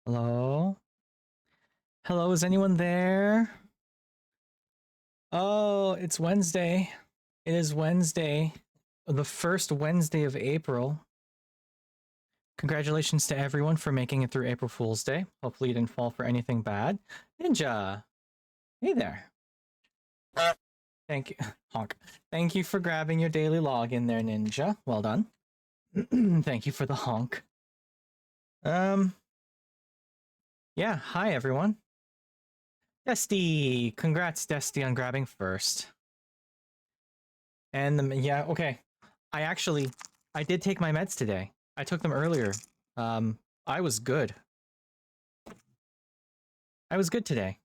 Hello? Hello, is anyone there? Oh, it's Wednesday. It is Wednesday, the first Wednesday of April. Congratulations to everyone for making it through April Fool's Day. Hopefully you didn't fall for anything bad. Ninja, hey there. Thank you. Honk. Thank you for grabbing your daily log in there, Ninja. Well done. Thank you for the honk. Um, yeah, hi everyone. Desty, congrats Desty on grabbing first. And yeah, okay. I did take my meds today. I took them earlier. I was good. I was good today.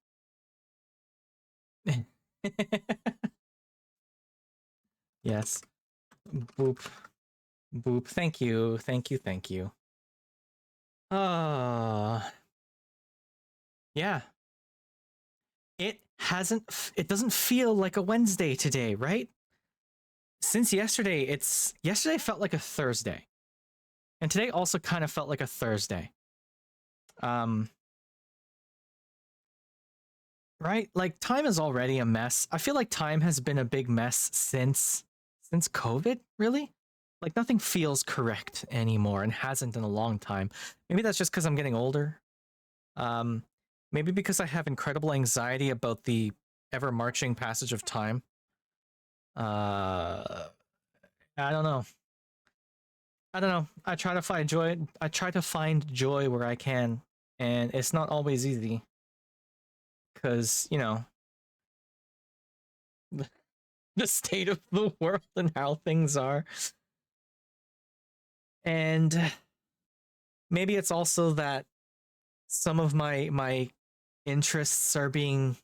Yes. Boop. Boop. Thank you. Thank you. Thank you. Uh yeah. It doesn't feel like a Wednesday today, right? Since yesterday felt like a Thursday. And today also kind of felt like a Thursday. Um Right? Like time is already a mess. I feel like time has been a big mess since COVID, really? Like nothing feels correct anymore and hasn't in a long time. Maybe that's just cuz I'm getting older. Um Maybe because I have incredible anxiety about the ever marching passage of time. Uh I don't know. I don't know. I try to find joy where I can, and it's not always easy cuz, the state of the world and how things are. And maybe it's also that some of my interests are being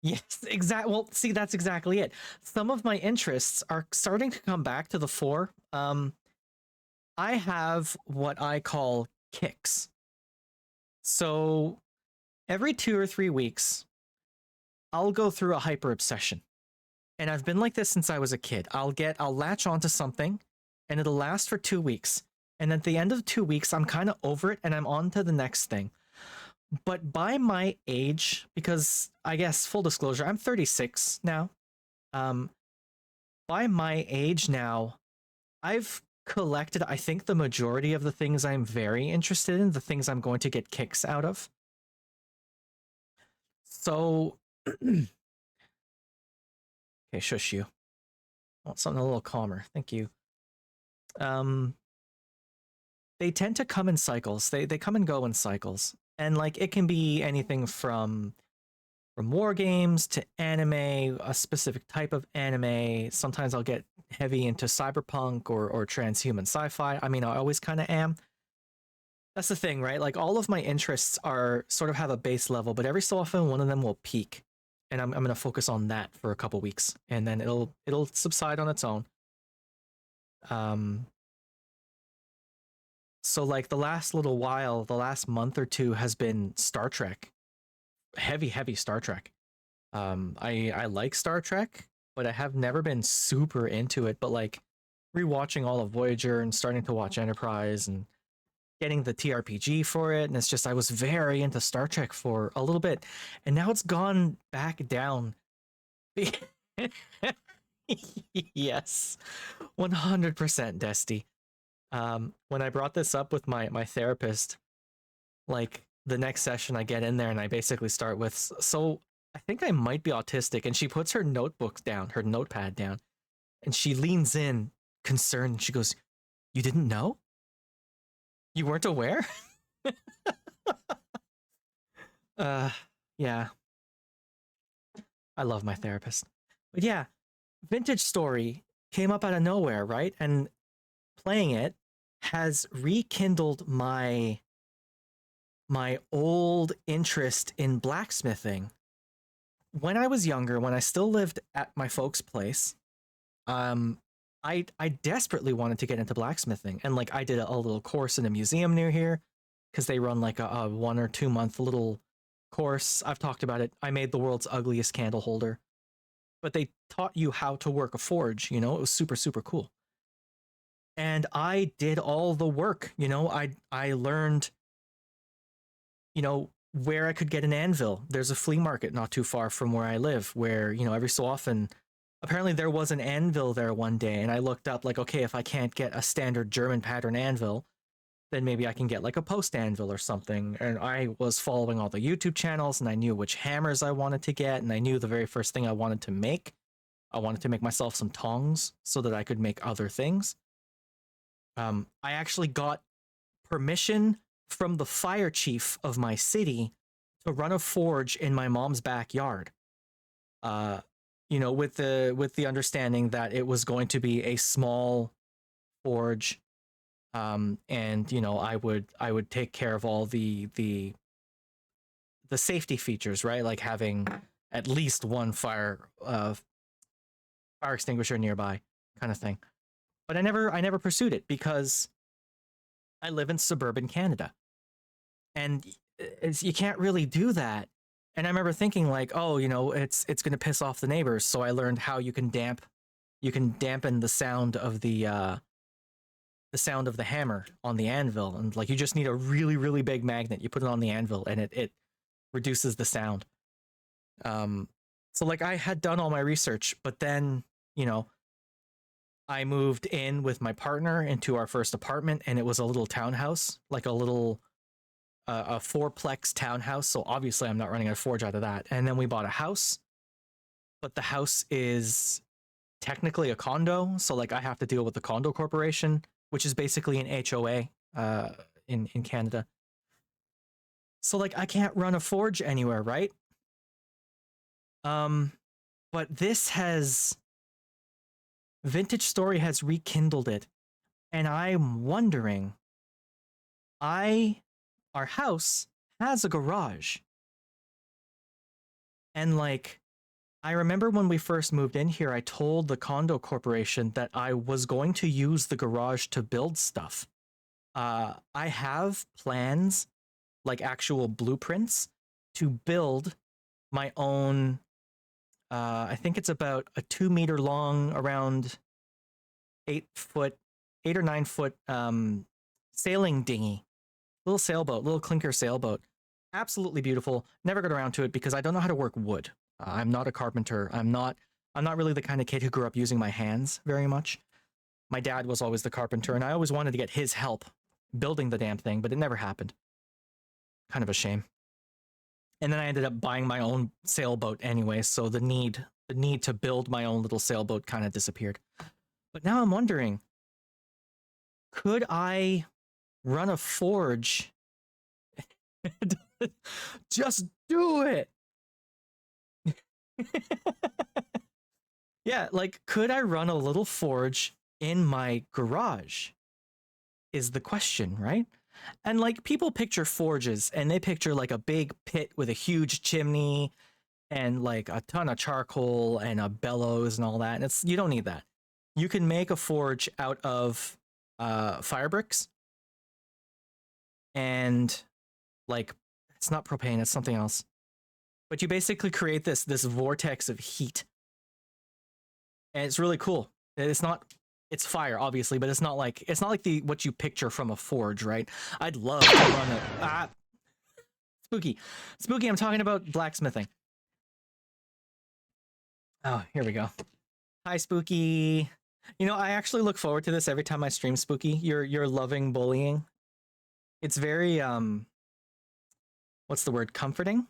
yes, exact well, see that's exactly it. Some of my interests are starting to come back to the fore. I have what I call kicks. So every 2 or 3 weeks, I'll go through a hyper obsession. And I've been like this since I was a kid. I'll latch onto something and it'll last for 2 weeks. And at the end of 2 weeks, I'm kind of over it and I'm on to the next thing. But by my age, because I guess full disclosure, I'm 36 now. Um, by my age now, I've collected, I think, the majority of the things I'm very interested in, the things I'm going to get kicks out of. So, okay, shush you. I want something a little calmer. Thank you. Um, they tend to come in cycles. They come and go in cycles, and like it can be anything from war games to anime, a specific type of anime. Sometimes I'll get heavy into cyberpunk or transhuman sci-fi. I mean, I always kind of am. That's the thing, right? Like all of my interests are sort of have a base level, but every so often one of them will peak, and I'm gonna focus on that for a couple weeks, and then it'll subside on its own. Um, so like the last little while, the last month or two has been Star Trek, heavy Star Trek. I like Star Trek, but I have never been super into it. But like rewatching all of Voyager and starting to watch Enterprise and getting the TRPG for it, and it's just I was very into Star Trek for a little bit, and now it's gone back down. Yes, 100% Desty. When I brought this up with my therapist, like the next session I get in there and I basically start with, so I think I might be autistic, and she puts her notebook down, her notepad down, and she leans in concerned and she goes, "You didn't know? You weren't aware?" uh yeah, I love my therapist. But yeah, Vintage Story came up out of nowhere, right? And playing it has rekindled my old interest in blacksmithing. When I was younger, when I still lived at my folks' place, um, I desperately wanted to get into blacksmithing, and like I did a little course in a museum near here because they run like a 1 or 2 month little course. I've talked about it. I made the world's ugliest candle holder, but they taught you how to work a forge. It was super cool, and I did all the work. I learned you know, where I could get an anvil. There's a flea market not too far from where I live where, you know, every so often, apparently there was an anvil there one day, and I looked up, like, okay, if I can't get a standard German pattern anvil, then maybe I can get like a post anvil or something. And I was following all the YouTube channels, and I knew which hammers I wanted to get, and I knew the very first thing I wanted to make. I wanted to make myself some tongs so that I could make other things. I actually got permission from the fire chief of my city to run a forge in my mom's backyard. Uh, you know, with the understanding that it was going to be a small forge, and you know, I would take care of all the safety features, right? Like having at least one fire extinguisher nearby, kind of thing. But I never pursued it because I live in suburban Canada, and you can't really do that. And I remember thinking like, oh, you know, it's going to piss off the neighbors. So I learned how you can dampen the sound of the sound of the hammer on the anvil, and like you just need a really big magnet. You put it on the anvil, and it reduces the sound. So like I had done all my research, but then, you know, I moved in with my partner into our first apartment, and it was a little townhouse, like a little a fourplex townhouse. So obviously I'm not running a forge out of that. And then we bought a house, but the house is technically a condo, so like I have to deal with the condo corporation, which is basically an HOA in Canada. So like I can't run a forge anywhere, right? But this has Vintage Story has rekindled it, and I'm wondering, our house has a garage, and like I remember when we first moved in here, I told the condo corporation that I was going to use the garage to build stuff. I have plans, like actual blueprints, to build my own. I think it's about a 2 meter long, around 8 foot, 8 or 9 foot sailing dinghy, little sailboat, little clinker sailboat. Absolutely beautiful. Never got around to it because I don't know how to work wood. I'm not a carpenter. I'm not really the kind of kid who grew up using my hands very much. My dad was always the carpenter, and I always wanted to get his help building the damn thing, but it never happened. Kind of a shame. And then I ended up buying my own sailboat anyway, so the need to build my own little sailboat kind of disappeared. But now I'm wondering, could I run a forge? Just do it. Yeah, like could I run a little forge in my garage? Is the question, right? And like people picture forges and they picture like a big pit with a huge chimney and like a ton of charcoal and a bellows and all that. And it's, you don't need that. You can make a forge out of fire bricks, and like it's not propane, it's something else. But you basically create this vortex of heat. And it's really cool. It's fire obviously, but it's not like the what you picture from a forge, right? I'd love to run a spooky. I'm talking about blacksmithing. Oh, here we go. Hi, Spooky. You know, I actually look forward to this every time I stream, Spooky. You're loving bullying. It's very what's the word? Comforting?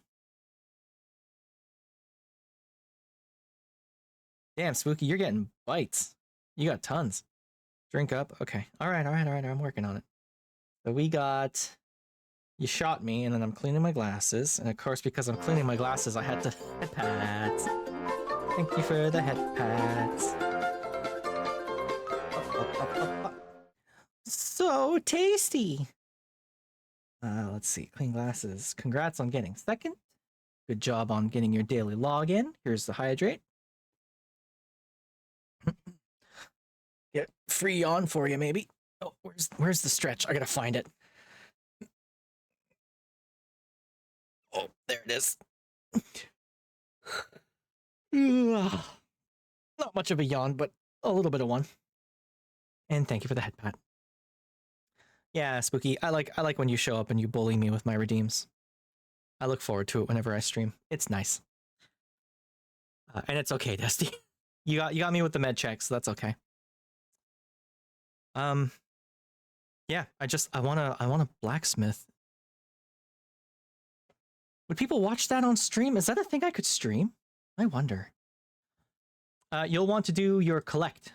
Damn, Spooky, you're getting bites. You got tons. Drink up. Okay. All right. I'm working on it. So we got, you shot me, and then I'm cleaning my glasses. And of course, because I'm cleaning my glasses, I had to head pats. Thank you for the head pats. So tasty. Let's see. Clean glasses. Congrats on getting second. Good job on getting your daily login. Here's the hydrate. Get free on for you, maybe. Oh, where's the stretch? I gotta find it. Oh, there it is. Not much of a yawn, but a little bit of one. And thank you for the head pat. Yeah, Spooky. I like when you show up and you bully me with my redeems. I look forward to it whenever I stream. It's nice. And it's okay, Dusty. You got me with the med check, so that's okay. Yeah, I wanna blacksmith. Would people watch that on stream? Is that a thing I could stream? I wonder. You'll want to do your collect.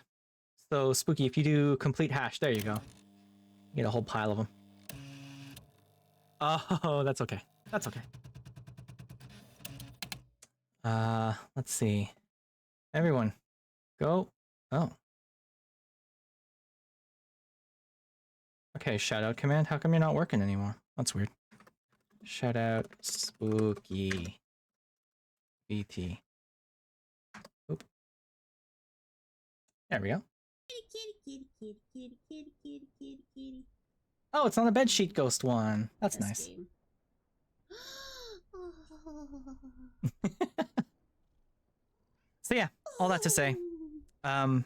So Spooky, if you do complete hash, there you go. You get a whole pile of them. Oh, that's okay. That's okay. Let's see. Everyone, go. Oh. Okay, shout out command. How come you're not working anymore? That's weird. Shout out Spooky BT. Oop. There we go. Oh, it's on the bedsheet ghost one. That's nice. So yeah, all that to say, I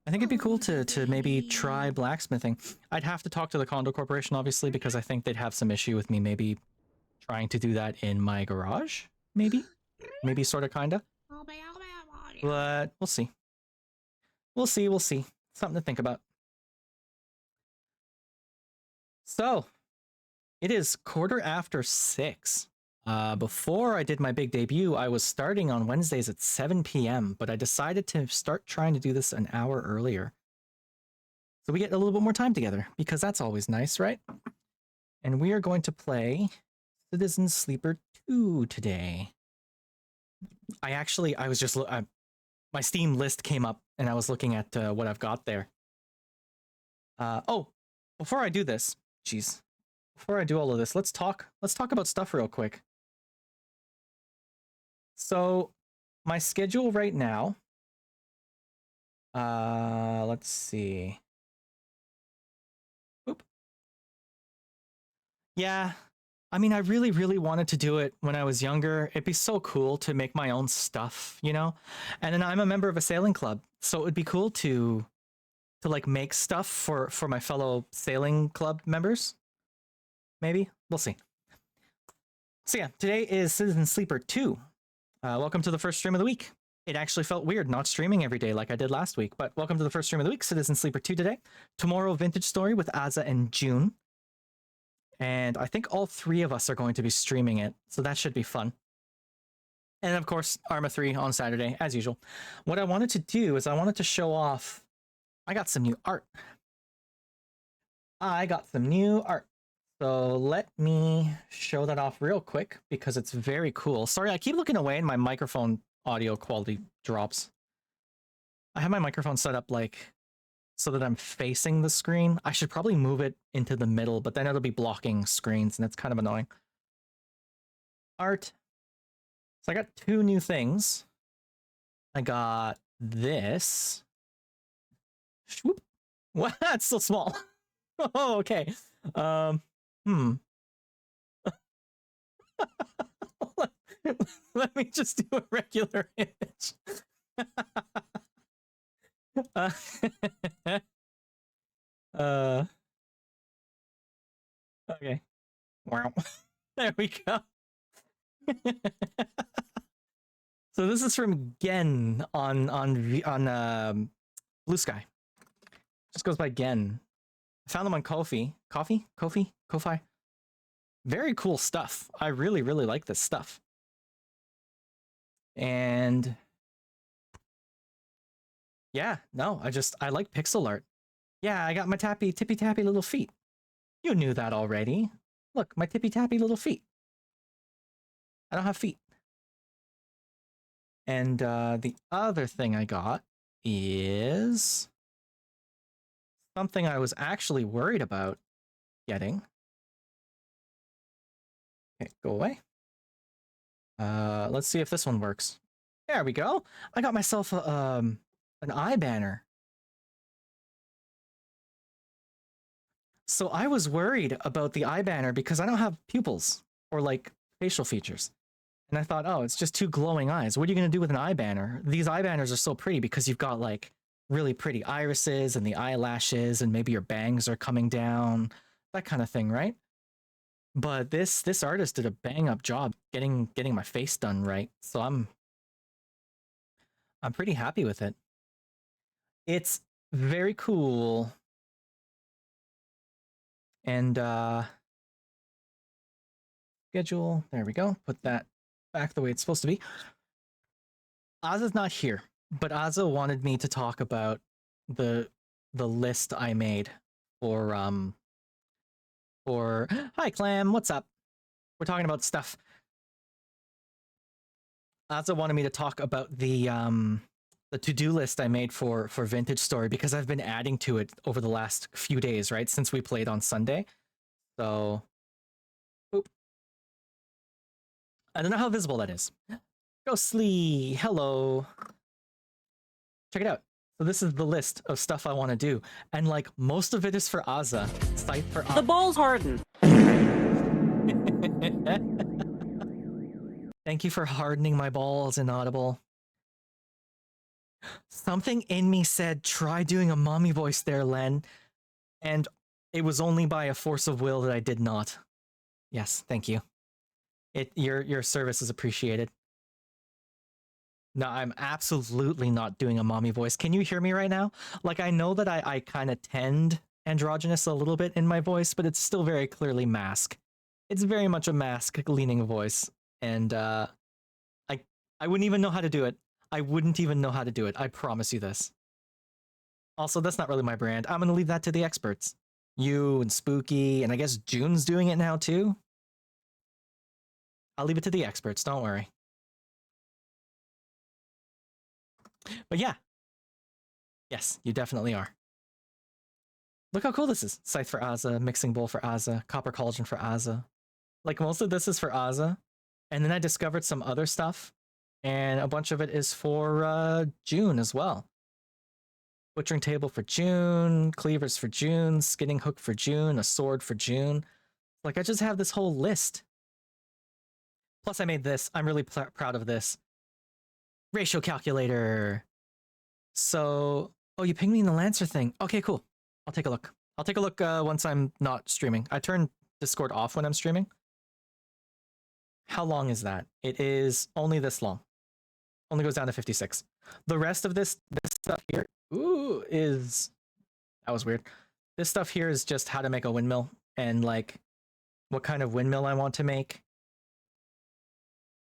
think it'd be cool to maybe try blacksmithing. I'd have to talk to the condo corporation, obviously, because I think they'd have some issue with me maybe trying to do that in my garage. Maybe sort of, kinda. But we'll see. We'll see. Something to think about. So, it is 6:15. Before I did my big debut, I was starting on Wednesdays at 7 p.m., but I decided to start trying to do this an hour earlier. So we get a little bit more time together, because that's always nice, right? And we are going to play Citizen Sleeper 2 today. I was just, my Steam list came up, and I was looking at what I've got there. Oh, before I do this, jeez. Before I do all of this, let's talk about stuff real quick. So, my schedule right now, let's see. Oop. Yeah, I mean, I really, really wanted to do it when I was younger. It'd be so cool to make my own stuff, you know? And then I'm a member of a sailing club, so it would be cool to like make stuff for my fellow sailing club members. Maybe. We'll see. So yeah, today is Citizen Sleeper 2. Welcome to the first stream of the week. It actually felt weird not streaming every day like I did last week, but welcome to the first stream of the week, Citizen Sleeper 2 today. Tomorrow, Vintage Story with Aza and June. And I think all three of us are going to be streaming it, so that should be fun. And of course, Arma 3 on Saturday, as usual. What I wanted to do is I wanted to show off... I got some new art. So let me show that off real quick because it's very cool. Sorry, I keep looking away and my microphone audio quality drops. I have my microphone set up like so that I'm facing the screen. I should probably move it into the middle, but then it'll be blocking screens and it's kind of annoying. Art. So I got two new things. I got this. Whoop. What? That's so small. Oh, okay. Let me just do a regular image. Okay. Wow. There we go. So this is from Gen on Blue Sky. Just goes by Gen. I found them on Ko-fi. Ko-fi. Very cool stuff. I really, really like this stuff. And yeah, no, I like pixel art. Yeah, I got my tippy tappy little feet. You knew that already. Look, my tippy tappy little feet. I don't have feet. And the other thing I got is something I was actually worried about getting. Okay, go away. Let's see if this one works. There we go. I got myself an eye banner. So I was worried about the eye banner because I don't have pupils or like facial features. And I thought, oh, it's just two glowing eyes. What are you going to do with an eye banner? These eye banners are so pretty because you've got like really pretty irises and the eyelashes and maybe your bangs are coming down, that kind of thing, right? But this artist did a bang up job getting my face done right. So I'm pretty happy with it. It's very cool. And schedule, there we go. Put that back the way it's supposed to be. Aza's not here, but Aza wanted me to talk about the list I made for Hi Clam, what's up? We're talking about stuff. Aza wanted me to talk about the to-do list I made for Vintage Story because I've been adding to it over the last few days, right? Since we played on Sunday. So oop. I don't know how visible that is. Ghostly, hello. Check it out. So this is the list of stuff I want to do. And like most of it is for Aza. Scythe for Aza. The balls harden. Thank you for hardening my balls, Inaudible. Something in me said, try doing a mommy voice there, Len. And it was only by a force of will that I did not. Yes, thank you. Your service is appreciated. No, I'm absolutely not doing a mommy voice. Can you hear me right now? Like, I know that I kind of tend androgynous a little bit in my voice, but it's still very clearly mask. It's very much a mask-leaning voice. And I wouldn't even know how to do it. I wouldn't even know how to do it. I promise you this. Also, that's not really my brand. I'm going to leave that to the experts. You and Spooky, and I guess June's doing it now too. I'll leave it to the experts, don't worry. But yeah. Yes, you definitely are. Look how cool this is. Scythe for Aza, Mixing Bowl for Aza, Copper Cauldron for Aza. Like, most of this is for Aza. And then I discovered some other stuff. And a bunch of it is for June as well. Butchering Table for June, Cleavers for June, Skinning Hook for June, a Sword for June. Like, I just have this whole list. Plus, I made this. I'm really proud of this. Ratio calculator. So, oh, you pinged me in the Lancer thing. Okay, cool. I'll take a look. I'll take a look once I'm not streaming. I turn Discord off when I'm streaming. How long is that? It is only this long. Only goes down to 56. The rest of this stuff here, ooh, is... That was weird. This stuff here is just how to make a windmill and like what kind of windmill I want to make.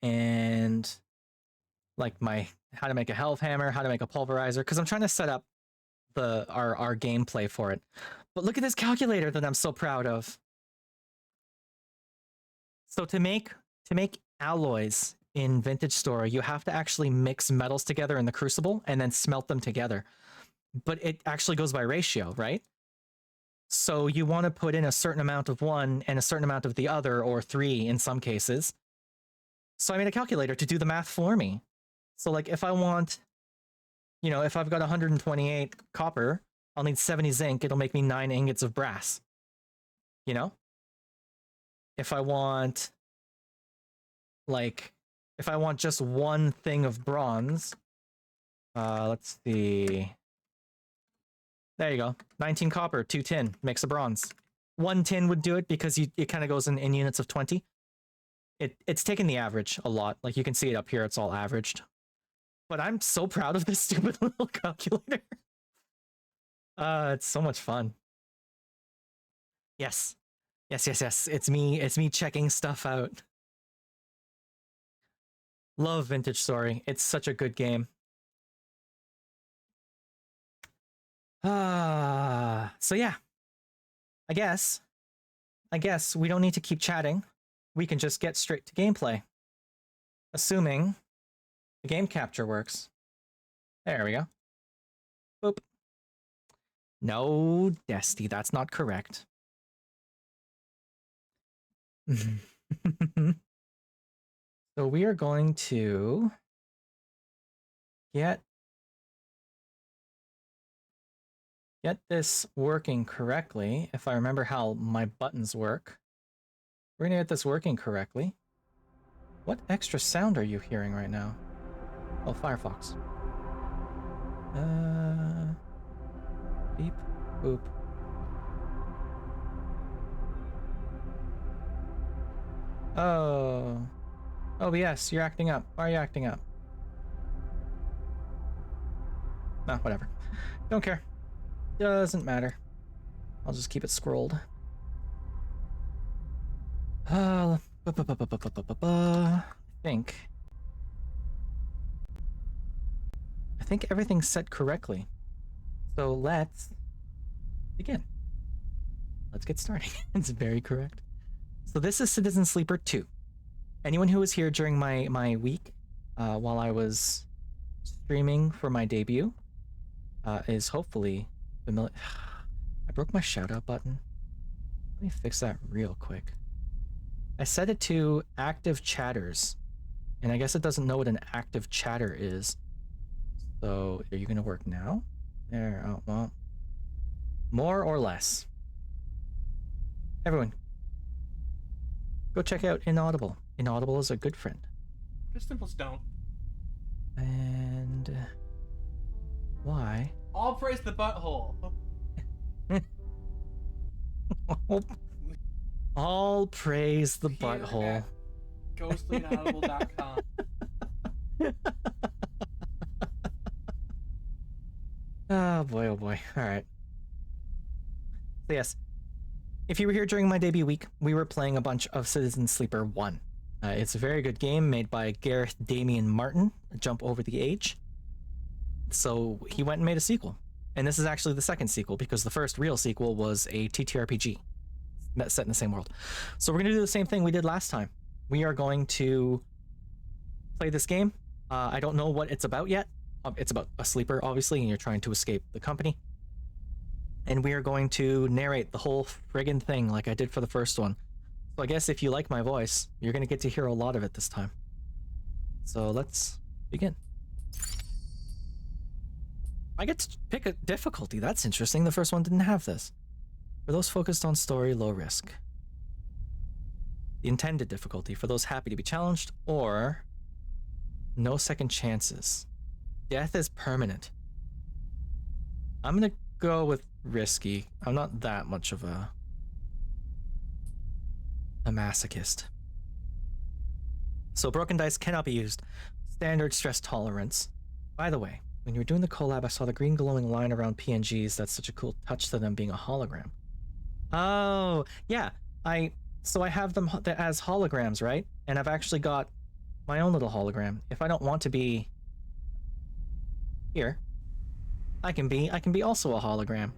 And like how to make a health hammer, how to make a pulverizer, because I'm trying to set up our gameplay for it. But look at this calculator that I'm so proud of. So to make alloys in Vintage Story, you have to actually mix metals together in the crucible and then smelt them together. But it actually goes by ratio, right? So you want to put in a certain amount of one and a certain amount of the other, or 3 in some cases. So I made a calculator to do the math for me. So like if I want, you know, if I've got 128 copper, I'll need 70 zinc. It'll make me 9 ingots of brass. You know? If I want, like, if I want just one thing of bronze, let's see. There you go. 19 copper, 2 tin makes a bronze. 1 tin would do it because it kind of goes in units of 20. It's taken the average a lot. Like, you can see it up here, it's all averaged. But I'm so proud of this stupid little calculator. It's so much fun. Yes. Yes. It's me checking stuff out. Love Vintage Story. It's such a good game. So yeah. I guess we don't need to keep chatting. We can just get straight to gameplay. Assuming the game capture works. There we go. Boop. No, Desty, that's not correct. So we are going to get this working correctly. If I remember how my buttons work, we're gonna get this working correctly. What extra sound are you hearing right now? Oh, Firefox. Beep, boop. Oh. OBS, you're acting up. Why are you acting up? No, whatever. Don't care. Doesn't matter. I'll just keep it scrolled. I think everything's set correctly. So let's begin. Let's get started. It's very correct. So this is Citizen Sleeper 2. Anyone who was here during my week while I was streaming for my debut is hopefully familiar. I broke my shout out button. Let me fix that real quick. I set it to active chatters, and I guess it doesn't know what an active chatter is. So are you gonna work now? There, oh well. More or less. Everyone, go check out Inaudible. Inaudible is a good friend. Just simples don't. And why? All praise the butthole. All praise the butthole. Ghostlyinaudible.com. Oh boy, oh boy. Alright. So yes, if you were here during my debut week, we were playing a bunch of Citizen Sleeper 1. It's a very good game made by Gareth Damian Martin, Jump Over the Age. So he went and made a sequel. And this is actually the second sequel, because the first real sequel was a TTRPG set in the same world. So we're going to do the same thing we did last time. We are going to play this game. I don't know what it's about yet. It's about a sleeper, obviously, and you're trying to escape the company. And we are going to narrate the whole friggin' thing like I did for the first one. So I guess if you like my voice, you're going to get to hear a lot of it this time. So let's begin. I get to pick a difficulty. That's interesting. The first one didn't have this. For those focused on story, low risk. The intended difficulty for those happy to be challenged, or no second chances. Death is permanent. I'm gonna go with risky. I'm not that much of a masochist. So broken dice cannot be used. Standard stress tolerance. By the way, when you were doing the collab, I saw the green glowing line around PNGs. That's such a cool touch to them being a hologram. Oh, yeah. So I have them as holograms, right? And I've actually got my own little hologram. If I don't want to be here, I can be also a hologram.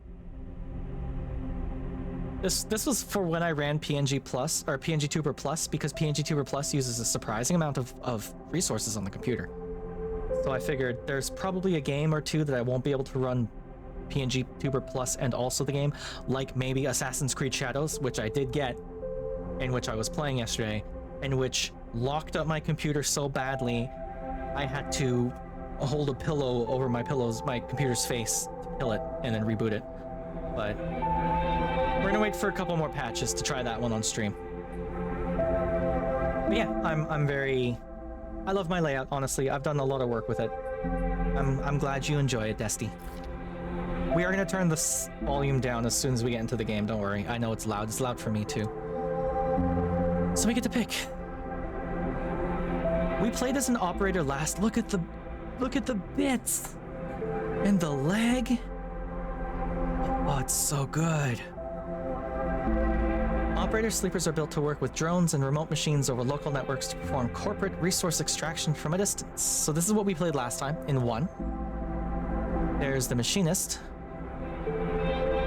This was for when I ran PNG Plus, or PNGTuber Plus, because PNGTuber Plus uses a surprising amount of resources on the computer. So I figured there's probably a game or two that I won't be able to run PNGTuber Plus and also the game, like maybe Assassin's Creed Shadows, which I did get, and which I was playing yesterday, and which locked up my computer so badly I had to hold a pillow over my computer's face to kill it and then reboot it. But we're gonna wait for a couple more patches to try that one on stream. But yeah, I love my layout, honestly. I've done a lot of work with it. I'm glad you enjoy it, Desty. We are gonna turn this volume down as soon as we get into the game, don't worry. I know it's loud. It's loud for me too. So we get to pick. We played as an operator last. Look at the bits and the leg. Oh, it's so good. Operator sleepers are built to work with drones and remote machines over local networks to perform corporate resource extraction from a distance. So this is what we played last time in 1. There's the machinist,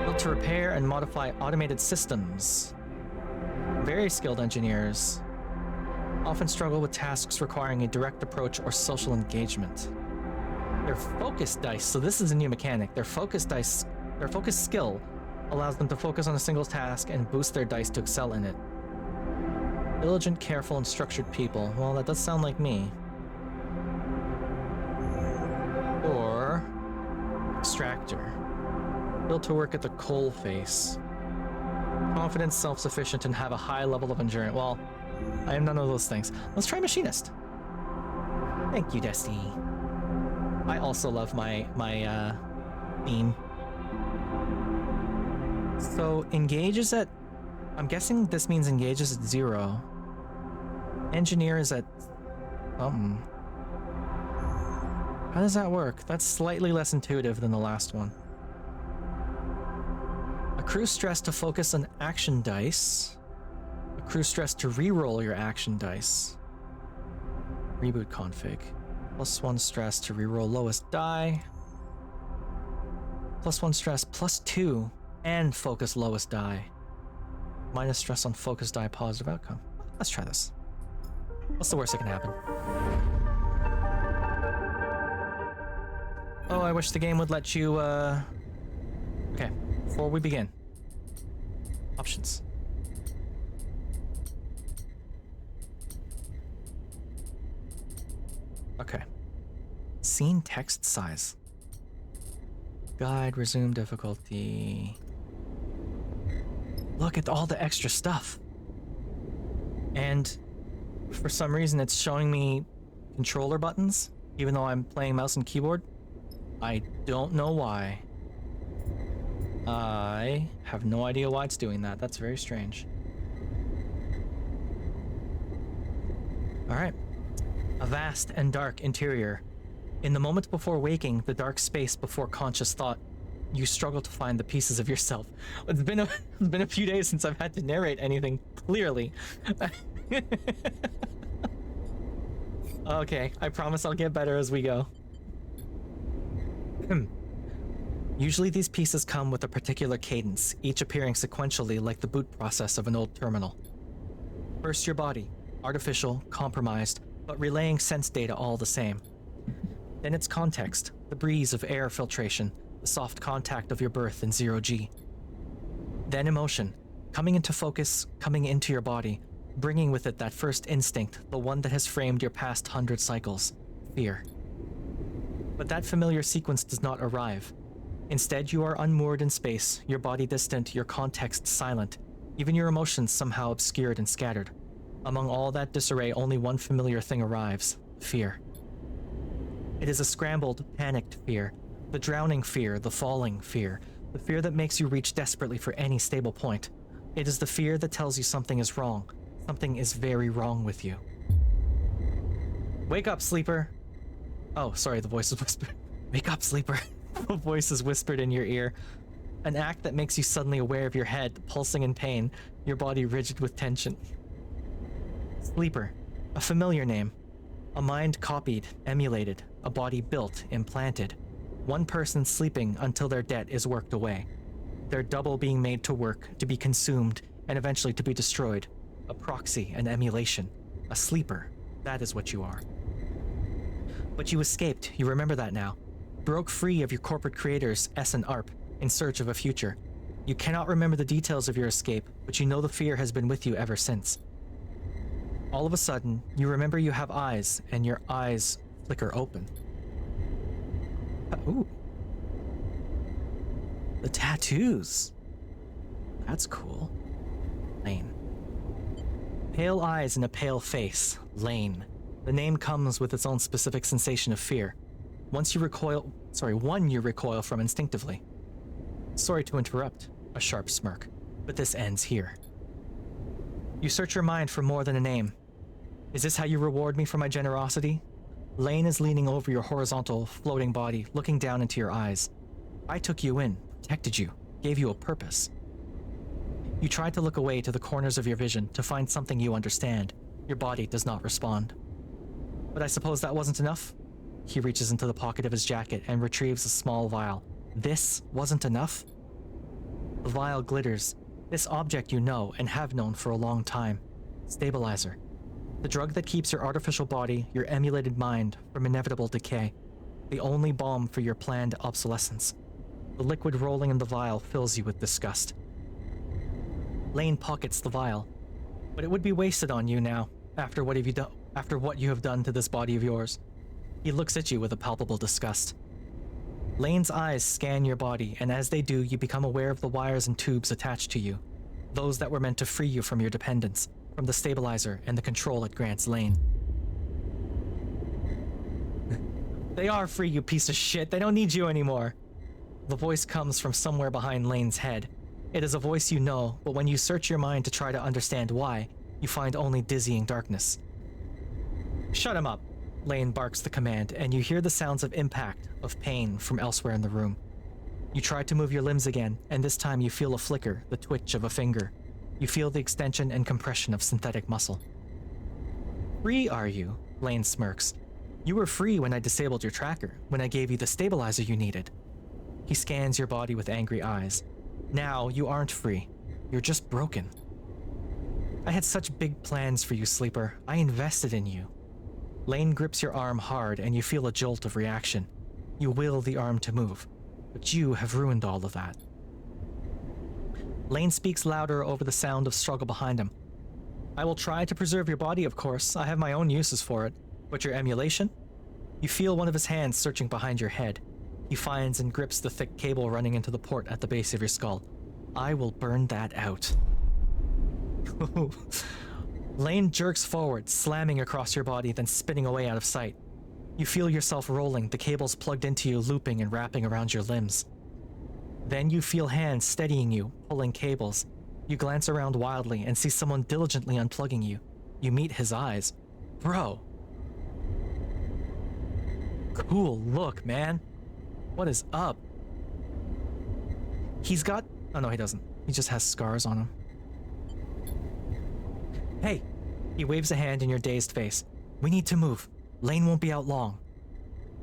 built to repair and modify automated systems. Very skilled engineers often struggle with tasks requiring a direct approach or social engagement. Their focus dice, so this is a new mechanic, their focus skill allows them to focus on a single task and boost their dice to excel in it. Diligent, careful, and structured people. Well, that does sound like me. Or extractor, built to work at the coal face. Confident, self-sufficient, and have a high level of endurance. Well, I am none of those things. Let's try machinist. Thank you, Destiny. I also love my theme. So engage is at, I'm guessing this means engage is at 0. Engineer is at something. How does that work? That's slightly less intuitive than the last one. Accrue stress to focus on action dice. Accrue stress to reroll your action dice. Reboot config. +1 stress to reroll lowest die. +1 stress, +2, and focus lowest die. Minus stress on focus die, positive outcome. Let's try this. What's the worst that can happen? Oh, I wish the game would let you, Okay, before we begin. Options. Okay. Scene text size. Guide, resume difficulty. Look at all the extra stuff. And for some reason it's showing me controller buttons, even though I'm playing mouse and keyboard. I don't know why. I have no idea why it's doing that. That's very strange. Alright. A vast and dark interior. In the moment before waking, the dark space before conscious thought, you struggle to find the pieces of yourself. It's been a few days since I've had to narrate anything clearly. Okay, I promise I'll get better as we go. Usually these pieces come with a particular cadence, each appearing sequentially like the boot process of an old terminal. First your body, artificial, compromised, but relaying sense data all the same. Then its context, the breeze of air filtration, the soft contact of your birth in 0G. Then emotion, coming into focus, coming into your body, bringing with it that first instinct, the one that has framed your past 100 cycles, fear. But that familiar sequence does not arrive. Instead, you are unmoored in space, your body distant, your context silent, even your emotions somehow obscured and scattered. Among all that disarray, only one familiar thing arrives: fear. It is a scrambled, panicked fear, the drowning fear, the falling fear, the fear that makes you reach desperately for any stable point. It is the fear that tells you something is wrong, something is very wrong with you. Wake up, sleeper! Oh, sorry, the voice is whispered. Wake up, sleeper! The voice is whispered in your ear. An act that makes you suddenly aware of your head, pulsing in pain, your body rigid with tension. Sleeper. A familiar name. A mind copied, emulated, a body built, implanted. One person sleeping until their debt is worked away. Their double being made to work, to be consumed, and eventually to be destroyed. A proxy, an emulation. A sleeper. That is what you are. But you escaped, you remember that now. Broke free of your corporate creators, S and ARP, in search of a future. You cannot remember the details of your escape, but you know the fear has been with you ever since. All of a sudden, you remember you have eyes, and your eyes flicker open. Ooh. The tattoos. That's cool. Lane. Pale eyes and a pale face. Lane. The name comes with its own specific sensation of fear. One you recoil from instinctively. Sorry to interrupt, a sharp smirk, but this ends here. You search your mind for more than a name. Is this how you reward me for my generosity? Lane is leaning over your horizontal, floating body, looking down into your eyes. I took you in, protected you, gave you a purpose. You try to look away to the corners of your vision to find something you understand. Your body does not respond. But I suppose that wasn't enough? He reaches into the pocket of his jacket and retrieves a small vial. This wasn't enough? The vial glitters. This object you know and have known for a long time. Stabilizer. The drug that keeps your artificial body, your emulated mind, from inevitable decay. The only balm for your planned obsolescence. The liquid rolling in the vial fills you with disgust. Lane pockets the vial. But it would be wasted on you now, after what you have done to this body of yours. He looks at you with a palpable disgust. Lane's eyes scan your body, and as they do, you become aware of the wires and tubes attached to you. Those that were meant to free you from your dependence, from the stabilizer and the control it grants Lane. They are free, you piece of shit. They don't need you anymore. The voice comes from somewhere behind Lane's head. It is a voice you know, but when you search your mind to try to understand why, you find only dizzying darkness. Shut him up, Lane barks the command, and you hear the sounds of impact, of pain from elsewhere in the room. You try to move your limbs again, and this time you feel a flicker, the twitch of a finger. You feel the extension and compression of synthetic muscle. Free, are you? Lane smirks. You were free when I disabled your tracker, when I gave you the stabilizer you needed. He scans your body with angry eyes. Now you aren't free. You're just broken. I had such big plans for you, Sleeper. I invested in you. Lane grips your arm hard and you feel a jolt of reaction. You will the arm to move, but you have ruined all of that. Lane speaks louder over the sound of struggle behind him. I will try to preserve your body, of course. I have my own uses for it. But your emulation? You feel one of his hands searching behind your head. He finds and grips the thick cable running into the port at the base of your skull. I will burn that out. Lane jerks forward, slamming across your body, then spinning away out of sight. You feel yourself rolling, the cables plugged into you looping and wrapping around your limbs. Then you feel hands steadying you, pulling cables. You glance around wildly and see someone diligently unplugging you. You meet his eyes. Bro. Cool look, man. What is up? He's got... Oh no, he doesn't. He just has scars on him. Hey! He waves a hand in your dazed face. We need to move. Lane won't be out long.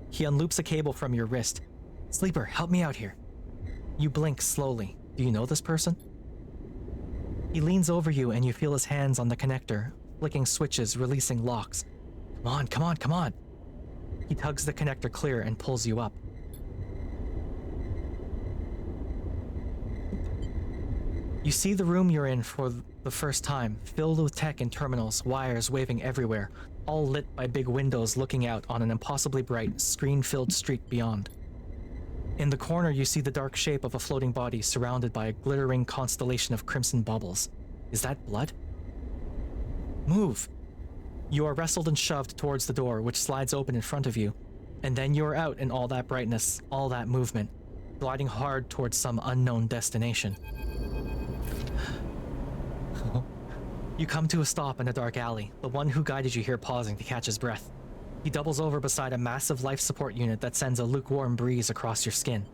He unloops a cable from your wrist. Sleeper, help me out here. You blink slowly. Do you know this person? He leans over you and you feel his hands on the connector, flicking switches, releasing locks. Come on, come on, come on. He tugs the connector clear and pulls you up. You see the room you're in for the first time, filled with tech and terminals, wires waving everywhere, all lit by big windows looking out on an impossibly bright, screen-filled street beyond. In the corner, you see the dark shape of a floating body surrounded by a glittering constellation of crimson bubbles. Is that blood? Move! You are wrestled and shoved towards the door, which slides open in front of you, and then you are out in all that brightness, all that movement, gliding hard towards some unknown destination. You come to a stop in a dark alley, the one who guided you here pausing to catch his breath. He doubles over beside a massive life support unit that sends a lukewarm breeze across your skin.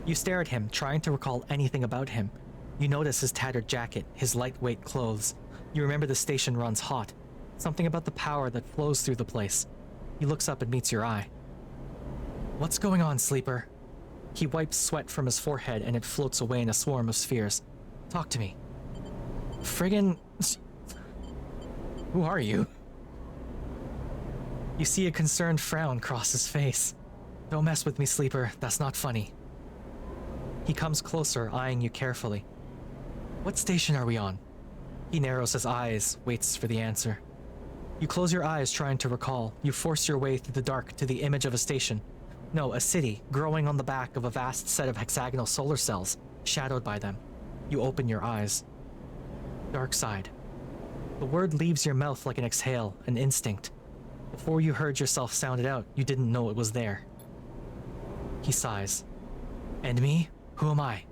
You stare at him, trying to recall anything about him. You notice his tattered jacket, his lightweight clothes. You remember the station runs hot. Something about the power that flows through the place. He looks up and meets your eye. What's going on, Sleeper? He wipes sweat from his forehead and it floats away in a swarm of spheres. Talk to me. Friggin... Who are you? You see a concerned frown cross his face. Don't mess with me, Sleeper. That's not funny. He comes closer, eyeing you carefully. What station are we on? He narrows his eyes, waits for the answer. You close your eyes trying to recall. You force your way through the dark to the image of a station. No, a city, growing on the back of a vast set of hexagonal solar cells, shadowed by them. You open your eyes. Dark side. The word leaves your mouth like an exhale, an instinct. Before you heard yourself sound it out, you didn't know it was there. He sighs. And me? Who am I?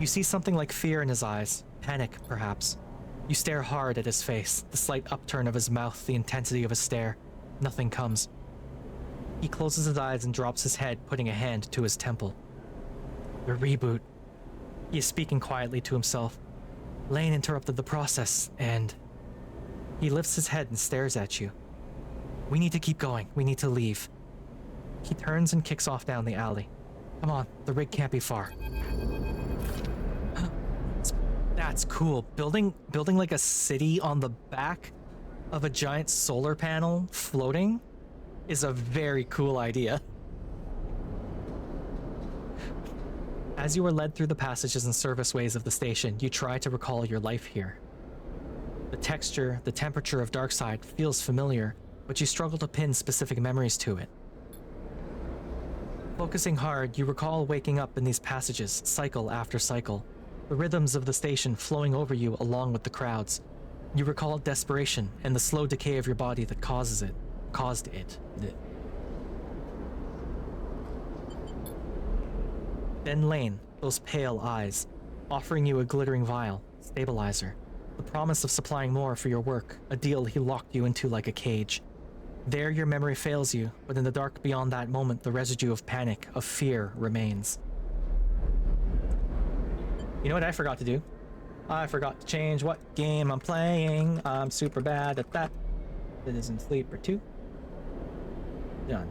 You see something like fear in his eyes, panic, perhaps. You stare hard at his face, the slight upturn of his mouth, the intensity of his stare. Nothing comes. He closes his eyes and drops his head, putting a hand to his temple. The reboot. He is speaking quietly to himself. Lane interrupted the process, and... He lifts his head and stares at you. We need to keep going. We need to leave. He turns and kicks off down the alley. Come on, the rig can't be far. That's cool. Building like a city on the back of a giant solar panel floating is a very cool idea. As you are led through the passages and serviceways of the station, you try to recall your life here. The texture, the temperature of Darkside feels familiar, but you struggle to pin specific memories to it. Focusing hard, you recall waking up in these passages, cycle after cycle, the rhythms of the station flowing over you along with the crowds. You recall desperation and the slow decay of your body that caused it. Then Lane, those pale eyes, offering you a glittering vial, stabilizer. the promise of supplying more for your work, a deal he locked you into like a cage. There your memory fails you, but in the dark beyond that moment, the residue of panic, of fear, remains. You know what I forgot to do? I forgot to change what game I'm playing. I'm super bad at that. Citizen Sleeper 2. Done.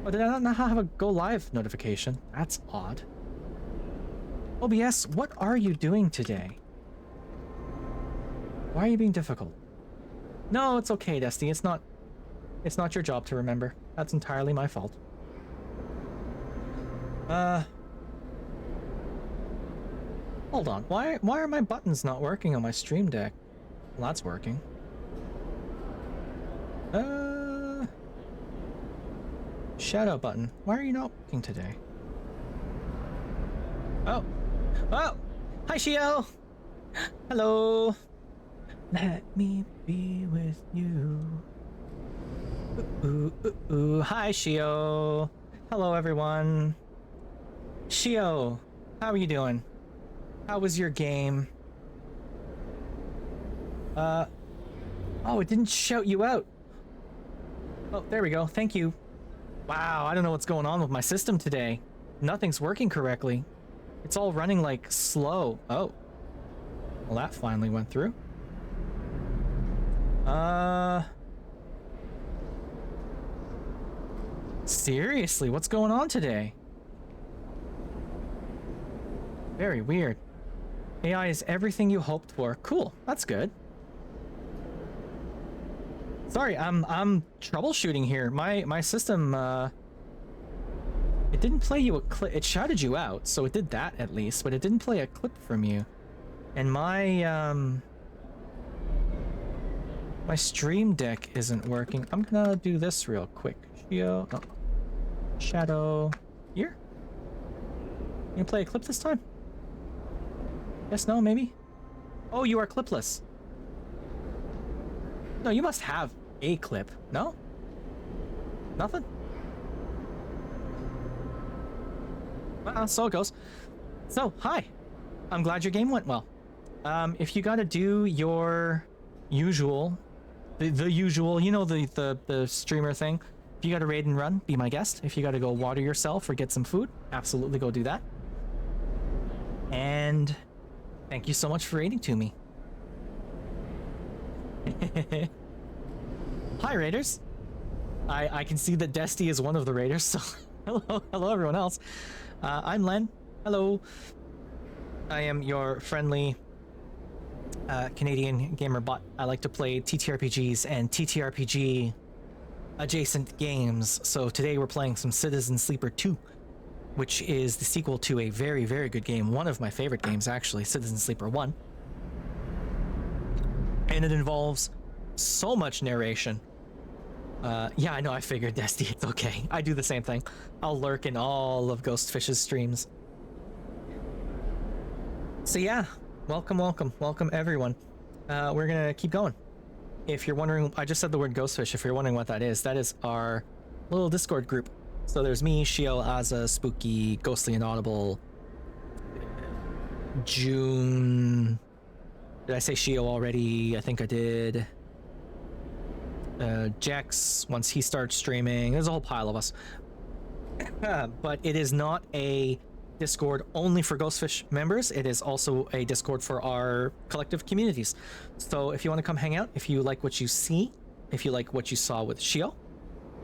Oh, did I not have a go live notification? That's odd. OBS, what are you doing today? Why are you being difficult? No, it's okay, Destiny. It's not your job to remember. That's entirely my fault. Hold on. Why are my buttons not working on my Stream Deck? Well, that's working. Shadow button. Why are you not working today? Oh. Oh! Hi, Shio! Hello! Let me be with you. Ooh, ooh, ooh. Hi, Shio! Hello, everyone. Shio, how are you doing? How was your game? Oh, it didn't shout you out. Oh, there we go. Thank you. Wow, I don't know what's going on with my system today. Nothing's working correctly. It's all running like slow. Oh. Well, that finally went through. Seriously, what's going on today? Very weird. AI is everything you hoped for. Cool, that's good. Sorry, I'm troubleshooting here. My system, it didn't play you a clip. It shouted you out, so it did that at least, but it didn't play a clip from you. And my Stream Deck isn't working. I'm gonna do this real quick. Shio, oh, Shadow, here. You gonna play a clip this time? Yes, no, maybe? Oh, you are clipless. No, you must have a clip. No? Nothing? Well, so it goes. So, hi. I'm glad your game went well. If you gotta do your usual, the usual, you know, the streamer thing. If you gotta raid and run, be my guest. If you gotta go water yourself or get some food, absolutely go do that. And thank you so much for raiding to me. Hi, raiders. I can see that Desty is one of the raiders, so hello everyone else. I'm Len. Hello. I am your friendly Canadian gamer bot. I like to play TTRPGs and TTRPG adjacent games. So today we're playing some Citizen Sleeper 2, which is the sequel to a very, very good game. One of my favorite games, actually, Citizen Sleeper 1. And it involves so much narration. Yeah, I know, I figured, Desty, it's okay. I do the same thing. I'll lurk in all of Ghostfish's streams. So yeah, welcome everyone. We're gonna keep going. If you're wondering, I just said the word Ghostfish. If you're wondering what that is our little Discord group. So there's me, Shio, Aza, Spooky, Ghostly and Audible, June. Did I say Shio already? I think I did. Jax, once he starts streaming. There's a whole pile of us. But it is not a Discord only for Ghostfish members. It is also a Discord for our collective communities. So if you want to come hang out, if you like what you see, if you like what you saw with Shio,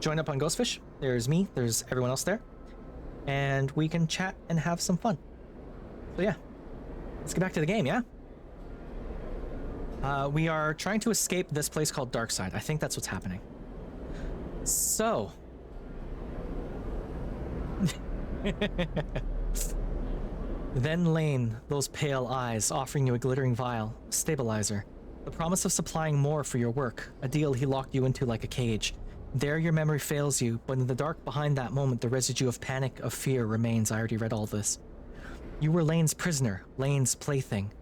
join up on Ghostfish. There's me, there's everyone else there, and we can chat and have some fun. So yeah, let's get back to the game, yeah? We are trying to escape this place called Darkside. I think that's what's happening. So... Then Lane, those pale eyes, offering you a glittering vial, stabilizer. The promise of supplying more for your work, a deal he locked you into like a cage. There your memory fails you, but in the dark behind that moment, the residue of panic, of fear remains. I already read all this. You were Lane's prisoner, Lane's plaything.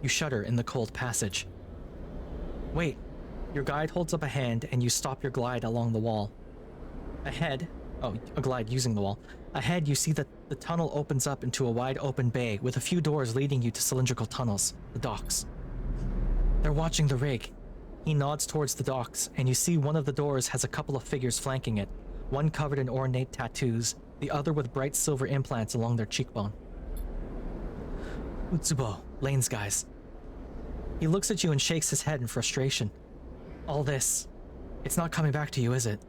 You shudder in the cold passage. Wait, your guide holds up a hand and you stop your glide along the wall. Ahead, oh, a glide using the wall. Ahead, you see that the tunnel opens up into a wide open bay with a few doors leading you to cylindrical tunnels, the docks. They're watching the rig. He nods towards the docks, and you see one of the doors has a couple of figures flanking it, one covered in ornate tattoos, the other with bright silver implants along their cheekbone. Utsubo, Lane's guys. He looks at you and shakes his head in frustration. All this, it's not coming back to you, is it?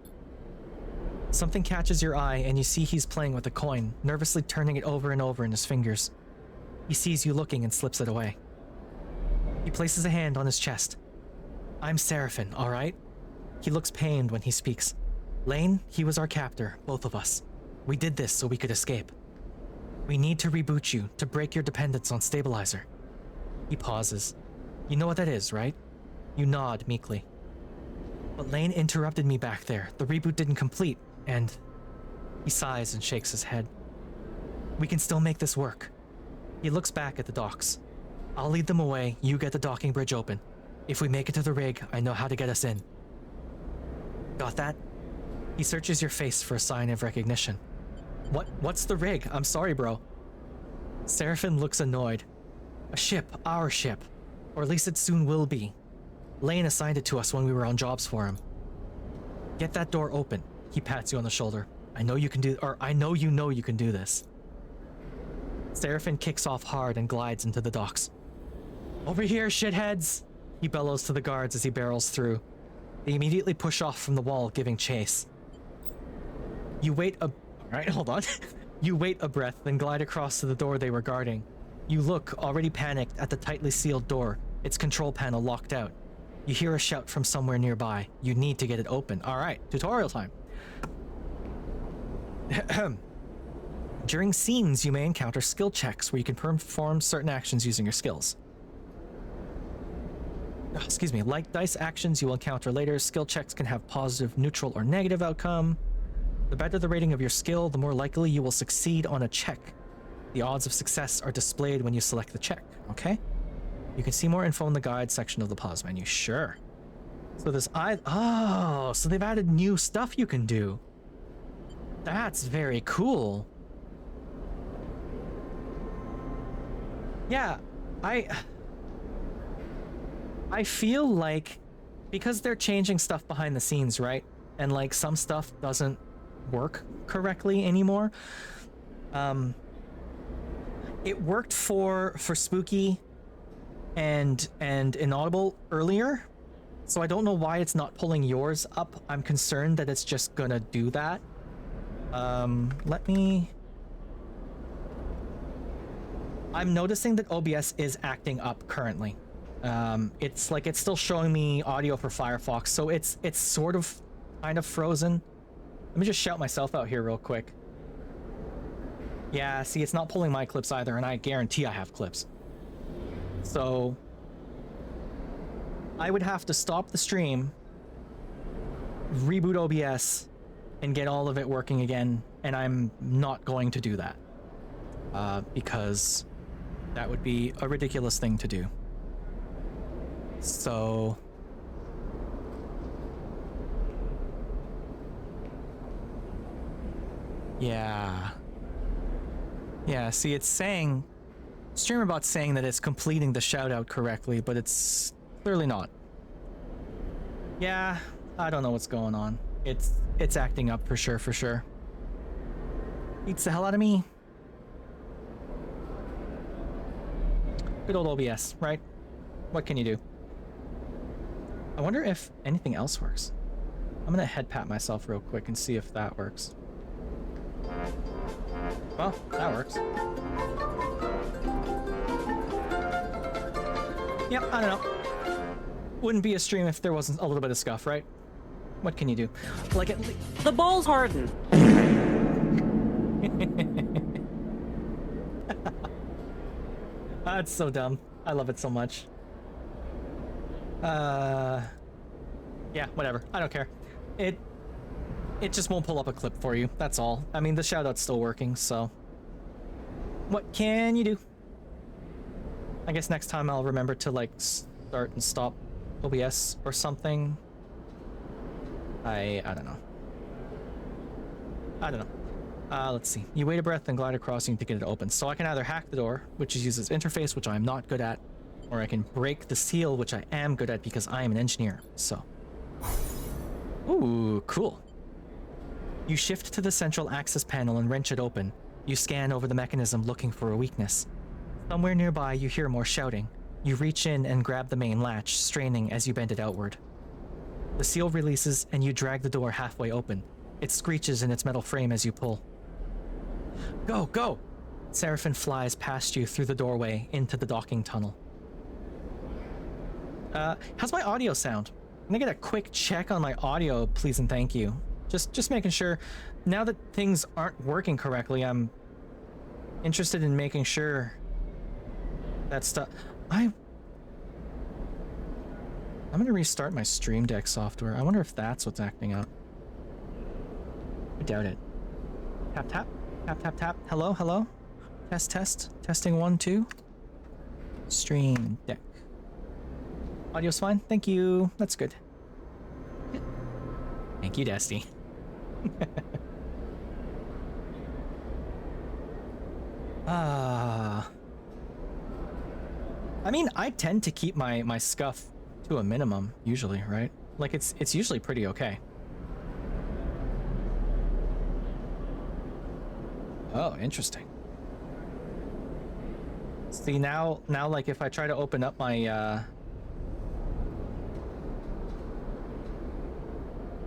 Something catches your eye and you see he's playing with a coin, nervously turning it over and over in his fingers. He sees you looking and slips it away. He places a hand on his chest. I'm Seraphin, alright? He looks pained when he speaks. Lane, he was our captor, both of us. We did this so we could escape. We need to reboot you, to break your dependence on stabilizer. He pauses. You know what that is, right? You nod meekly. But Lane interrupted me back there. The reboot didn't complete, and... He sighs and shakes his head. We can still make this work. He looks back at the docks. I'll lead them away, you get the docking bridge open. If we make it to the rig, I know how to get us in. Got that? He searches your face for a sign of recognition. What's the rig? I'm sorry, bro. Seraphin looks annoyed. A ship, our ship. Or at least it soon will be. Lane assigned it to us when we were on jobs for him. Get that door open. He pats you on the shoulder. I know you can do you can do this. Seraphin kicks off hard and glides into the docks. Over here, shitheads! He bellows to the guards as he barrels through. They immediately push off from the wall, giving chase. You wait a... Alright, hold on. You wait a breath, then glide across to the door they were guarding. You look, already panicked, at the tightly sealed door, its control panel locked out. You hear a shout from somewhere nearby. You need to get it open. Alright, tutorial time. During scenes, you may encounter skill checks where you can perform certain actions using your skills. Excuse me, like dice actions you will encounter later, skill checks can have positive, neutral, or negative outcome. The better the rating of your skill, the more likely you will succeed on a check. The odds of success are displayed when you select the check, okay? You can see more info in the guide section of the pause menu, sure. So this so they've added new stuff you can do. That's very cool. Yeah, I feel like because they're changing stuff behind the scenes, right? And like some stuff doesn't work correctly anymore. It worked for Spooky and Inaudible earlier, so I don't know why it's not pulling yours up. I'm concerned that it's just gonna do that. I'm noticing that OBS is acting up currently. It's still showing me audio for Firefox, so it's sort of kind of frozen. Let me just shout myself out here real quick. Yeah, see, it's not pulling my clips either, and I guarantee I have clips. So I would have to stop the stream, reboot OBS, and get all of it working again, and I'm not going to do that. Because that would be a ridiculous thing to do. So... yeah. Yeah, see, it's saying... StreamerBot's saying that it's completing the shout-out correctly, but it's clearly not. Yeah, I don't know what's going on. It's acting up for sure. Beats the hell out of me. Good old OBS, right? What can you do? I wonder if anything else works. I'm gonna head pat myself real quick and see if that works. Well, that works. Yep, I don't know. Wouldn't be a stream if there wasn't a little bit of scuff, right? What can you do? Like at least... The ball's hardened. That's so dumb. I love it so much. Yeah, whatever. I don't care. It just won't pull up a clip for you. That's all. I mean, the shoutout's still working, so... what can you do? I guess next time I'll remember to, like, start and stop OBS or something. I don't know. I don't know. Let's see. You wait a breath and glide across to get it open. So I can either hack the door, which uses interface, which I'm not good at, Or I can break the seal, which I am good at because I am an engineer, so. Ooh, cool. You shift to the central access panel and wrench it open. You scan over the mechanism looking for a weakness. Somewhere nearby, you hear more shouting. You reach in and grab the main latch, straining as you bend it outward. The seal releases and you drag the door halfway open. It screeches in its metal frame as you pull. Go, go! Seraphin flies past you through the doorway into the docking tunnel. How's my audio sound? I'm gonna get a quick check on my audio, please and thank you. Just making sure. Now that things aren't working correctly, I'm interested in making sure that stuff. I'm gonna restart my Stream Deck software. I wonder if that's what's acting up. I doubt it. Tap tap tap tap tap. Hello, hello. Test test. Testing 1 2. Stream Deck. Audio's fine. Thank you. That's good. Thank you, Dusty. I mean, I tend to keep my scuff to a minimum usually, right? Like it's usually pretty okay. Oh, interesting. See, now like if I try to open up my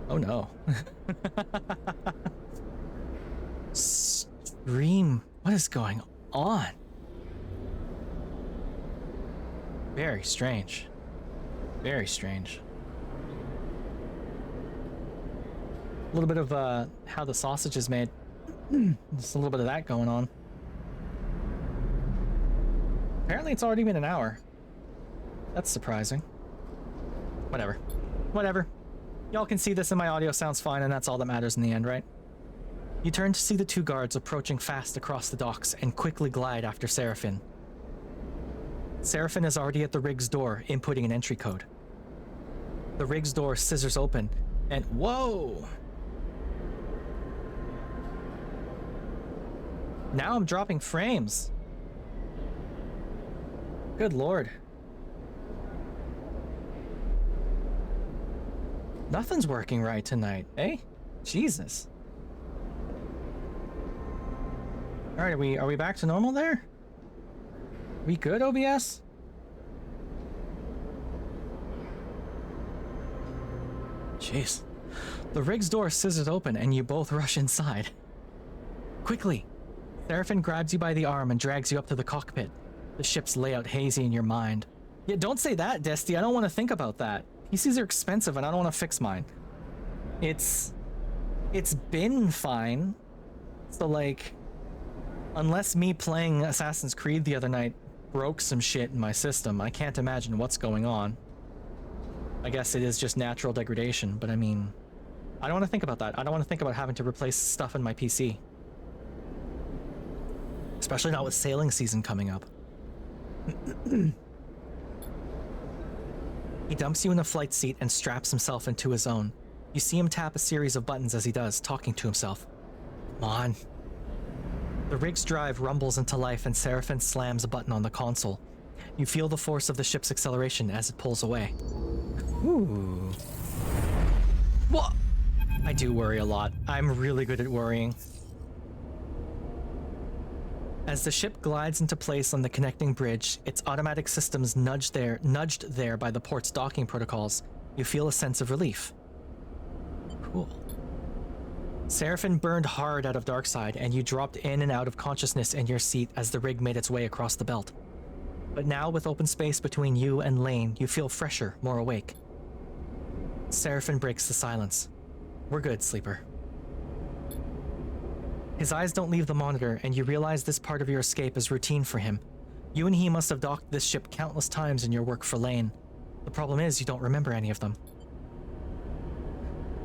oh no. Stream, what is going on? Very strange. Very strange. A little bit of how the sausage is made. Just a little bit of that going on. Apparently it's already been an hour. That's surprising. Whatever. Whatever. Y'all can see this and my audio sounds fine, and that's all that matters in the end, right? You turn to see the two guards approaching fast across the docks and quickly glide after Seraphin. Seraphin is already at the rig's door, inputting an entry code. The rig's door scissors open, and whoa! Now I'm dropping frames. Good lord. Nothing's working right tonight, eh? Jesus. All right, are we back to normal there? We good, OBS? Jeez. The rig's door scissors open and you both rush inside. Quickly. Seraphin grabs you by the arm and drags you up to the cockpit. The ship's layout hazy in your mind. Yeah, don't say that, Desty. I don't want to think about that. PCs are expensive and I don't want to fix mine. It's been fine. So like, unless me playing Assassin's Creed the other night broke some shit in my system, I can't imagine what's going on. I guess it is just natural degradation, but I mean, I don't want to think about that. I don't want to think about having to replace stuff in my PC. Especially not with sailing season coming up. He dumps you in the flight seat and straps himself into his own. You see him tap a series of buttons as he does, talking to himself. Come on. The rig's drive rumbles into life and Seraphin slams a button on the console. You feel the force of the ship's acceleration as it pulls away. Ooh. What? I do worry a lot. I'm really good at worrying. As the ship glides into place on the connecting bridge, its automatic systems nudged there by the port's docking protocols, you feel a sense of relief. Cool. Seraphin burned hard out of Darkside, and you dropped in and out of consciousness in your seat as the rig made its way across the belt. But now, with open space between you and Lane, you feel fresher, more awake. Seraphin breaks the silence. We're good, Sleeper. His eyes don't leave the monitor, and you realize this part of your escape is routine for him. You and he must have docked this ship countless times in your work for Lane. The problem is you don't remember any of them.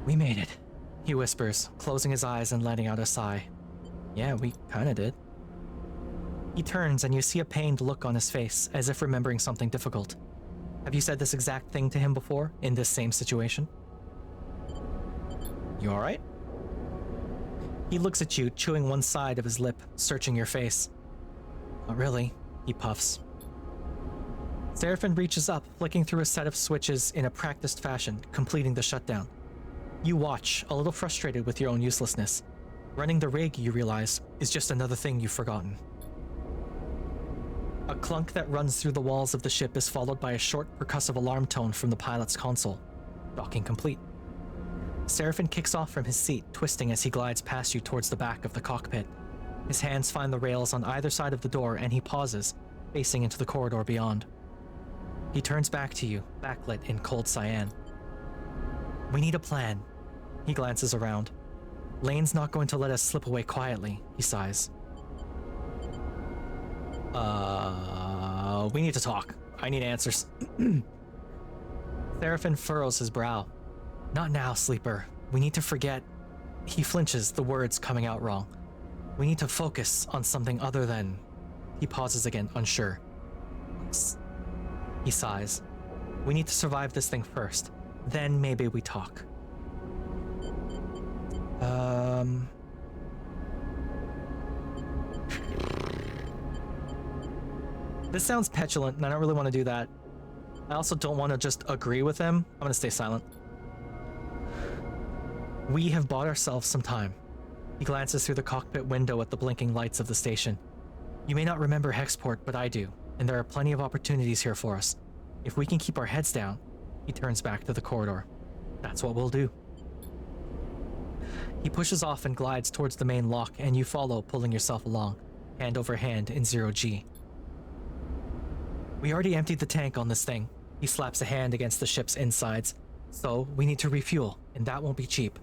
We made it, he whispers, closing his eyes and letting out a sigh. Yeah, we kinda did. He turns and you see a pained look on his face, as if remembering something difficult. Have you said this exact thing to him before, in this same situation? You alright? He looks at you, chewing one side of his lip, searching your face. Not really, he puffs. Seraphin reaches up, flicking through a set of switches in a practiced fashion, completing the shutdown. You watch, a little frustrated with your own uselessness. Running the rig, you realize, is just another thing you've forgotten. A clunk that runs through the walls of the ship is followed by a short, percussive alarm tone from the pilot's console. Docking complete. Seraphin kicks off from his seat, twisting as he glides past you towards the back of the cockpit. His hands find the rails on either side of the door and he pauses, facing into the corridor beyond. He turns back to you, backlit in cold cyan. We need a plan. He glances around. Lane's not going to let us slip away quietly, he sighs. We need to talk. I need answers. Seraphin furrows his brow. Not now, Sleeper. We need to forget. He flinches, the words coming out wrong. We need to focus on something other than... He pauses again, unsure. He sighs. We need to survive this thing first. Then maybe we talk. This sounds petulant, and I don't really want to do that. I also don't want to just agree with him. I'm gonna stay silent. We have bought ourselves some time. He glances through the cockpit window at the blinking lights of the station. You may not remember Hexport, but I do, and there are plenty of opportunities here for us. If we can keep our heads down, he turns back to the corridor. That's what we'll do. He pushes off and glides towards the main lock, and you follow, pulling yourself along, hand over hand in 0G. We already emptied the tank on this thing. He slaps a hand against the ship's insides. So, we need to refuel, and that won't be cheap.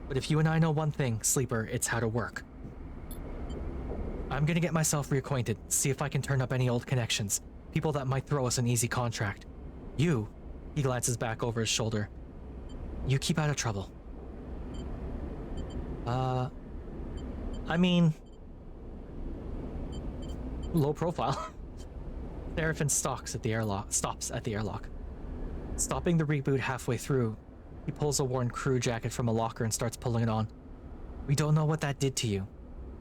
But if you and I know one thing, Sleeper, it's how to work. I'm gonna get myself reacquainted, see if I can turn up any old connections. People that might throw us an easy contract. You, he glances back over his shoulder. You keep out of trouble. I mean... low profile. Seraphin stops at the airlock. Stopping the reboot halfway through, he pulls a worn crew jacket from a locker and starts pulling it on. We don't know what that did to you.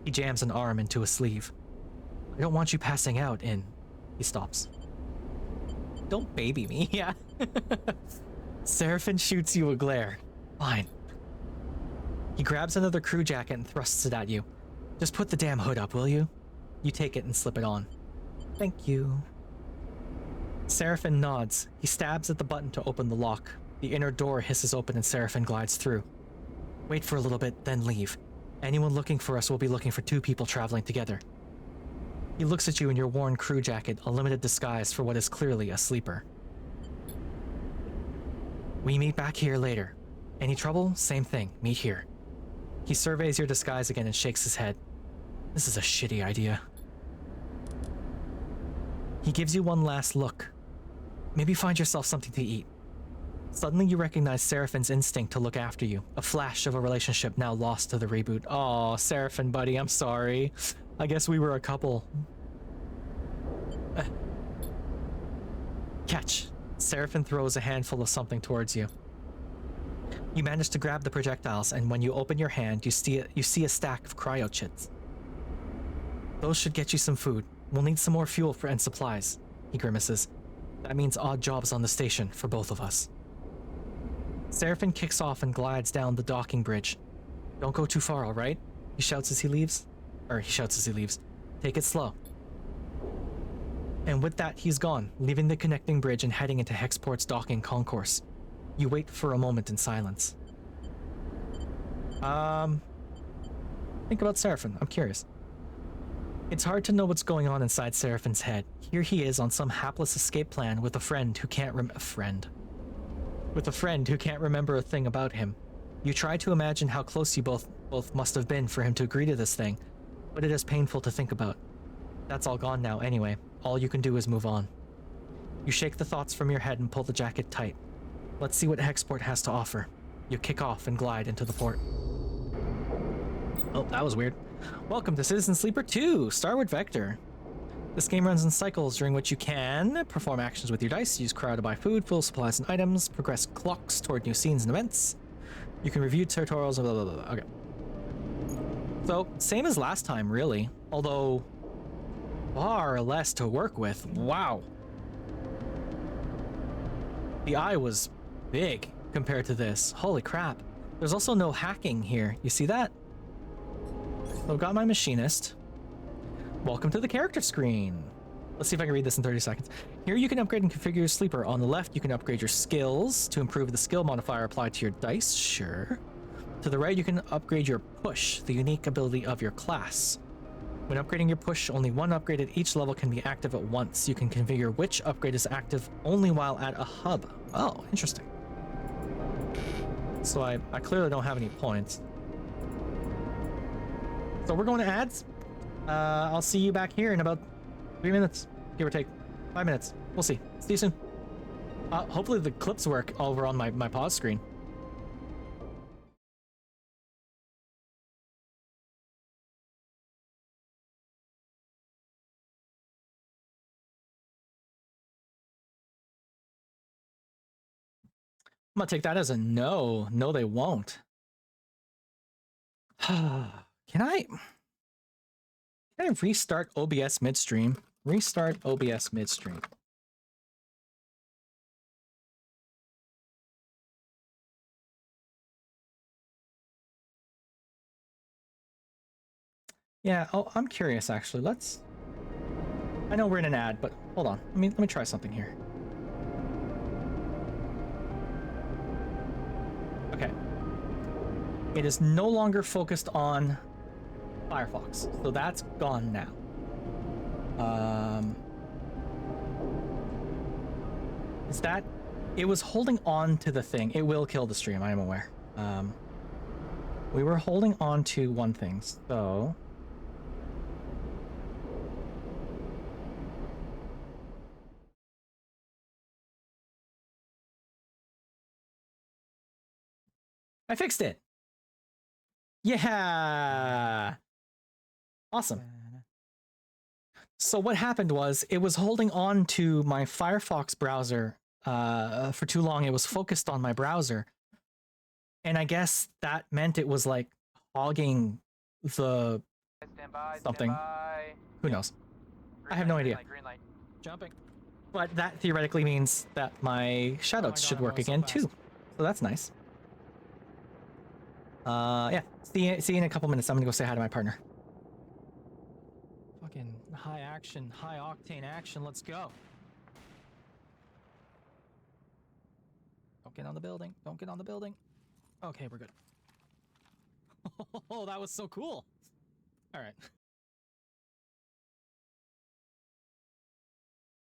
He jams an arm into a sleeve. I don't want you passing out in... He stops. Don't baby me, yeah. Seraphin shoots you a glare. Fine. He grabs another crew jacket and thrusts it at you. Just put the damn hood up, will you? You take it and slip it on. Thank you. Seraphin nods. He stabs at the button to open the lock. The inner door hisses open and Seraphin glides through. Wait for a little bit, then leave. Anyone looking for us will be looking for two people traveling together. He looks at you in your worn crew jacket, a limited disguise for what is clearly a sleeper. We meet back here later. Any trouble? Same thing. Meet here. He surveys your disguise again and shakes his head. This is a shitty idea. He gives you one last look. Maybe find yourself something to eat. Suddenly you recognize Seraphin's instinct to look after you, a flash of a relationship now lost to the reboot. Aw, Seraphin buddy, I'm sorry. I guess we were a couple. Catch. Seraphin throws a handful of something towards you. You manage to grab the projectiles, and when you open your hand, you see a stack of cryochits. Those should get you some food. We'll need some more fuel and supplies. He grimaces. That means odd jobs on the station for both of us. Seraphin kicks off and glides down the docking bridge. Don't go too far, alright? He shouts as he leaves. Take it slow. And with that, he's gone, leaving the connecting bridge and heading into Hexport's docking concourse. You wait for a moment in silence. Think about Seraphin. I'm curious. It's hard to know what's going on inside Seraphin's head. Here he is on some hapless escape plan with a friend who can't remember a thing about him. You try to imagine how close you both must have been for him to agree to this thing, but it is painful to think about. That's all gone now anyway. All you can do is move on. You shake the thoughts from your head and pull the jacket tight. Let's see what Hexport has to offer. You kick off and glide into the port. Oh, that was weird. Welcome to Citizen Sleeper 2, Starward Vector. This game runs in cycles during which you can perform actions with your dice, use cryo to buy food, fuel supplies and items, progress clocks toward new scenes and events. You can review tutorials, blah, blah, blah, blah. Okay. So, same as last time, really. Although, far less to work with. Wow. the eye was big compared to this. Holy crap. There's also no hacking here. You see that? So I've got my machinist. Welcome to the character screen. Let's see if I can read this in 30 seconds. Here you can upgrade and configure your sleeper. On the left, you can upgrade your skills to improve the skill modifier applied to your dice. Sure. To the right, you can upgrade your push, the unique ability of your class. When upgrading your push, only one upgrade at each level can be active at once. You can configure which upgrade is active only while at a hub. Oh, interesting. So I clearly don't have any points. So we're going to ads. I'll see you back here in about 3 minutes, give or take. 5 minutes. We'll see. See you soon. Hopefully the clips work over on my pause screen. I'm gonna take that as a no. No, they won't. Can I restart OBS midstream? Restart OBS midstream. Yeah, oh, I'm curious actually. I know we're in an ad, but hold on. Let me try something here. Okay. It is no longer focused on Firefox, so that's gone now. Is that... It was holding on to the thing. It will kill the stream, I am aware. We were holding on to one thing, so... I fixed it! Yeah! Awesome. So what happened was, it was holding on to my Firefox browser for too long. It was focused on my browser. And I guess that meant it was like hogging the something. Who knows? I have no idea. Green light. Jumping. But that theoretically means that my shoutouts should work again too. So that's nice. Yeah. See you in a couple minutes. I'm gonna go say hi to my partner. Fucking high action, high octane action. Let's go. Don't get on the building. Don't get on the building. Okay, we're good. Oh, that was so cool. All right.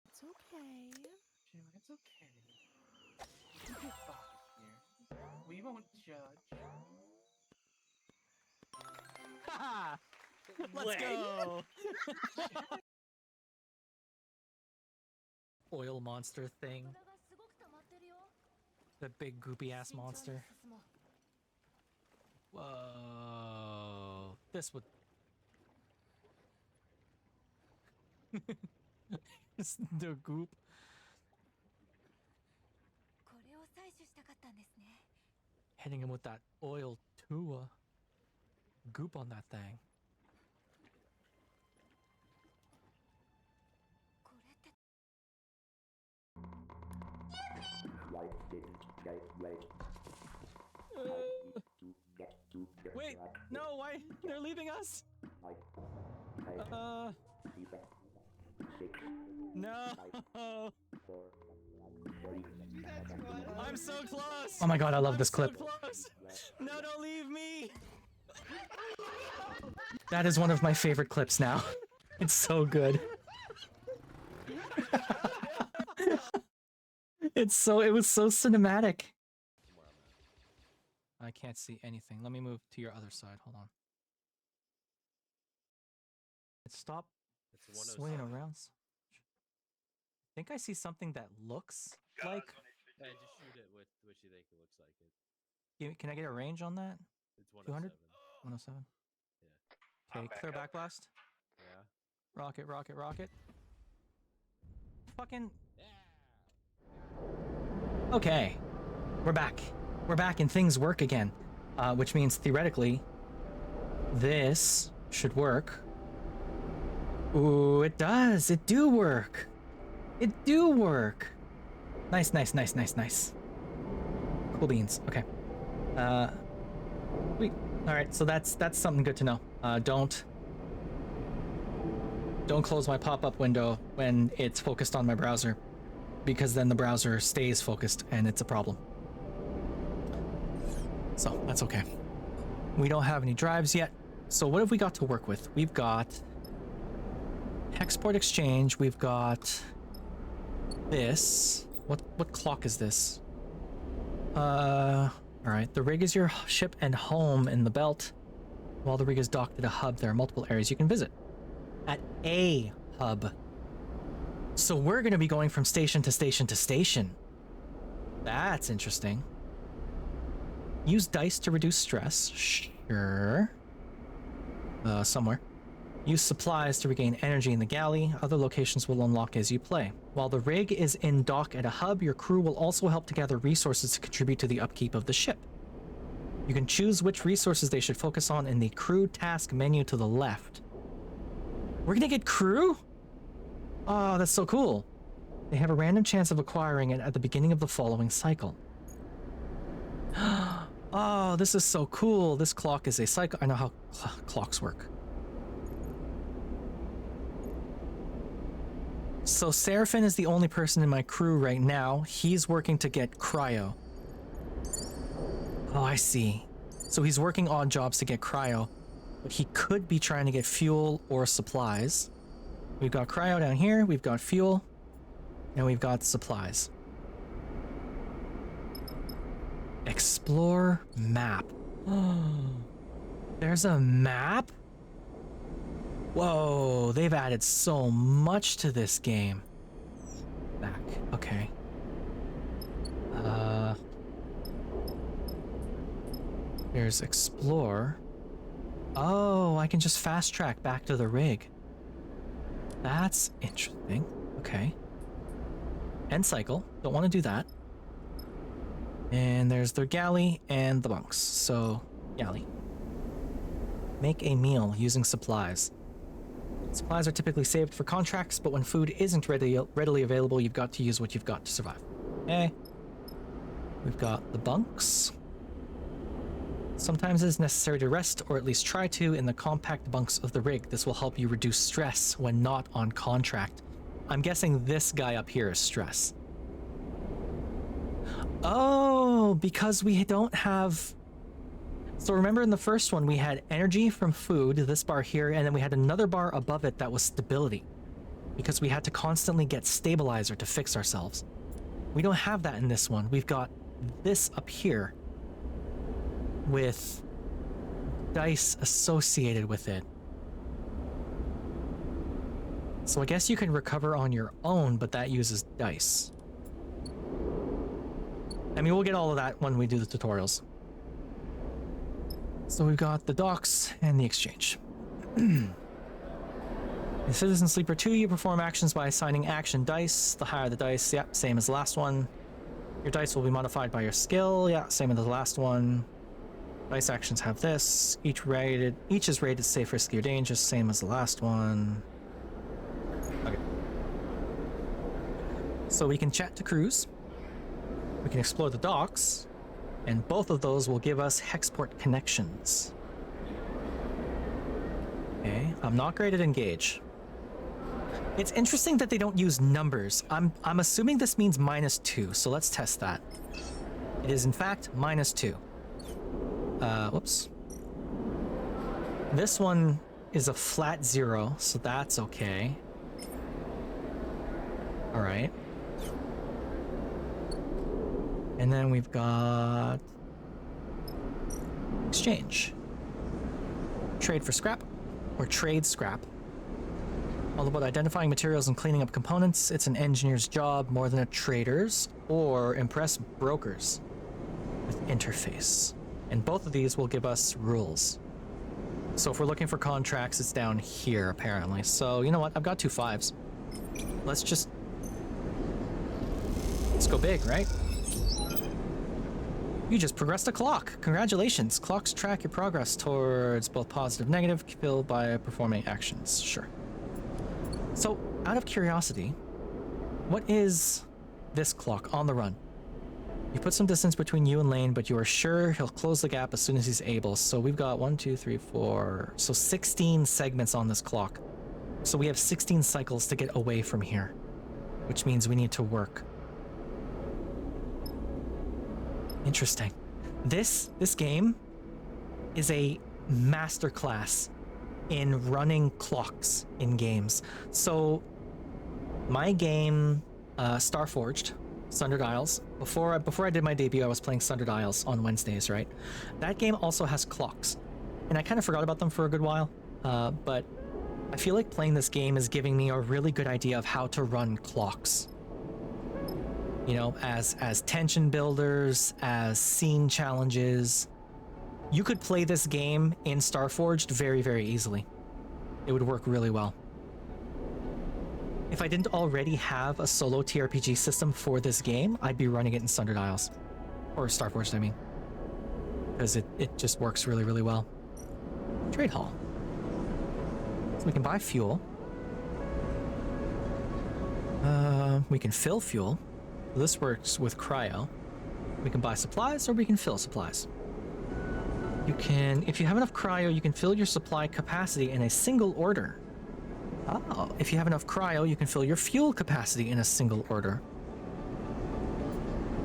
It's okay. Jim, it's okay. You get fine here. We won't judge. Haha! Let's go! Oil monster thing. The big goopy ass monster. Whoa. This would... the goop. Hitting him with that oil tua. Goop on that thing. Wait, no, why? They're leaving us? No. I'm so close. Oh my god, I love this clip. So close. No, don't leave me. That is one of my favorite clips now. It's so good. It was so cinematic. I can't see anything. Let me move to your other side. Hold on. Stop swinging around. I think I see something that looks like... Yeah, just shoot it with what you think it looks like it. Can I get a range on that? It's 107. 107? Yeah. Okay, clear back blast. Yeah. Rocket, rocket, rocket. Fucking... Yeah. Okay. We're back. We're back and things work again. Which means, theoretically, this should work. Ooh, it does. It do work. It do work. Nice, nice, nice, nice, nice. Cool beans. Okay. Sweet. All right, so that's something good to know. Don't close my pop-up window when it's focused on my browser, because then the browser stays focused and it's a problem. So that's okay. We don't have any drives yet. So what have we got to work with? We've got Hexport Exchange. We've got this. What clock is this? All right. The rig is your ship and home in the belt. While the rig is docked at a hub, there are multiple areas you can visit. At a hub. So we're going to be going from station to station to station. That's interesting. Use dice to reduce stress. Sure. Somewhere. Use supplies to regain energy in the galley. Other locations will unlock as you play. While the rig is in dock at a hub, your crew will also help to gather resources to contribute to the upkeep of the ship. You can choose which resources they should focus on in the crew task menu to the left. We're gonna get crew? Oh, that's so cool. They have a random chance of acquiring it at the beginning of the following cycle. Oh, this is so cool. This clock is a cycle. I know how clocks work. So Seraphin is the only person in my crew right now. He's working to get cryo. Oh, I see. So he's working odd jobs to get cryo, but he could be trying to get fuel or supplies. We've got cryo down here, we've got fuel, and we've got supplies. Explore map. There's a map? Whoa, they've added so much to this game. Back, okay. There's explore. Oh, I can just fast track back to the rig. That's interesting. Okay. End cycle. Don't want to do that. And there's the galley and the bunks. So, galley. Make a meal using supplies. Supplies are typically saved for contracts, but when food isn't readily available, you've got to use what you've got to survive. Okay. We've got the bunks. Sometimes it is necessary to rest, or at least try to, in the compact bunks of the rig. This will help you reduce stress when not on contract. I'm guessing this guy up here is stress. Oh, because we don't have... So remember in the first one, we had energy from food, this bar here, and then we had another bar above it that was stability, because we had to constantly get stabilizer to fix ourselves. We don't have that in this one. We've got this up here with dice associated with it. So I guess you can recover on your own, but that uses dice. I mean, we'll get all of that when we do the tutorials. So we've got the docks and the exchange. In Citizen Sleeper 2, you perform actions by assigning action dice. The higher the dice, yep, same as the last one. Your dice will be modified by your skill, yeah, same as the last one. Dice actions have this. Each is rated safe, risky, or dangerous, same as the last one. Okay. So we can chat to crews. We can explore the docks. And both of those will give us Hexport connections. Okay, I'm not great at engage. It's interesting that they don't use numbers. I'm assuming this means -2, so let's test that. It is in fact -2. Whoops. This one is a flat 0, so that's okay. All right. And then we've got exchange. Trade for scrap or trade scrap. All about identifying materials and cleaning up components. It's an engineer's job more than a trader's, or impress brokers with interface. And both of these will give us rules. So if we're looking for contracts, it's down here apparently. So you know what? I've got 2 5s. Let's go big, right? You just progressed a clock. Congratulations. Clocks track your progress towards both positive and negative, filled by performing actions. Sure. So, out of curiosity, what is this clock on the run. You put some distance between you and Lane, but you are sure he'll close the gap as soon as he's able. So we've got 1, 2, 3, 4. So 16 segments on this clock. So we have 16 cycles to get away from here, which means we need to work. Interesting. This game is a masterclass in running clocks in games. So my game, Starforged, Sundered Isles. Before I did my debut, I was playing Sundered Isles on Wednesdays, right? That game also has clocks, and I kind of forgot about them for a good while. But I feel like playing this game is giving me a really good idea of how to run clocks. You know, as tension builders, as scene challenges. You could play this game in Starforged very, very easily. It would work really well. If I didn't already have a solo TRPG system for this game, I'd be running it in Sundered Isles. Or Starforged, I mean. Because it just works really, really well. Trade hall. So we can buy fuel. We can fill fuel. This works with cryo. We can buy supplies or we can fill supplies. You can, if you have enough cryo, you can fill your supply capacity in a single order. Oh, if you have enough cryo, you can fill your fuel capacity in a single order.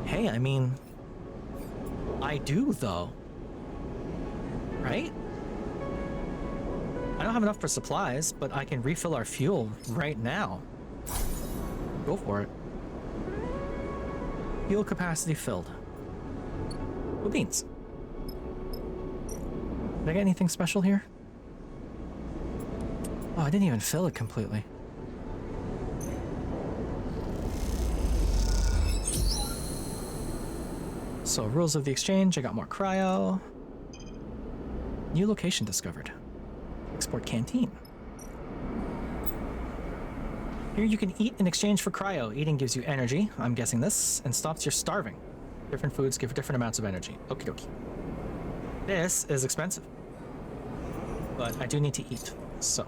Hey, I mean, I do though. Right? I don't have enough for supplies, but I can refill our fuel right now. Go for it. Fuel capacity filled. Cool beans. Did I get anything special here? Oh, I didn't even fill it completely. So, rules of the exchange, I got more cryo. New location discovered. Export canteen. Here you can eat in exchange for cryo. Eating gives you energy, I'm guessing this, and stops you starving. Different foods give different amounts of energy. Okie dokie. This is expensive, but I do need to eat, so.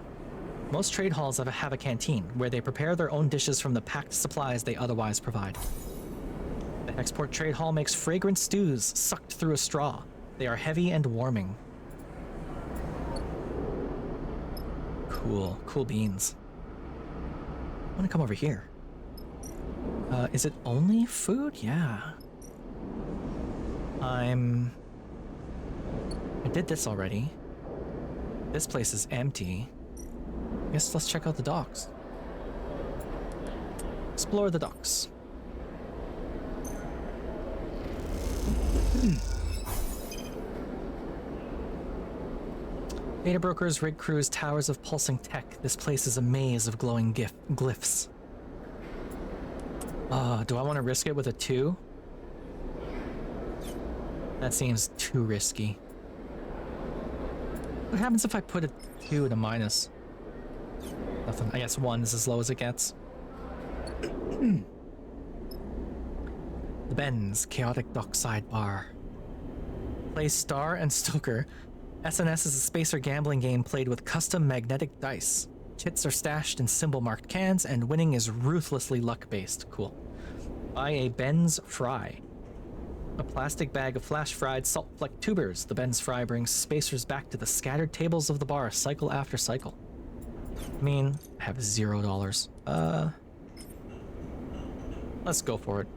Most trade halls have a canteen, where they prepare their own dishes from the packed supplies they otherwise provide. The export trade hall makes fragrant stews sucked through a straw. They are heavy and warming. Cool beans. I want to come over here. Is it only food? Yeah. I did this already. This place is empty. I guess let's check out the docks. Explore the docks. Data brokers, rig crews, towers of pulsing tech. This place is a maze of glowing glyphs. Do I want to risk it with a 2? That seems too risky. What happens if I put a 2 and a minus? Nothing. I guess 1 is as low as it gets. The Ben's Chaotic Dockside Bar. Play Star and Stoker. SNS is a spacer gambling game played with custom magnetic dice. Chits are stashed in symbol-marked cans, and winning is ruthlessly luck-based. Cool. Buy a Ben's Fry. A plastic bag of flash-fried salt-flecked tubers. The Ben's Fry brings spacers back to the scattered tables of the bar, cycle after cycle. I mean, I have $0. Let's go for it.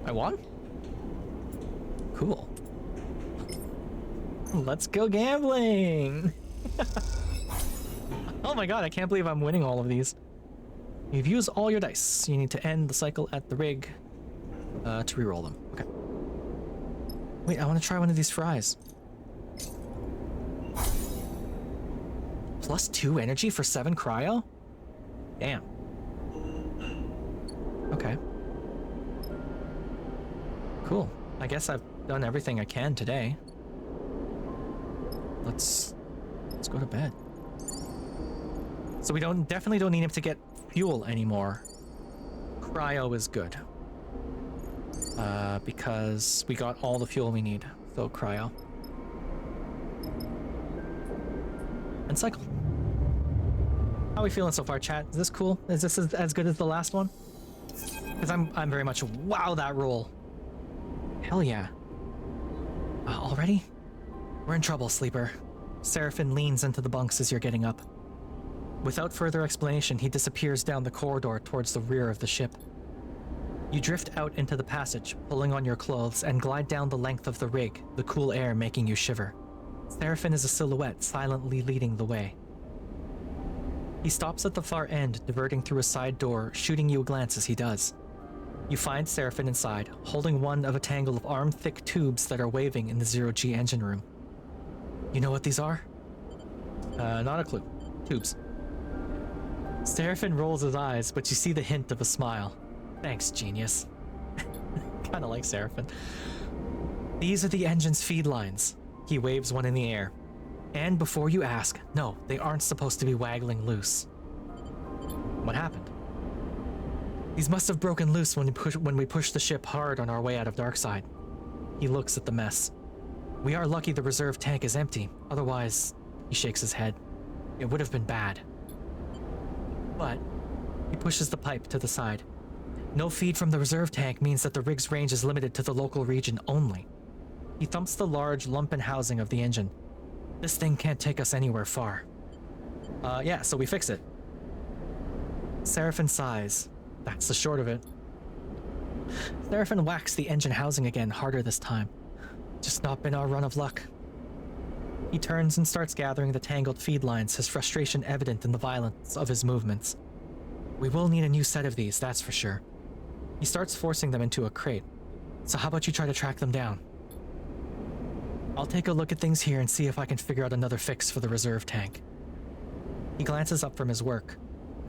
I won? Cool. Let's go gambling! Oh my god, I can't believe I'm winning all of these. You've used all your dice. You need to end the cycle at the rig to reroll them. Okay. Wait, I want to try one of these fries. +2 energy for 7 cryo? Damn. Okay. Cool. I guess I've done everything I can today. Let's go to bed. So we definitely don't need him to get fuel anymore. Cryo is good. Because we got all the fuel we need. So cryo. And cycle. How are we feeling so far, chat? Is this cool? Is this as good as the last one? Because I'm very much, wow, that roll. Hell yeah. Already? We're in trouble, sleeper. Seraphim leans into the bunks as you're getting up. Without further explanation, he disappears down the corridor towards the rear of the ship. You drift out into the passage, pulling on your clothes, and glide down the length of the rig, the cool air making you shiver. Seraphim is a silhouette, silently leading the way. He stops at the far end, diverting through a side door, shooting you a glance as he does. You find Seraphim inside, holding one of a tangle of arm-thick tubes that are waving in the zero-G engine room. You know what these are? Not a clue. Tubes. Seraphim rolls his eyes, but you see the hint of a smile. Thanks, genius. Kinda like Seraphim. These are the engine's feed lines. He waves one in the air. And before you ask, no, they aren't supposed to be waggling loose. What happened? These must have broken loose when we pushed the ship hard on our way out of Darkside. He looks at the mess. We are lucky the reserve tank is empty, otherwise, he shakes his head, it would have been bad. But, he pushes the pipe to the side. No feed from the reserve tank means that the rig's range is limited to the local region only. He thumps the large lumpen housing of the engine. This thing can't take us anywhere far. Yeah, so we fix it. Seraphim sighs. That's the short of it. Seraphim whacks the engine housing again, harder this time. Just not been our run of luck. He turns and starts gathering the tangled feed lines, his frustration evident in the violence of his movements. We will need a new set of these, that's for sure. He starts forcing them into a crate. So how about you try to track them down? I'll take a look at things here and see if I can figure out another fix for the reserve tank. He glances up from his work.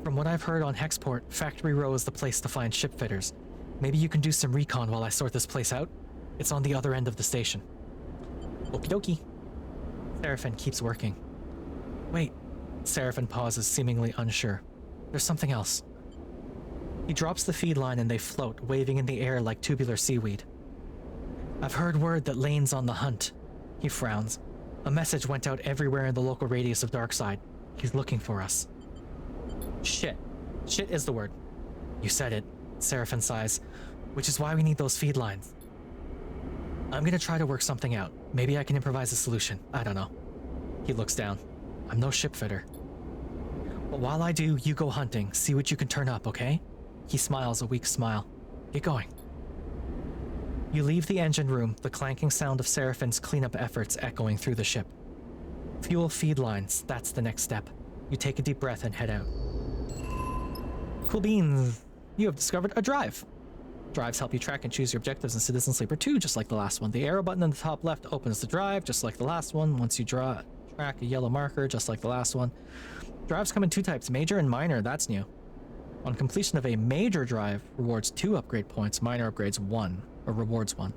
From what I've heard on Hexport, Factory Row is the place to find ship fitters. Maybe you can do some recon while I sort this place out? It's on the other end of the station. Okie dokie. Seraphim keeps working. Wait. Seraphim pauses, seemingly unsure. There's something else. He drops the feed line and they float, waving in the air like tubular seaweed. I've heard word that Lane's on the hunt. He frowns. A message went out everywhere in the local radius of Darkside. He's looking for us. Shit. Shit is the word. You said it, Seraphim sighs, which is why we need those feed lines. I'm gonna try to work something out. Maybe I can improvise a solution. I don't know. He looks down. I'm no ship fitter. But while I do, you go hunting. See what you can turn up, okay? He smiles a weak smile. Get going. You leave the engine room, the clanking sound of Seraphim's cleanup efforts echoing through the ship. Fuel feed lines, that's the next step. You take a deep breath and head out. Cool beans. You have discovered a drive. Drives help you track and choose your objectives in Citizen Sleeper 2, just like the last one. The arrow button in the top left opens the drive, just like the last one. Once you track a yellow marker, just like the last one. Drives come in two types, major and minor, that's new. On completion of a major drive, rewards 2 upgrade points, minor upgrades 1, or rewards 1.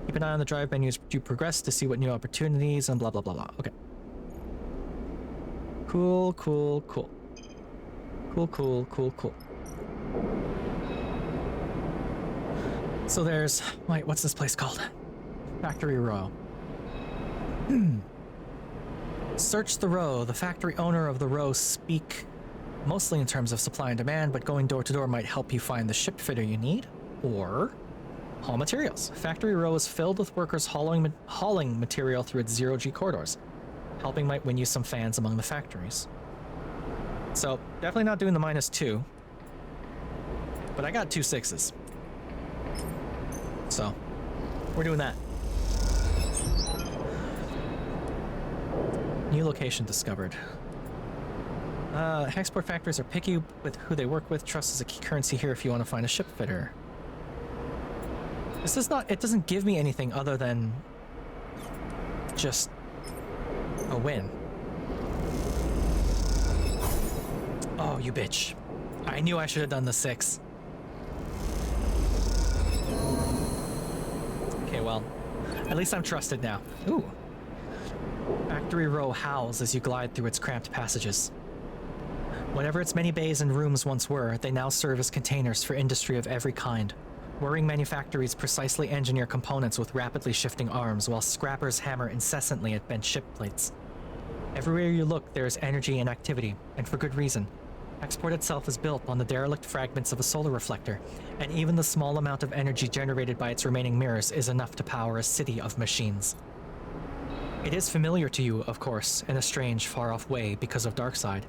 Keep an eye on the drive menu as you progress to see what new opportunities and blah blah blah blah. Okay. Cool, cool, cool. Cool, cool, cool, cool. So there's... wait, what's this place called? Factory Row. Search the row. The factory owner of the row speak mostly in terms of supply and demand, but going door to door might help you find the ship fitter you need, or haul materials. Factory Row is filled with workers hauling material through its zero-G corridors. Helping might win you some fans among the factories. So, definitely not doing the -2. But I got 2 6s. So, we're doing that. New location discovered. Hexport factories are picky with who they work with. Trust is a key currency here if you want to find a ship fitter. This is not... it doesn't give me anything other than... just... a win. Oh, you bitch. I knew I should have done the 6. Okay, well, at least I'm trusted now. Ooh. Factory Row howls as you glide through its cramped passages. Whatever its many bays and rooms once were, they now serve as containers for industry of every kind. Whirring manufactories precisely engineer components with rapidly shifting arms, while scrappers hammer incessantly at bent ship plates. Everywhere you look, there is energy and activity, and for good reason. Hexport itself is built on the derelict fragments of a solar reflector, and even the small amount of energy generated by its remaining mirrors is enough to power a city of machines. It is familiar to you, of course, in a strange, far-off way because of Darkside.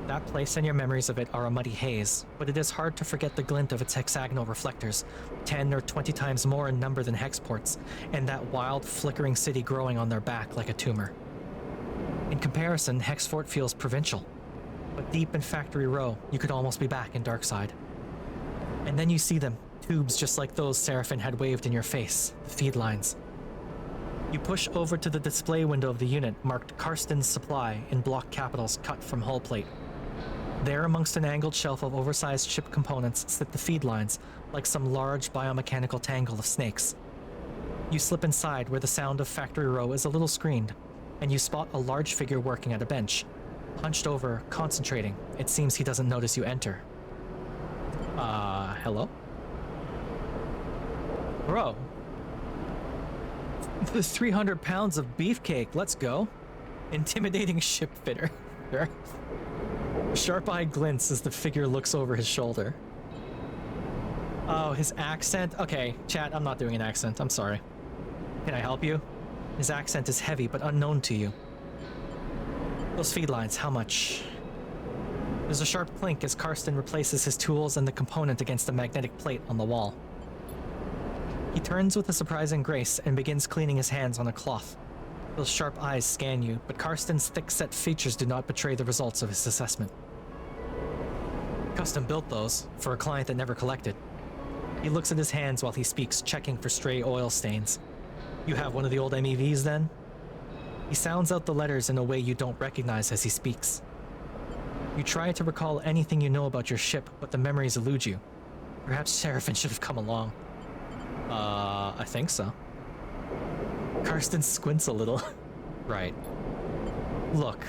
That place and your memories of it are a muddy haze, but it is hard to forget the glint of its hexagonal reflectors, 10 or 20 times more in number than Hexport's, and that wild, flickering city growing on their back like a tumor. In comparison, Hexfort feels provincial, but deep in Factory Row, you could almost be back in Darkside. And then you see them, tubes just like those Seraphin had waved in your face, the feed lines. You push over to the display window of the unit marked Karsten's Supply in block capitals cut from hull plate. There, amongst an angled shelf of oversized ship components, sit the feed lines, like some large biomechanical tangle of snakes. You slip inside where the sound of Factory Row is a little screened, and you spot a large figure working at a bench. Hunched over, concentrating, it seems he doesn't notice you enter. Hello? Bro. The 300 pounds of beefcake, let's go. Intimidating ship fitter. Sure. Sharp-eyed glints as the figure looks over his shoulder. Oh, his accent? Okay, chat, I'm not doing an accent, I'm sorry. Can I help you? His accent is heavy but unknown to you. Those feed lines, how much? There's a sharp clink as Karsten replaces his tools and the component against a magnetic plate on the wall. He turns with a surprising grace and begins cleaning his hands on a cloth. Those sharp eyes scan you, but Karsten's thick-set features do not betray the results of his assessment. Custom built those, for a client that never collected. He looks at his hands while he speaks, checking for stray oil stains. You have one of the old MEVs then? He sounds out the letters in a way you don't recognize as he speaks. You try to recall anything you know about your ship, but the memories elude you. Perhaps Seraphin should have come along. I think so. Karsten squints a little. Right. Look,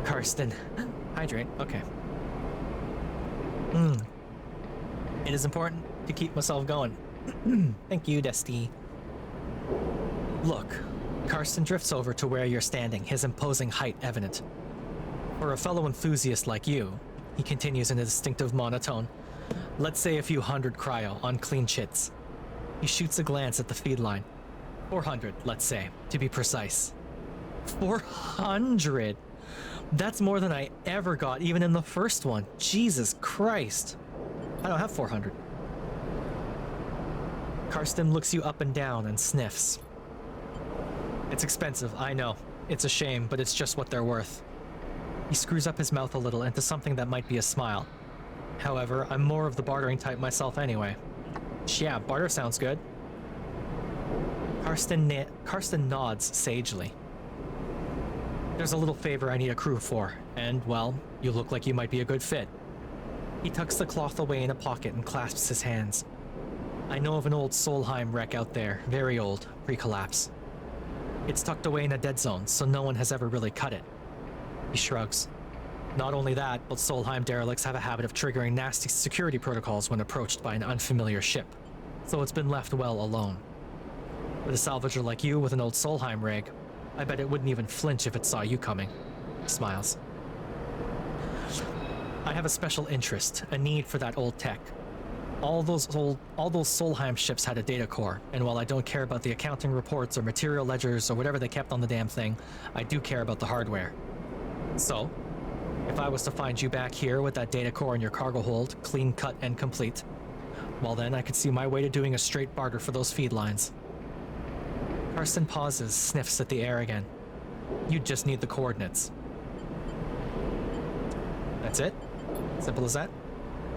Karsten. Hydrate, okay. It is important to keep myself going. Thank you, Dusty. Look, Karsten drifts over to where you're standing, his imposing height evident. For a fellow enthusiast like you, he continues in a distinctive monotone, let's say a few hundred cryo on clean chits. He shoots a glance at the feed line. 400, let's say, to be precise. 400! That's more than I ever got, even in the first one. Jesus Christ. I don't have 400. Karsten looks you up and down and sniffs. It's expensive, I know. It's a shame, but it's just what they're worth. He screws up his mouth a little into something that might be a smile. However, I'm more of the bartering type myself anyway. Yeah, barter sounds good. Karsten nods sagely. There's a little favor I need a crew for, and, well, you look like you might be a good fit. He tucks the cloth away in a pocket and clasps his hands. I know of an old Solheim wreck out there, very old, pre-collapse. It's tucked away in a dead zone, so no one has ever really cut it. He shrugs. Not only that, but Solheim derelicts have a habit of triggering nasty security protocols when approached by an unfamiliar ship, so it's been left well alone. With a salvager like you with an old Solheim rig, I bet it wouldn't even flinch if it saw you coming. He smiles. I have a special interest, a need for that old tech. All those Solheim ships had a data core, and while I don't care about the accounting reports or material ledgers or whatever they kept on the damn thing, I do care about the hardware. So, if I was to find you back here with that data core in your cargo hold, clean cut and complete, well then I could see my way to doing a straight barter for those feed lines. Karsten pauses, sniffs at the air again. You just need the coordinates. That's it? Simple as that?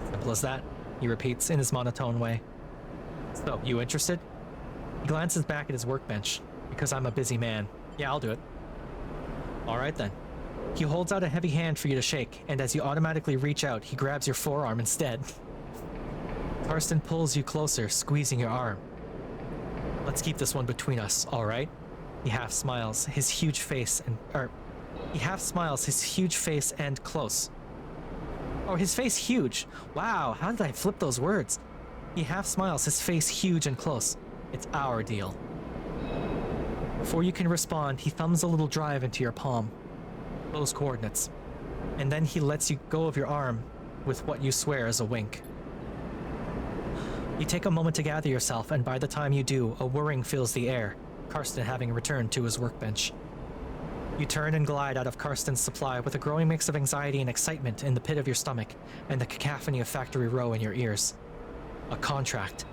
Simple as that, he repeats in his monotone way. So, you interested? He glances back at his workbench. Because I'm a busy man. Yeah, I'll do it. Alright then. He holds out a heavy hand for you to shake, and as you automatically reach out, he grabs your forearm instead. Karsten pulls you closer, squeezing your arm. Let's keep this one between us, alright? He half smiles, his huge face and close. Oh, his face huge. Wow, how did I flip those words? He half smiles, his face huge and close. It's our deal. Before you can respond, he thumbs a little drive into your palm. those coordinates. And then he lets you go of your arm with what you swear is a wink. You take a moment to gather yourself, and by the time you do, a whirring fills the air, Karsten having returned to his workbench. You turn and glide out of Karsten's supply with a growing mix of anxiety and excitement in the pit of your stomach and the cacophony of Factory Row in your ears. A contract.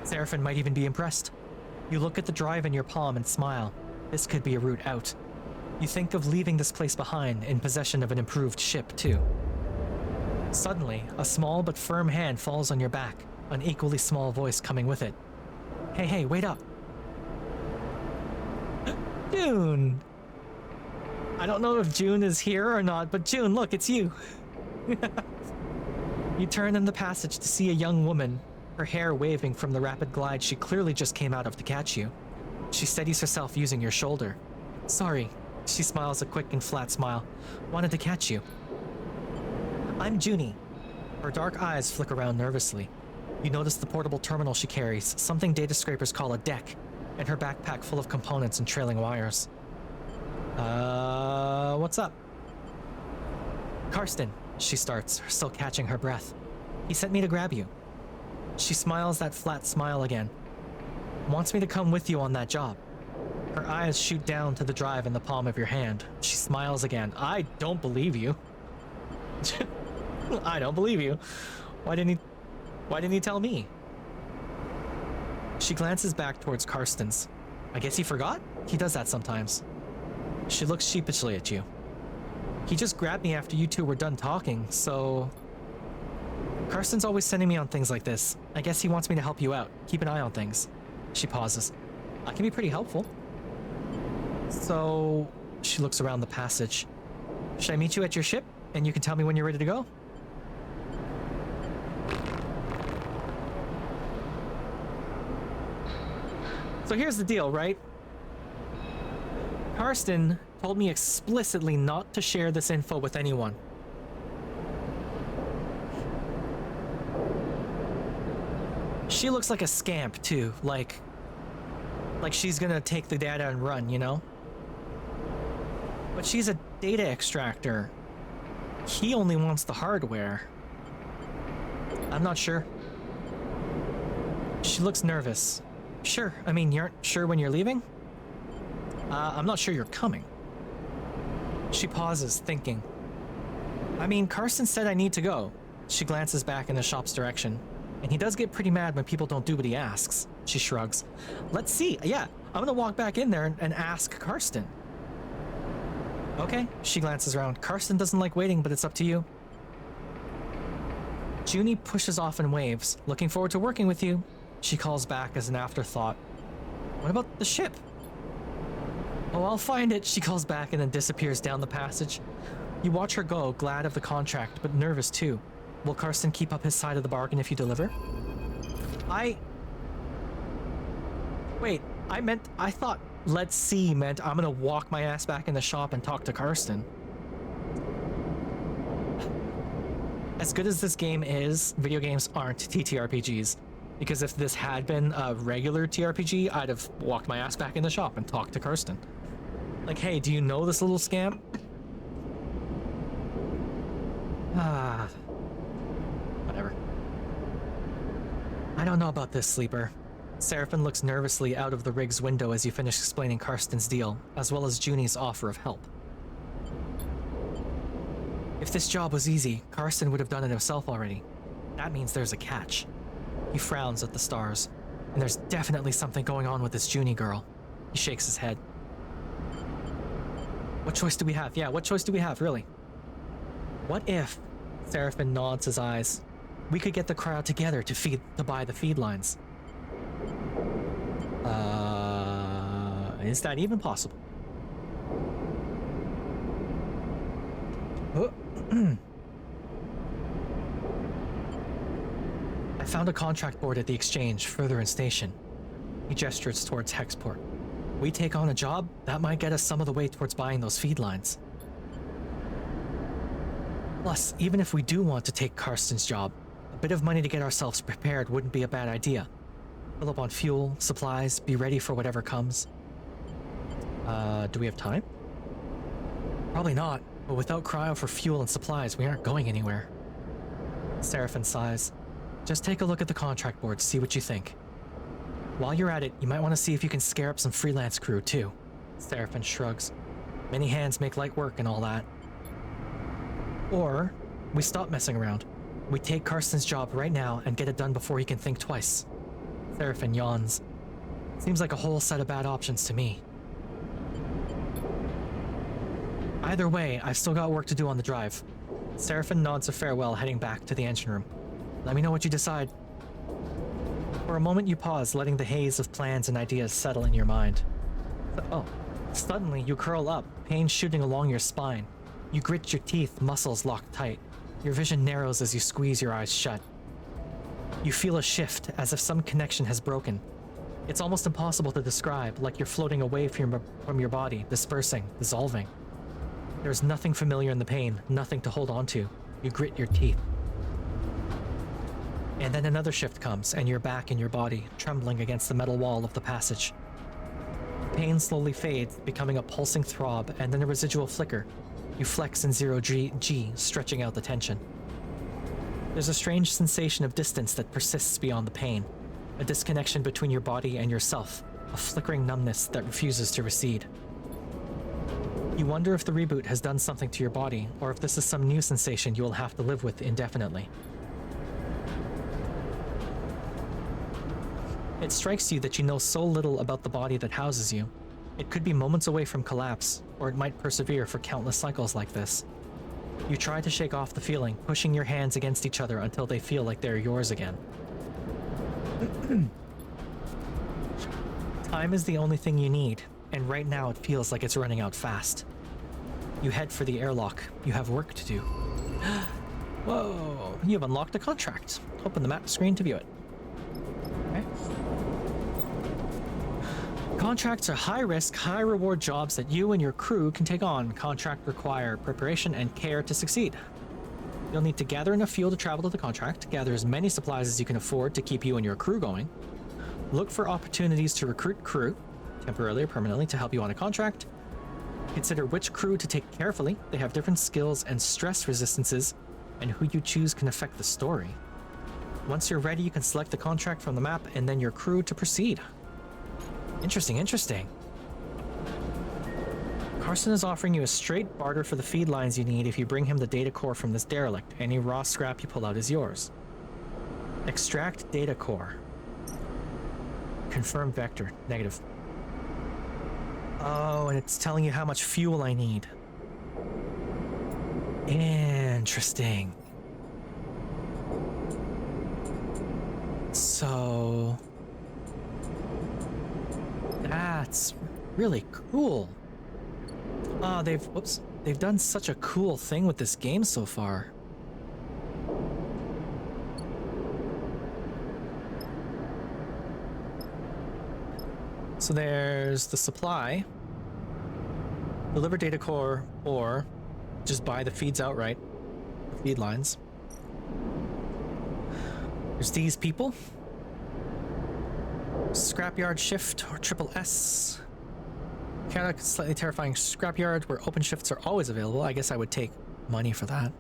Seraphim might even be impressed. You look at the drive in your palm and smile. This could be a route out. You think of leaving this place behind in possession of an improved ship, too. Suddenly, a small but firm hand falls on your back, an equally small voice coming with it. Hey, wait up. June! I don't know if June is here or not, but June, look, it's you. You turn in the passage to see a young woman, her hair waving from the rapid glide she clearly just came out of to catch you. She steadies herself using your shoulder. Sorry. She smiles a quick and flat smile. Wanted to catch you. I'm Junie. Her dark eyes flick around nervously. You notice the portable terminal she carries, something data scrapers call a deck, and her backpack full of components and trailing wires. What's up? Karsten, she starts, still catching her breath. He sent me to grab you. She smiles that flat smile again. Wants me to come with you on that job. Her eyes shoot down to the drive in the palm of your hand. She smiles again. I don't believe you. I don't believe you. Why didn't he tell me? She glances back towards Karsten's. I guess he forgot? He does that sometimes. She looks sheepishly at you. He just grabbed me after you two were done talking, so... Karsten's always sending me on things like this. I guess he wants me to help you out. Keep an eye on things. She pauses. I can be pretty helpful. So... She looks around the passage. Should I meet you at your ship, and you can tell me when you're ready to go? So here's the deal, right? Karsten told me explicitly not to share this info with anyone. She looks like a scamp, too. Like she's gonna take the data and run, you know? But she's a data extractor. He only wants the hardware. I'm not sure. She looks nervous. Sure, I mean, you aren't sure when you're leaving? I'm not sure you're coming. She pauses, thinking. I mean, Karsten said I need to go. She glances back in the shop's direction. And he does get pretty mad when people don't do what he asks. She shrugs. Let's see. Yeah, I'm gonna walk back in there and ask Karsten. Okay, she glances around. Karsten doesn't like waiting, but it's up to you. Junie pushes off and waves. Looking forward to working with you. She calls back as an afterthought. What about the ship? Oh, I'll find it, she calls back and then disappears down the passage. You watch her go, glad of the contract, but nervous too. Will Karsten keep up his side of the bargain if you deliver? Wait, I thought let's see meant I'm gonna walk my ass back in the shop and talk to Karsten. As good as this game is, video games aren't TTRPGs. Because if this had been a regular TRPG, I'd have walked my ass back in the shop and talked to Karsten. Like, hey, do you know this little scamp? Whatever. I don't know about this, Sleeper. Seraphim looks nervously out of the rig's window as you finish explaining Karsten's deal, as well as Junie's offer of help. If this job was easy, Karsten would have done it himself already. That means there's a catch. He frowns at the stars, and there's definitely something going on with this Junie girl. He shakes his head. What choice do we have? Yeah, what choice do we have, really? What if, Seraphim nods his eyes, we could get the crowd together to buy the feed lines? Is that even possible? Oh. I found a contract board at the exchange further in station. He gestures towards Hexport. We take on a job, that might get us some of the way towards buying those feed lines. Plus, even if we do want to take Karsten's job, a bit of money to get ourselves prepared wouldn't be a bad idea. Fill up on fuel, supplies, be ready for whatever comes. Do we have time? Probably not. But without cryo for fuel and supplies, we aren't going anywhere. Seraphin sighs. Just take a look at the contract board, see what you think. While you're at it, you might want to see if you can scare up some freelance crew, too. Seraphin shrugs. Many hands make light work and all that. Or, we stop messing around. We take Carson's job right now and get it done before he can think twice. Seraphin yawns. Seems like a whole set of bad options to me. Either way, I've still got work to do on the drive. Seraphin nods a farewell, heading back to the engine room. Let me know what you decide. For a moment you pause, letting the haze of plans and ideas settle in your mind. Suddenly you curl up, pain shooting along your spine. You grit your teeth, muscles locked tight. Your vision narrows as you squeeze your eyes shut. You feel a shift, as if some connection has broken. It's almost impossible to describe, like you're floating away from your body, dispersing, dissolving. There's nothing familiar in the pain, nothing to hold on to. You grit your teeth. And then another shift comes, and you're back in your body, trembling against the metal wall of the passage. Pain slowly fades, becoming a pulsing throb, and then a residual flicker. You flex in 0G, stretching out the tension. There's a strange sensation of distance that persists beyond the pain. A disconnection between your body and yourself, a flickering numbness that refuses to recede. You wonder if the reboot has done something to your body, or if this is some new sensation you will have to live with indefinitely. It strikes you that you know so little about the body that houses you. It could be moments away from collapse, or it might persevere for countless cycles like this. You try to shake off the feeling, pushing your hands against each other until they feel like they're yours again. Time is the only thing you need, and right now it feels like it's running out fast. You head for the airlock. You have work to do. Whoa, you've unlocked a contract. Open the map screen to view it. Okay. Contracts are high-risk, high-reward jobs that you and your crew can take on. Contract require preparation and care to succeed. You'll need to gather enough fuel to travel to the contract, gather as many supplies as you can afford to keep you and your crew going, look for opportunities to recruit crew, temporarily or permanently, to help you on a contract, consider which crew to take carefully. They have different skills and stress resistances, and who you choose can affect the story. Once you're ready, you can select the contract from the map and then your crew to proceed. Interesting. Carson is offering you a straight barter for the feed lines you need if you bring him the data core from this derelict. Any raw scrap you pull out is yours. Extract data core. Confirm vector. Negative. Oh, and it's telling you how much fuel I need. Interesting. So... that's really cool. Oh, they've done such a cool thing with this game so far. So there's the supply. Deliver data core, or just buy the feeds outright. The feed lines. There's these people. Scrapyard shift or triple S. Chaotic, slightly terrifying scrapyard where open shifts are always available. I guess I would take money for that.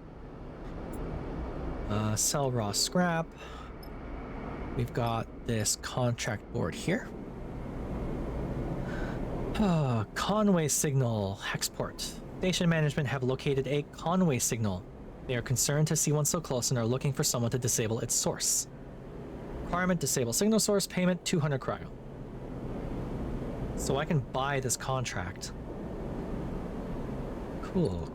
Sell raw scrap. We've got this contract board here. Conway signal. Hexport. Station management have located a Conway signal. They are concerned to see one so close and are looking for someone to disable its source. Requirement: disable signal source, payment 200 cryo. So I can buy this contract. Cool.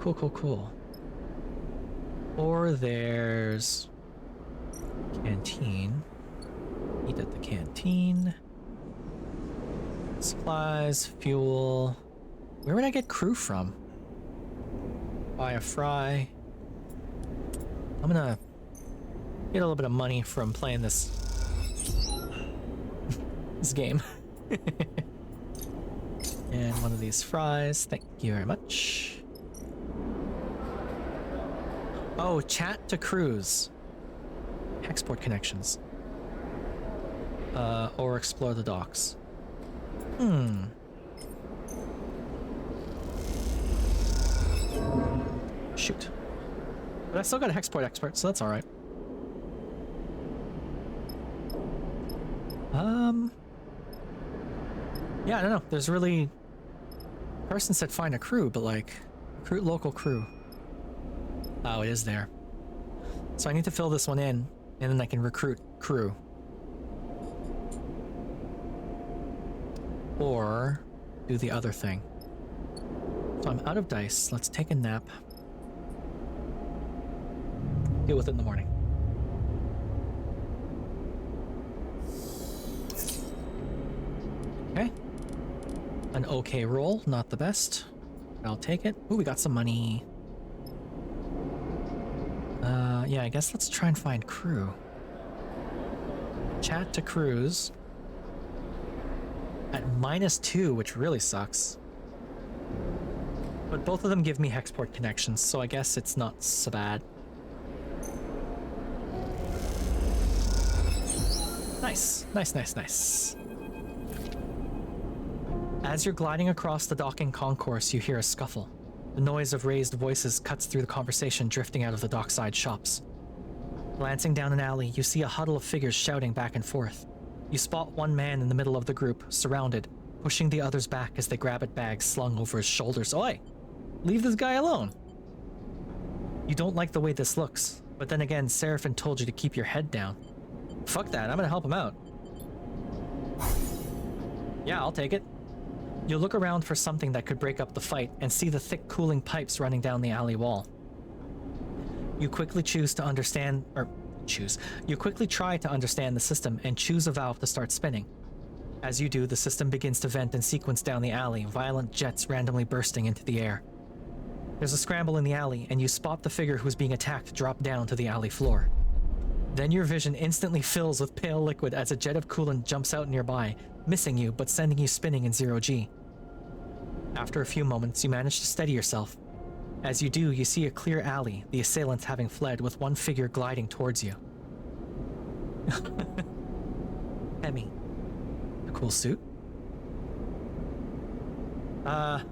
Or there's canteen. Eat at the canteen. Supplies, fuel. Where would I get crew from? Buy a fry. I'm gonna get a little bit of money from playing this game. And one of these fries. Thank you very much. Oh, chat to crews. Export connections. Or explore the docks. shoot. But I still got a hexport expert, so that's alright. Yeah, I don't know. There's really... Person said find a crew, but like... Recruit local crew. Oh, it is there. So I need to fill this one in, and then I can recruit crew. Or do the other thing. So I'm out of dice. Let's take a nap. Deal with it in the morning. Okay. An okay roll, not the best. I'll take it. Ooh, we got some money. Yeah, I guess let's try and find crew. Chat to crews. At -2, which really sucks. But both of them give me hexport connections, so I guess it's not so bad. Nice, nice, nice, nice. As you're gliding across the docking concourse, you hear a scuffle. The noise of raised voices cuts through the conversation drifting out of the dockside shops. Glancing down an alley, you see a huddle of figures shouting back and forth. You spot one man in the middle of the group, surrounded, pushing the others back as they grab at bags slung over his shoulders. Oi! Leave this guy alone! You don't like the way this looks, but then again, Seraphin told you to keep your head down. Fuck that, I'm gonna help him out. Yeah, I'll take it. You look around for something that could break up the fight and see the thick cooling pipes running down the alley wall. You quickly You quickly try to understand the system and choose a valve to start spinning. As you do, the system begins to vent in sequence down the alley, violent jets randomly bursting into the air. There's a scramble in the alley, and you spot the figure who's being attacked drop down to the alley floor. Then your vision instantly fills with pale liquid as a jet of coolant jumps out nearby, missing you but sending you spinning in 0G. After a few moments, you manage to steady yourself. As you do, you see a clear alley, the assailants having fled, with one figure gliding towards you. Emmy. A cool suit. I'm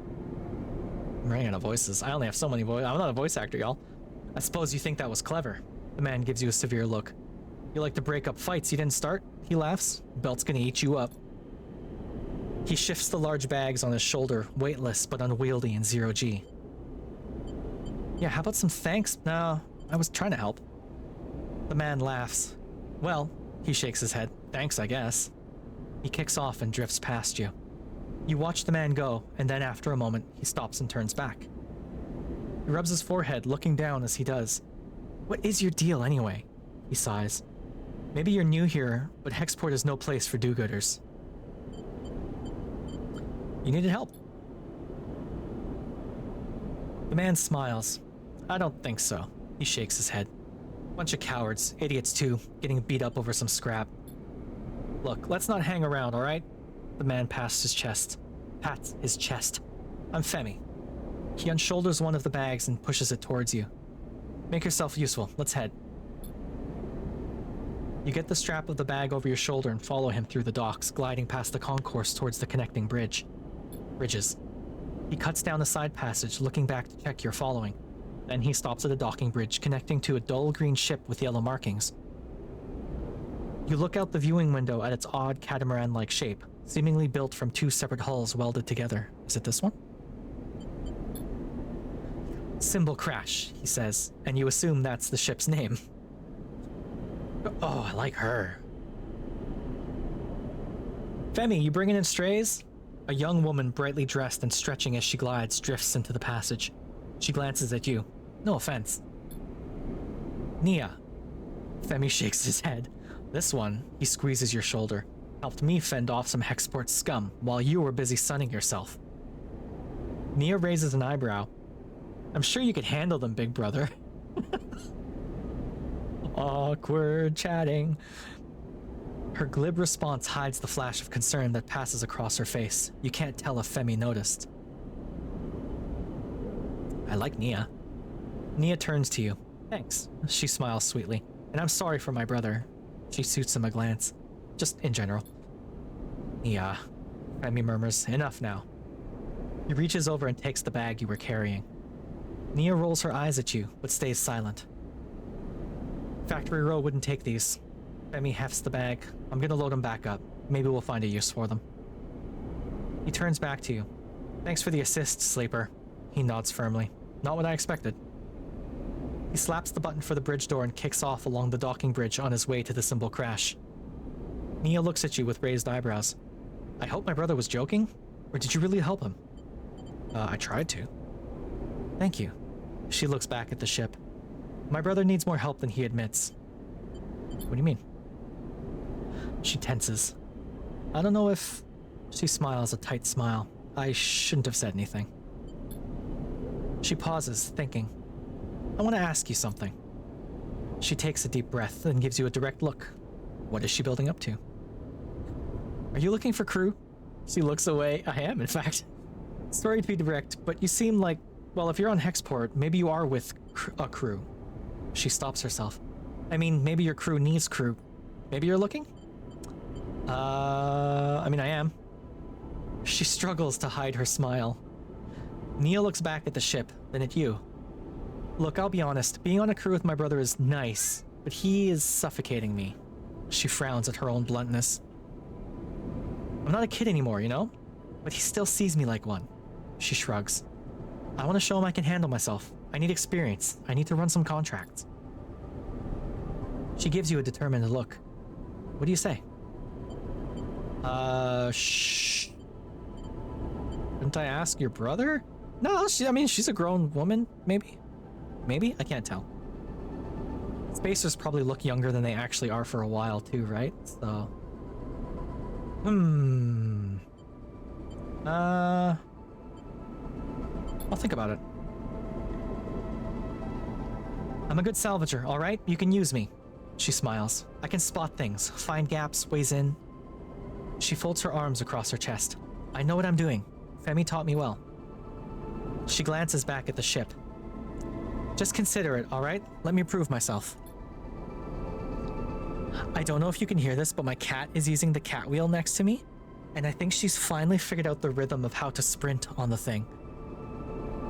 running out of voices. I only have so many voices. I'm not a voice actor, y'all. I suppose you think that was clever. The man gives you a severe look. You like to break up fights you didn't start? He laughs. Belt's gonna eat you up. He shifts the large bags on his shoulder, weightless but unwieldy in 0G. Yeah, how about some thanks? No, I was trying to help. The man laughs. Well, he shakes his head. Thanks, I guess. He kicks off and drifts past you. You watch the man go, and then after a moment, he stops and turns back. He rubs his forehead, looking down as he does. What is your deal, anyway? He sighs. Maybe you're new here, but Hexport is no place for do-gooders. You needed help. The man smiles. I don't think so. He shakes his head. Bunch of cowards, idiots too, getting beat up over some scrap. Look, let's not hang around, alright? The man pats his chest. I'm Femi. He unshoulders one of the bags and pushes it towards you. Make yourself useful. Let's head. You get the strap of the bag over your shoulder and follow him through the docks, gliding past the concourse towards the connecting bridges. He cuts down a side passage, looking back to check you're following. Then he stops at a docking bridge connecting to a dull green ship with yellow markings. You look out the viewing window at its odd catamaran-like shape, seemingly built from two separate hulls welded together. Is it this one? Symbol crash, he says, and you assume that's the ship's name. Oh, I like her. Femi, you bringing in strays? A young woman, brightly dressed and stretching as she glides, drifts into the passage. She glances at you. No offense. Nia. Femi shakes his head. This one, he squeezes your shoulder, helped me fend off some Hexport scum while you were busy sunning yourself. Nia raises an eyebrow. I'm sure you could handle them, big brother. Awkward chatting. Her glib response hides the flash of concern that passes across her face. You can't tell if Femi noticed. I like Nia. Nia turns to you. Thanks. She smiles sweetly. And I'm sorry for my brother. She shoots him a glance. Just in general. Nia. Femi murmurs. Enough now. He reaches over and takes the bag you were carrying. Nia rolls her eyes at you, but stays silent. Factory Row wouldn't take these. Femi hefts the bag. I'm gonna load them back up. Maybe we'll find a use for them. He turns back to you. Thanks for the assist, Sleeper. He nods firmly. Not what I expected. He slaps the button for the bridge door and kicks off along the docking bridge on his way to the symbol crash. Nia looks at you with raised eyebrows. I hope my brother was joking? Or did you really help him? I tried to. Thank you. She looks back at the ship. My brother needs more help than he admits. What do you mean? She tenses. I don't know if... She smiles a tight smile. I shouldn't have said anything. She pauses, thinking. I want to ask you something. She takes a deep breath and gives you a direct look. What is she building up to? Are you looking for crew? She looks away. I am, in fact. Sorry to be direct, but you seem like... Well, if you're on Hexport, maybe you are with a crew. She stops herself. I mean, maybe your crew needs crew. Maybe you're looking? I mean, I am. She struggles to hide her smile. Nia looks back at the ship, then at you. Look, I'll be honest. Being on a crew with my brother is nice, but he is suffocating me. She frowns at her own bluntness. I'm not a kid anymore, you know? But he still sees me like one. She shrugs. I want to show him I can handle myself. I need experience. I need to run some contracts. She gives you a determined look. What do you say? Shh. Didn't I ask your brother? No, I mean, she's a grown woman, maybe? Maybe? I can't tell. Spacers probably look younger than they actually are for a while too, right? So... I'll think about it. I'm a good salvager, alright? You can use me. She smiles. I can spot things, find gaps, ways in. She folds her arms across her chest. I know what I'm doing. Femi taught me well. She glances back at the ship. Just consider it, alright? Let me prove myself. I don't know if you can hear this, but my cat is using the cat wheel next to me, and I think she's finally figured out the rhythm of how to sprint on the thing.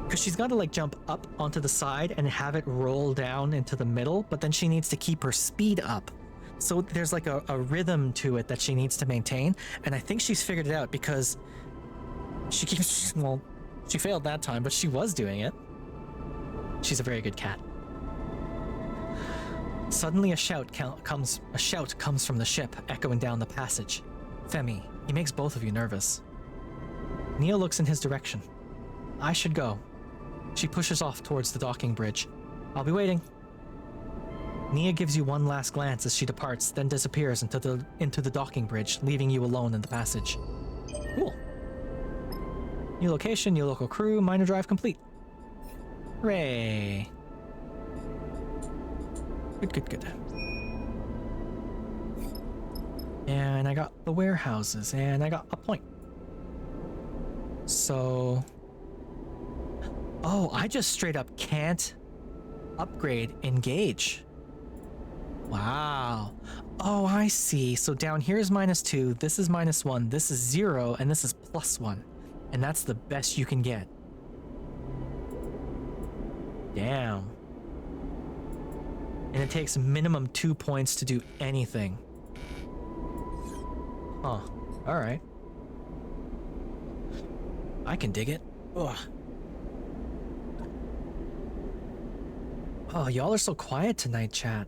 Because she's got to like jump up onto the side and have it roll down into the middle, but then she needs to keep her speed up. So there's like a rhythm to it that she needs to maintain, and I think she's figured it out because she keeps, well, she failed that time, but she was doing it. She's a very good cat. Suddenly a shout comes from the ship, echoing down the passage. Femi, he makes both of you nervous. Nia looks in his direction. I should go. She pushes off towards the docking bridge. I'll be waiting. Nia gives you one last glance as she departs, then disappears into the docking bridge, leaving you alone in the passage. Cool. New location, new local crew, minor drive complete. Hooray. Good. And I got the warehouses, and I got a point. So... Oh, I just straight up can't upgrade engage. Wow. Oh, I see. So down here is -2, this is -1, this is 0, and this is +1. And that's the best you can get. Damn. And it takes minimum 2 points to do anything. Huh. Alright. I can dig it. Ugh. Oh, y'all are so quiet tonight, chat.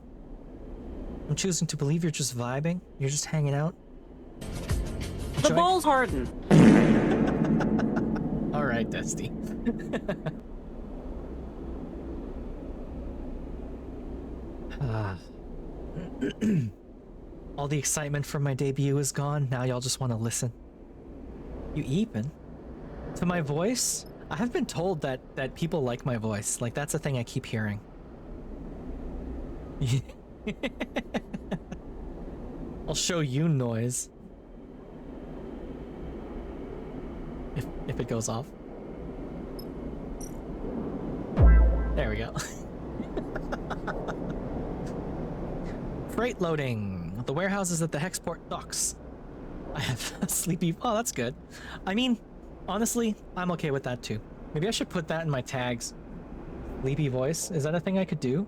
I'm choosing to believe you're just vibing. You're just hanging out. The ball's hardened. Alright, Dusty. All the excitement from my debut is gone. Now y'all just want to listen. You even? To my voice? I have been told that people like my voice. Like, that's a thing I keep hearing. I'll show you noise. If it goes off. There we go. Freight loading. The warehouse is at the Hexport docks. I have a sleepy... Oh, that's good. I mean, honestly, I'm okay with that too. Maybe I should put that in my tags. Sleepy voice. Is that a thing I could do?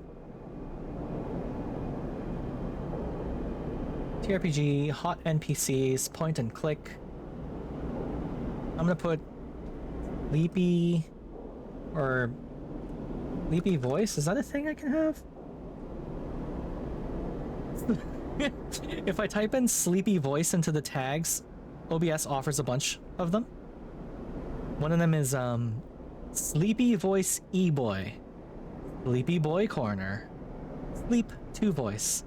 TRPG, hot NPCs, point and click. I'm gonna put sleepy or sleepy voice. Is that a thing I can have? If I type in sleepy voice into the tags, OBS offers a bunch of them. One of them is sleepy voice e-boy, sleepy boy corner, sleep 2 voice,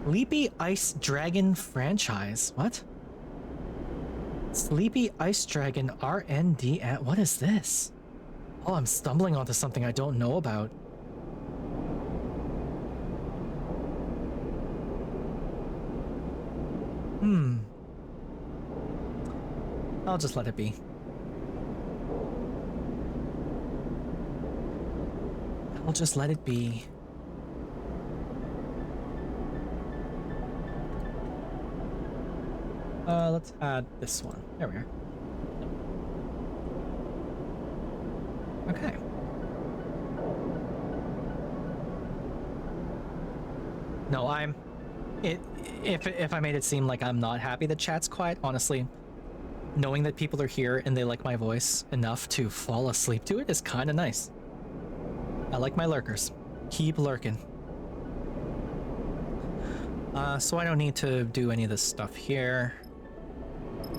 sleepy ice dragon franchise. What? Sleepy ice dragon RND at what is this? Oh, I'm stumbling onto something I don't know about. I'll just let it be. I'll just let it be. Let's add this one. There we are. Okay. No, if I made it seem like I'm not happy that chat's quiet, honestly, knowing that people are here and they like my voice enough to fall asleep to it is kind of nice. I like my lurkers. Keep lurking. So I don't need to do any of this stuff here.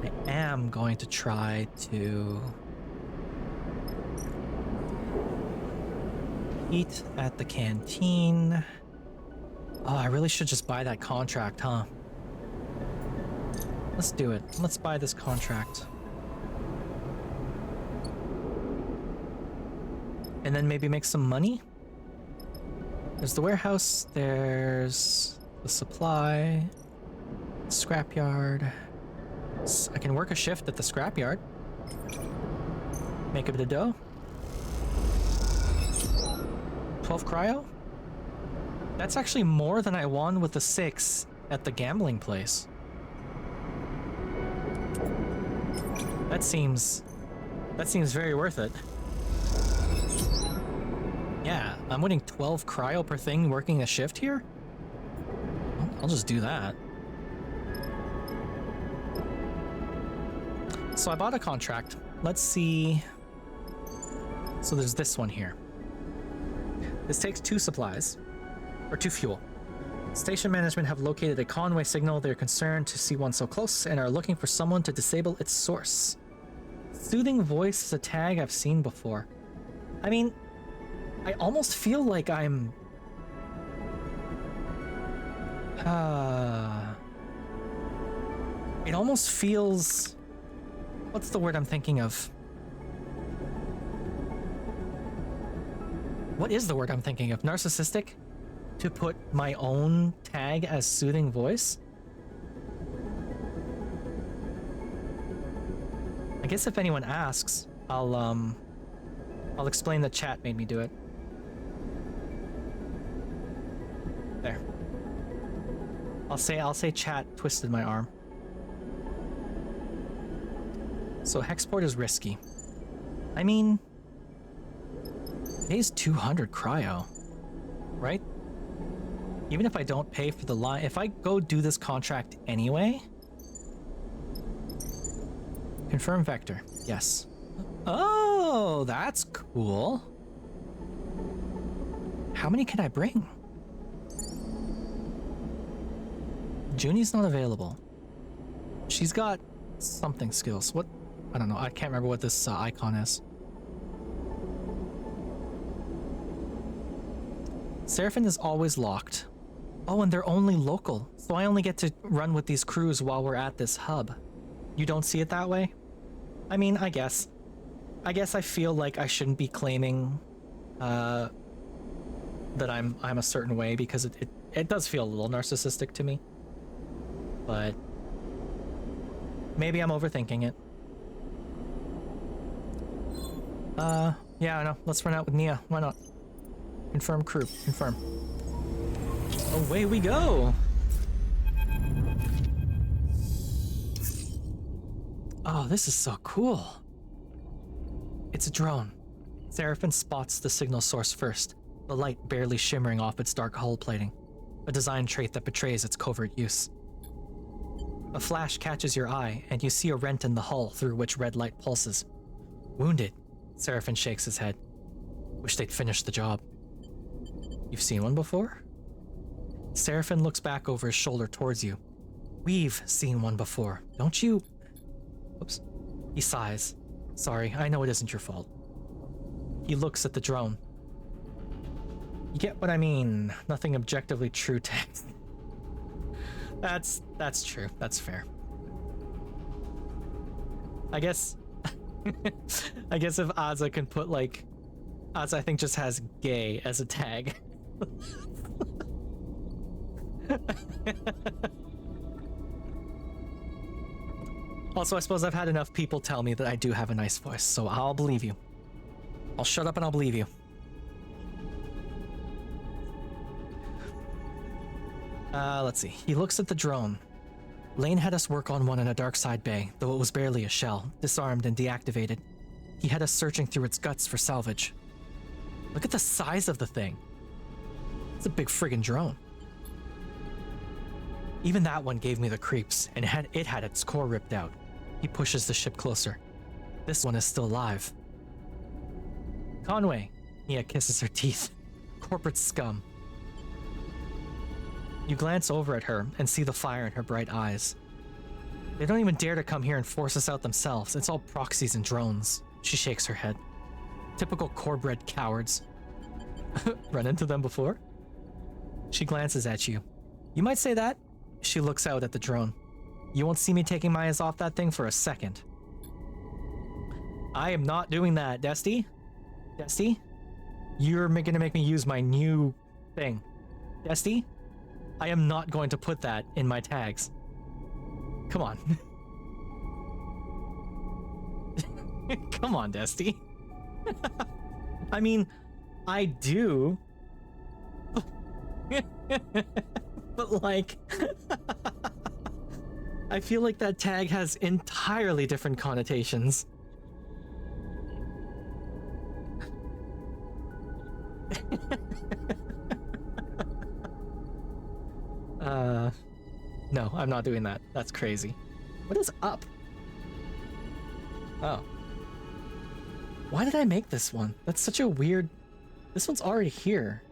I am going to try to eat at the canteen. Oh, I really should just buy that contract, huh? Let's do it. Let's buy this contract. And then maybe make some money? There's the warehouse, there's the supply, scrapyard. I can work a shift at the scrapyard. Make a bit of dough. 12 cryo? That's actually more than I won with the 6 at the gambling place. That seems very worth it. Yeah, I'm winning 12 cryo per thing working a shift here? I'll just do that. So I bought a contract. Let's see. So there's this one here. This takes 2 supplies, or 2 fuel. Station management have located a Conway signal. They're concerned to see one so close and are looking for someone to disable its source. Soothing voice is a tag I've seen before. I mean, I almost feel like I'm... It almost feels... What's the word I'm thinking of? What is the word I'm thinking of? Narcissistic? To put my own tag as soothing voice? I guess if anyone asks, I'll explain that chat made me do it. There. I'll say chat twisted my arm. So Hexport is risky. I mean, it pays 200 cryo, right? Even if I don't pay for the line, if I go do this contract anyway. Confirm vector, yes. Oh, that's cool. How many can I bring? Junie's not available. She's got something skills. What? I don't know. I can't remember what this icon is. Seraphin is always locked. Oh, and they're only local. So I only get to run with these crews while we're at this hub. You don't see it that way? I mean, I guess I feel like I shouldn't be claiming that I'm a certain way because it does feel a little narcissistic to me. But maybe I'm overthinking it. Yeah, I know. Let's run out with Nia. Why not? Confirm crew. Confirm. Away we go! Oh, this is so cool. It's a drone. Seraphin spots the signal source first, the light barely shimmering off its dark hull plating, a design trait that betrays its covert use. A flash catches your eye, and you see a rent in the hull through which red light pulses. Wounded, Seraphin shakes his head. Wish they'd finished the job. You've seen one before? Seraphin looks back over his shoulder towards you. We've seen one before, don't you? Oops. He sighs. Sorry, I know it isn't your fault. He looks at the drone. You get what I mean. Nothing objectively true text. That's true. That's fair. I guess I guess if Azza can put like Azza I think just has gay as a tag. Also, I suppose I've had enough people tell me that I do have a nice voice, so I'll believe you. I'll shut up and I'll believe you. Let's see. He looks at the drone. Lane had us work on one in a dark side bay, though it was barely a shell, disarmed and deactivated. He had us searching through its guts for salvage. Look at the size of the thing. It's a big friggin' drone. Even that one gave me the creeps, and it had its core ripped out. He pushes the ship closer. This one is still alive. Conway. Nia kisses her teeth. Corporate scum. You glance over at her and see the fire in her bright eyes. They don't even dare to come here and force us out themselves. It's all proxies and drones. She shakes her head. Typical core-bred cowards. Run into them before? She glances at you. You might say that. She looks out at the drone. You won't see me taking my eyes off that thing for a second. I am not doing that, Desty. Desty? You're gonna make me use my new thing. Desty? I am not going to put that in my tags. Come on. Come on, Desty. I mean, I do. But like... I feel like that tag has entirely different connotations. No, I'm not doing that. That's crazy. What is up? Oh. Why did I make this one? That's such a weird... This one's already here.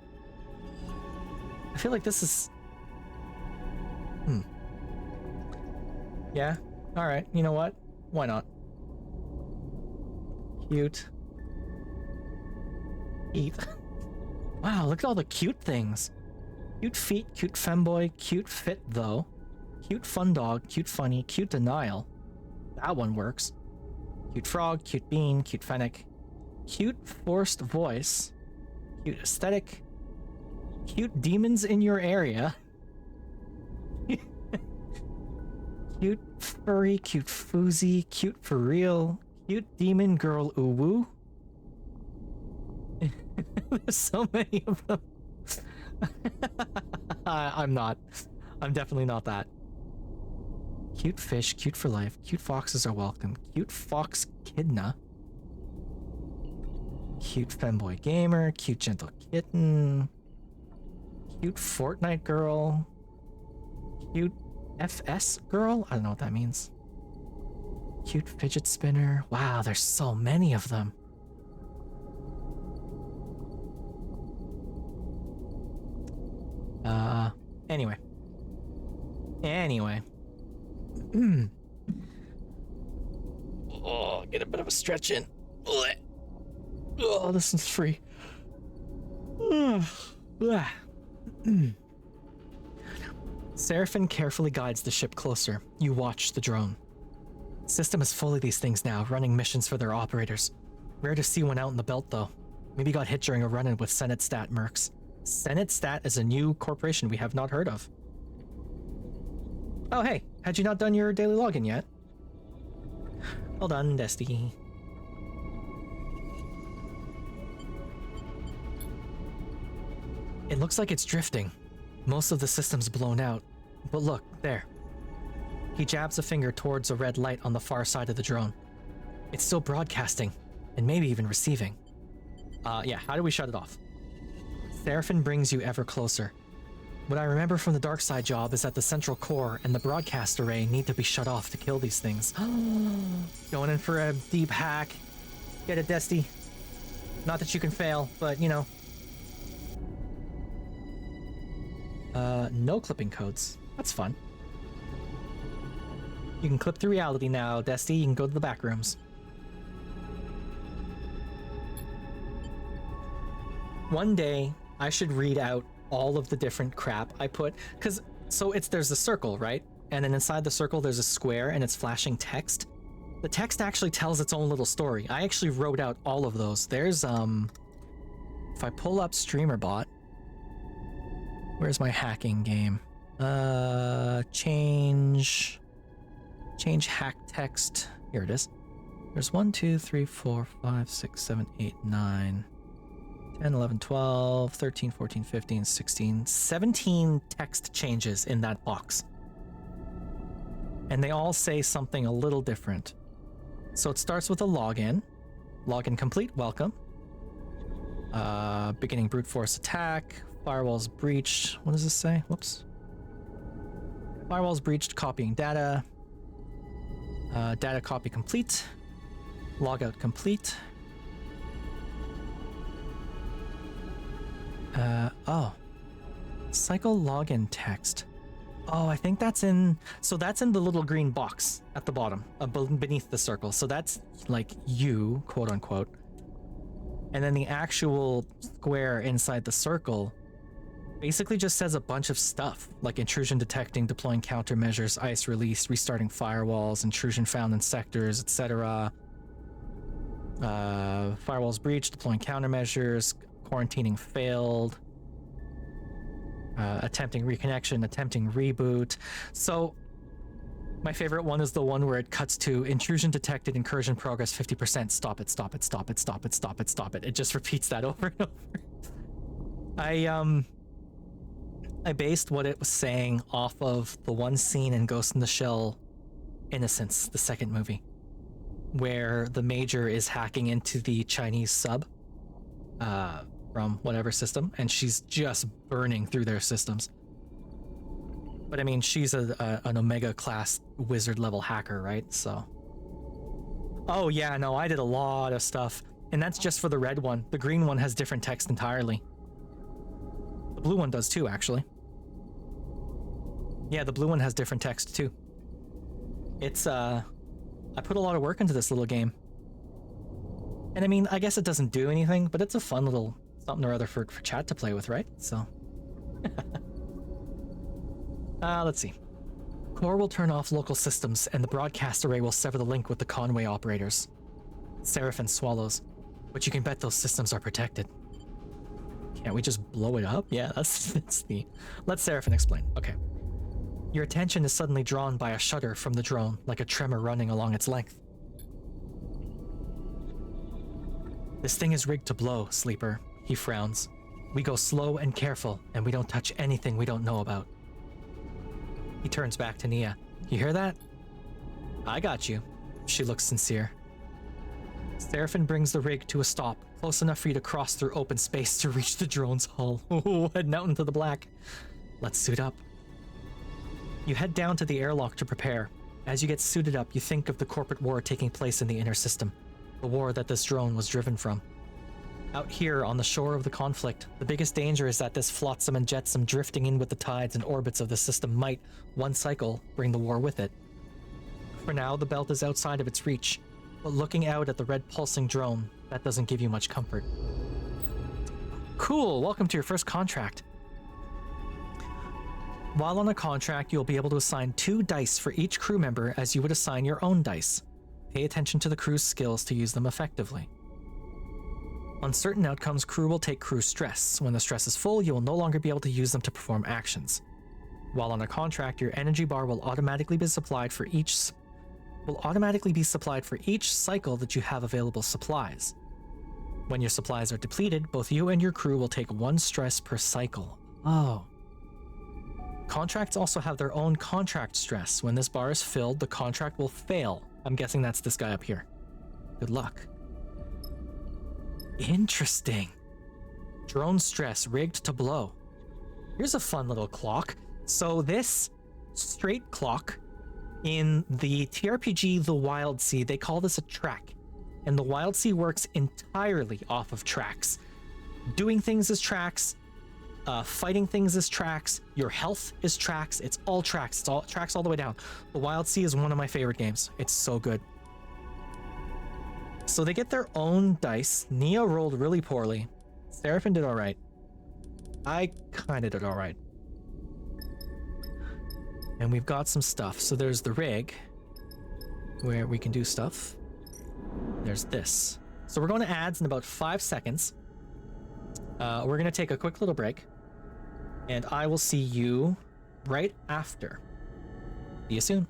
I feel like this is... Yeah? Alright, you know what? Why not? Cute. Eat. Wow, look at all the cute things. Cute feet, cute femboy, cute fit though. Cute fun dog, cute funny, cute denial. That one works. Cute frog, cute bean, cute fennec. Cute forced voice. Cute aesthetic. Cute demons in your area. Cute furry, cute foozy, cute for real. Cute demon girl uwu. There's so many of them. I'm not. I'm definitely not that. Cute fish, cute for life. Cute foxes are welcome. Cute fox kidna. Cute femboy gamer. Cute gentle kitten. Cute Fortnite girl. Cute FS girl? I don't know what that means. Cute fidget spinner. Wow, there's so many of them. Anyway. Oh, get a bit of a stretch in. Oh, this one's free. Seraphin carefully guides the ship closer. You watch the drone. System is full of these things now, running missions for their operators. Rare to see one out in the belt, though. Maybe got hit during a run-in with Senate Stat mercs. Senate Stat is a new corporation we have not heard of. Oh, hey, had you not done your daily login yet? Well done, Desty. It looks like it's drifting. Most of the system's blown out. But look, there. He jabs a finger towards a red light on the far side of the drone. It's still broadcasting, and maybe even receiving. Yeah, how do we shut it off? Seraphin brings you ever closer. What I remember from the dark side job is that the central core and the broadcast array need to be shut off to kill these things. Going in for a deep hack. Get it, Desty. Not that you can fail, but you know. No clipping codes. That's fun. You can clip through reality now, Desty. You can go to the back rooms. One day, I should read out all of the different crap I put, because there's a circle, right? And then inside the circle there's a square and it's flashing text. The text actually tells its own little story. I actually wrote out all of those. There's if I pull up StreamerBot, where's my hacking game? Change hack text. Here it is. There's 1 2 3 4 5 6 7 8 9 10, 11, 12, 13, 14, 15, 16, 17 text changes in that box. And they all say something a little different. So it starts with a login. Login complete, welcome. Beginning brute force attack. Firewalls breached. What does this say? Whoops. Firewalls breached, copying data. Data copy complete. Logout complete. Oh. Cycle login text. Oh, I think that's in... So that's in the little green box at the bottom, beneath the circle. So that's like you, quote unquote. And then the actual square inside the circle basically just says a bunch of stuff, like intrusion detecting, deploying countermeasures, ice release, restarting firewalls, intrusion found in sectors, etc. Firewalls breached, deploying countermeasures, quarantining failed, attempting reconnection, attempting reboot. So my favorite one is the one where it cuts to intrusion detected, incursion progress 50%, stop it, stop it, stop it, stop it, stop it, stop it. It just repeats that over and over. I based what it was saying off of the one scene in Ghost in the Shell Innocence, the second movie, where the Major is hacking into the Chinese sub from whatever system, and she's just burning through their systems. But I mean, she's an Omega class wizard level hacker, right? So. Oh yeah, no, I did a lot of stuff. And that's just for the red one. The green one has different text entirely. The blue one does too, actually. Yeah, the blue one has different text too. It's, I put a lot of work into this little game. And I mean, I guess it doesn't do anything, but it's a fun little something or other for chat to play with, right? So. Let's see. Core will turn off local systems, and the broadcast array will sever the link with the Conway operators. Seraphin swallows. But you can bet those systems are protected. Can't we just blow it up? Yeah, that's the... Let Seraphin explain. Okay. Your attention is suddenly drawn by a shudder from the drone, like a tremor running along its length. This thing is rigged to blow, Sleeper. He frowns. We go slow and careful, and we don't touch anything we don't know about. He turns back to Nia. You hear that? I got you. She looks sincere. Seraphin brings the rig to a stop, close enough for you to cross through open space to reach the drone's hull. Oh, heading out into the black. Let's suit up. You head down to the airlock to prepare. As you get suited up, you think of the corporate war taking place in the inner system. The war that this drone was driven from. Out here on the shore of the conflict, the biggest danger is that this flotsam and jetsam drifting in with the tides and orbits of the system might, one cycle, bring the war with it. For now, the belt is outside of its reach, but looking out at the red pulsing drone, that doesn't give you much comfort. Cool, welcome to your first contract. While on a contract, you'll be able to assign 2 dice for each crew member as you would assign your own dice. Pay attention to the crew's skills to use them effectively. On certain outcomes, crew will take crew stress. When the stress is full, you will no longer be able to use them to perform actions. While on a contract, your energy bar will automatically be supplied for each cycle that you have available supplies. When your supplies are depleted, both you and your crew will take 1 stress per cycle. Oh. Contracts also have their own contract stress. When this bar is filled, the contract will fail. I'm guessing that's this guy up here. Good luck. Interesting. Drone stress rigged to blow. Here's a fun little clock. So this straight clock in the TRPG The Wild Sea, they call this a track. And the Wild Sea works entirely off of tracks. Doing things as tracks, fighting things as tracks, your health is tracks, it's all tracks, it's all tracks all the way down. The Wild Sea is one of my favorite games. It's so good. So they get their own dice. Nia rolled really poorly. Seraphim did alright. I kinda did alright. And we've got some stuff. So there's the rig, where we can do stuff. There's this. So we're going to ads in about 5 seconds. We're going to take a quick little break. And I will see you right after. See you soon.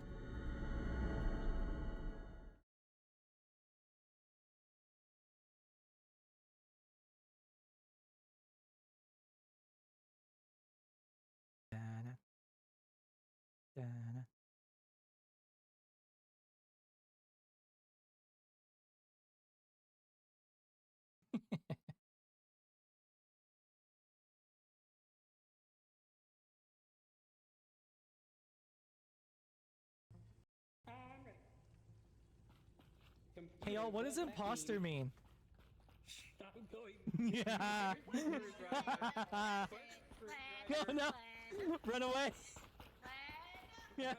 Hey y'all, what does imposter mean? Yeah. No, no. Run away. Yeah.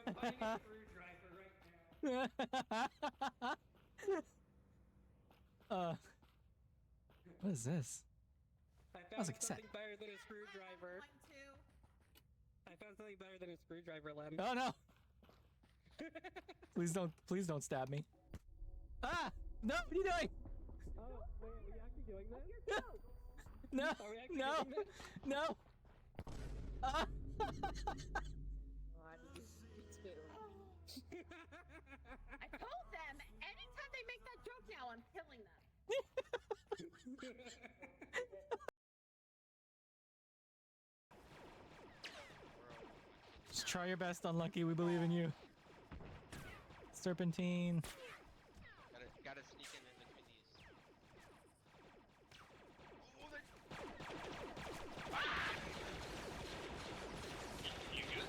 What is this? I was found a cassette. something better than a screwdriver. I found something better than a screwdriver, Lem. Oh no. Please don't stab me. Ah! No, what are you doing? Oh, wait, are we actually doing this? No, Are we actually no, doing this? no. Ah. I told them, anytime they make that joke now, I'm killing them. Just try your best, Unlucky. We believe in you. Serpentine. Gotta sneak in between these. You good?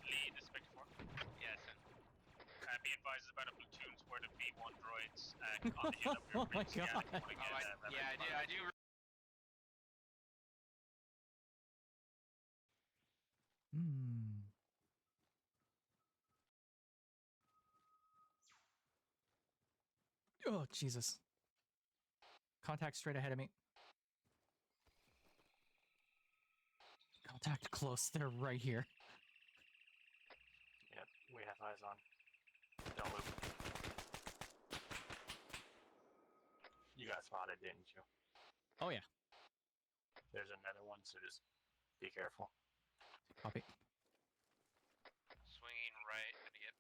Lee, the Spectre 4? Yes, and be advised about a platoon's worth of B1 droids on the hill that we Oh were my previously at. God. If you wanna get, I do. Oh, Jesus. Contact straight ahead of me. Contact close. They're right here. Yep, we have eyes on. Don't move. You got spotted, didn't you? Oh, yeah. There's another one, so just be careful. Copy. Swinging right, gonna get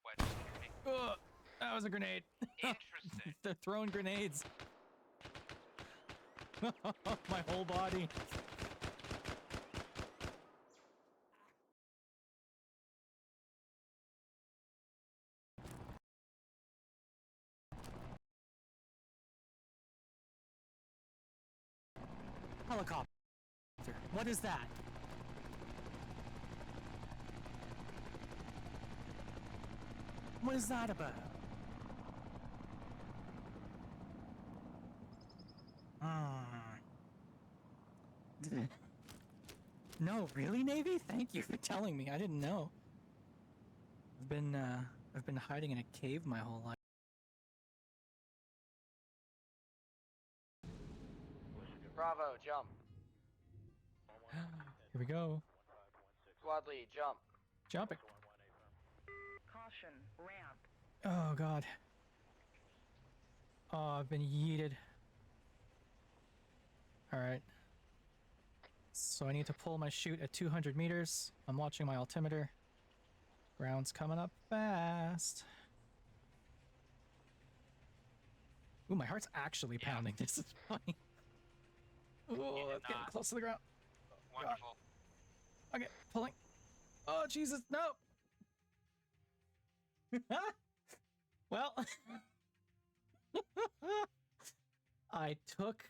wedged. Ugh, that was a grenade. Interesting. They're throwing grenades. My whole body. Helicopter. What is that? What is that about? No, really, Navy? Thank you for telling me. I didn't know. I've been hiding in a cave my whole life. Bravo, jump. Here we go. Squad lead, jump. Jumping. Caution, ramp. Oh, God. Oh, I've been yeeted. Alright. So I need to pull my chute at 200 meters. I'm watching my altimeter. Ground's coming up fast. Ooh, my heart's actually pounding. This is funny. Ooh, it's getting close to the ground. Wonderful. Okay, pulling. Oh, Jesus, no! Well, I took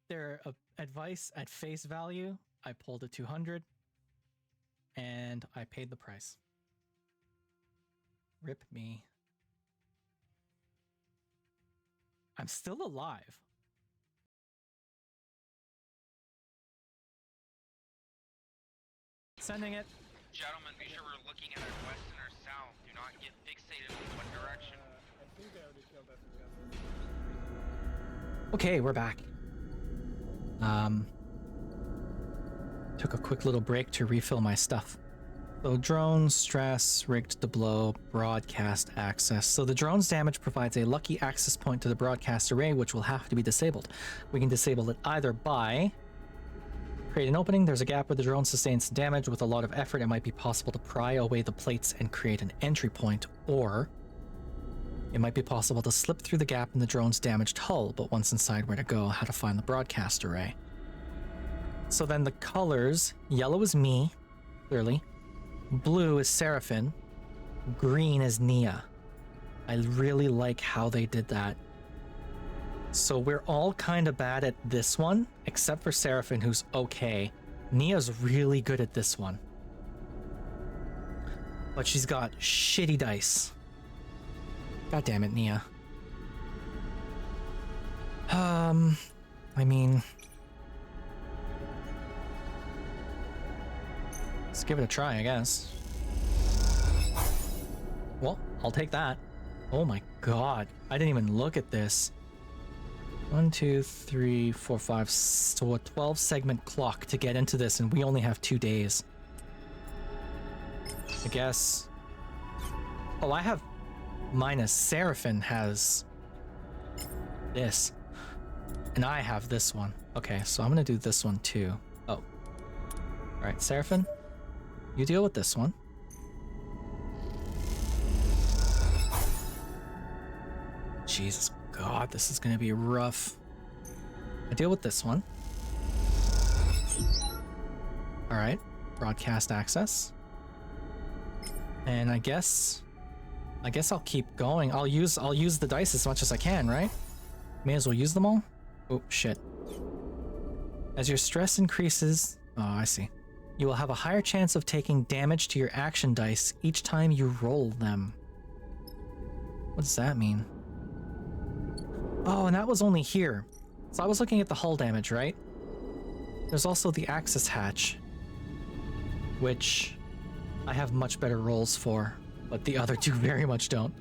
their advice at face value. I pulled a 200 and I paid the price. Rip me. I'm still alive. Sending it. Gentlemen, be sure we're looking at our west and our south. Do not get fixated in one direction. I think they already killed that together. Okay, we're back. Took a quick little break to refill my stuff. So drone, stress, rigged to blow, broadcast access. So the drone's damage provides a lucky access point to the broadcast array, which will have to be disabled. We can disable it either by create an opening. There's a gap where the drone sustains damage. With a lot of effort, it might be possible to pry away the plates and create an entry point, or it might be possible to slip through the gap in the drone's damaged hull, but once inside, where to go, how to find the broadcast array. So then the colors, yellow is me, clearly. Blue is Seraphim. Green is Nia. I really like how they did that. So we're all kind of bad at this one, except for Seraphim, who's okay. Nia's really good at this one. But she's got shitty dice. God damn it, Nia. I mean... let's give it a try, I guess. Well, I'll take that. Oh my god. I didn't even look at this. 1, 2, 3, 4, 5. So a 12 segment clock to get into this, and we only have 2 days. I guess. Oh, I have minus. Seraphim has this. And I have this one. Okay, so I'm gonna do this one too. Oh. Alright, Seraphim. You deal with this one. Jesus God, this is gonna be rough. I deal with this one. Alright, broadcast access. And I guess I'll keep going. I'll use the dice as much as I can, right? May as well use them all. Oh shit. As your stress increases, oh, I see. You will have a higher chance of taking damage to your action dice each time you roll them. What does that mean? Oh, and that was only here. So I was looking at the hull damage, right? There's also the access hatch, which I have much better rolls for, but the other two very much don't.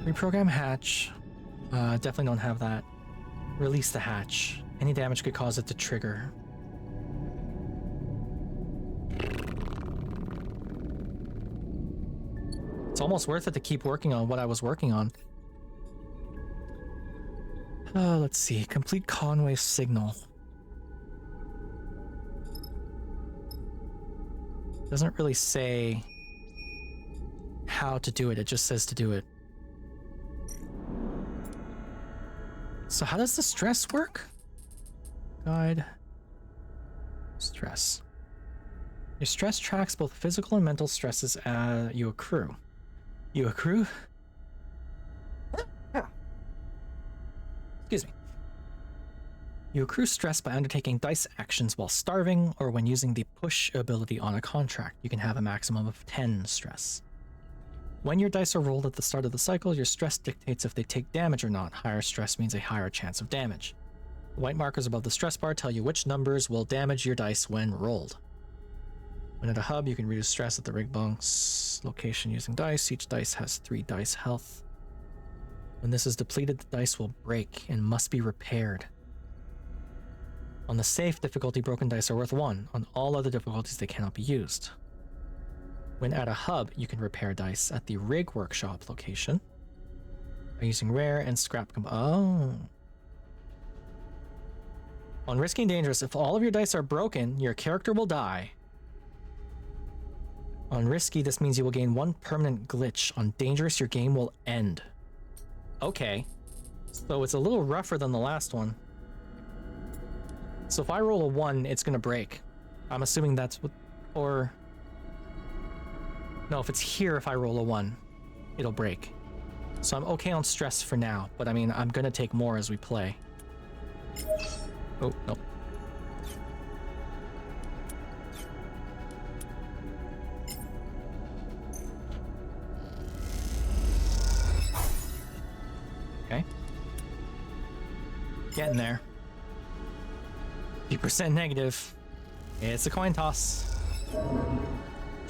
Reprogram hatch. Definitely don't have that. Release the hatch. Any damage could cause it to trigger. It's almost worth it to keep working on what I was working on. Let's see. Complete Conway signal. Doesn't really say how to do it. It just says to do it. So how does the stress work? Guide. Stress. Your stress tracks both physical and mental stresses you accrue. You accrue? Excuse me. You accrue stress by undertaking dice actions while starving or when using the push ability on a contract. You can have a maximum of 10 stress. When your dice are rolled at the start of the cycle, your stress dictates if they take damage or not. Higher stress means a higher chance of damage. The white markers above the stress bar tell you which numbers will damage your dice when rolled. When at a hub, you can reduce stress at the rig bunk's location using dice. Each dice has 3 dice health. When this is depleted, the dice will break and must be repaired. On the safe difficulty, broken dice are worth 1. On all other difficulties, they cannot be used. When at a hub, you can repair dice at the rig workshop location by using rare and scrap Oh. On risky and dangerous, if all of your dice are broken, your character will die. On risky, this means you will gain 1 permanent glitch. On dangerous, your game will end. Okay. So it's a little rougher than the last one. So if I roll a 1, it's gonna break. I'm assuming that's what... or... no, if it's here, if I roll a 1, it'll break. So I'm okay on stress for now, but I mean, I'm gonna take more as we play. Oh, no. Okay. Getting there. 50% negative. It's a coin toss.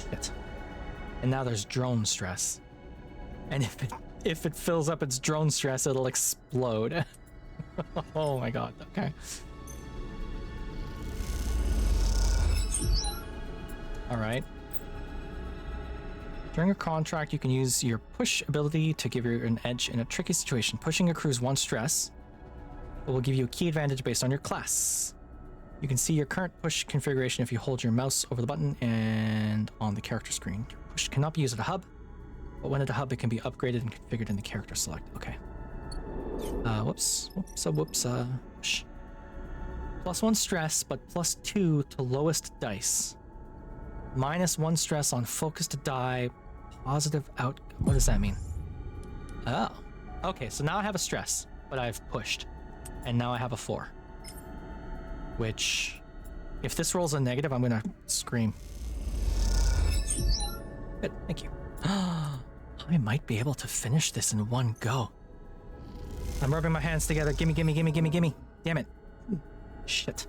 Shit. And now there's drone stress. And if it fills up its drone stress, it'll explode. Oh my god, okay. Alright. During a contract, you can use your push ability to give you an edge in a tricky situation. Pushing accrues 1 stress, but will give you a key advantage based on your class. You can see your current push configuration if you hold your mouse over the button and on the character screen. Push cannot be used at a hub, but when at a hub, it can be upgraded and configured in the character select. Okay. Whoops. Push. +1 stress, but +2 to lowest dice. -1 stress on focused die, positive out. What does that mean? Oh. Okay, so now I have a stress, but I've pushed. And now I have a 4. Which, if this rolls a negative, I'm gonna scream. Good, thank you. I might be able to finish this in one go. I'm rubbing my hands together. Gimme, gimme, gimme, gimme, gimme. Damn it. Shit.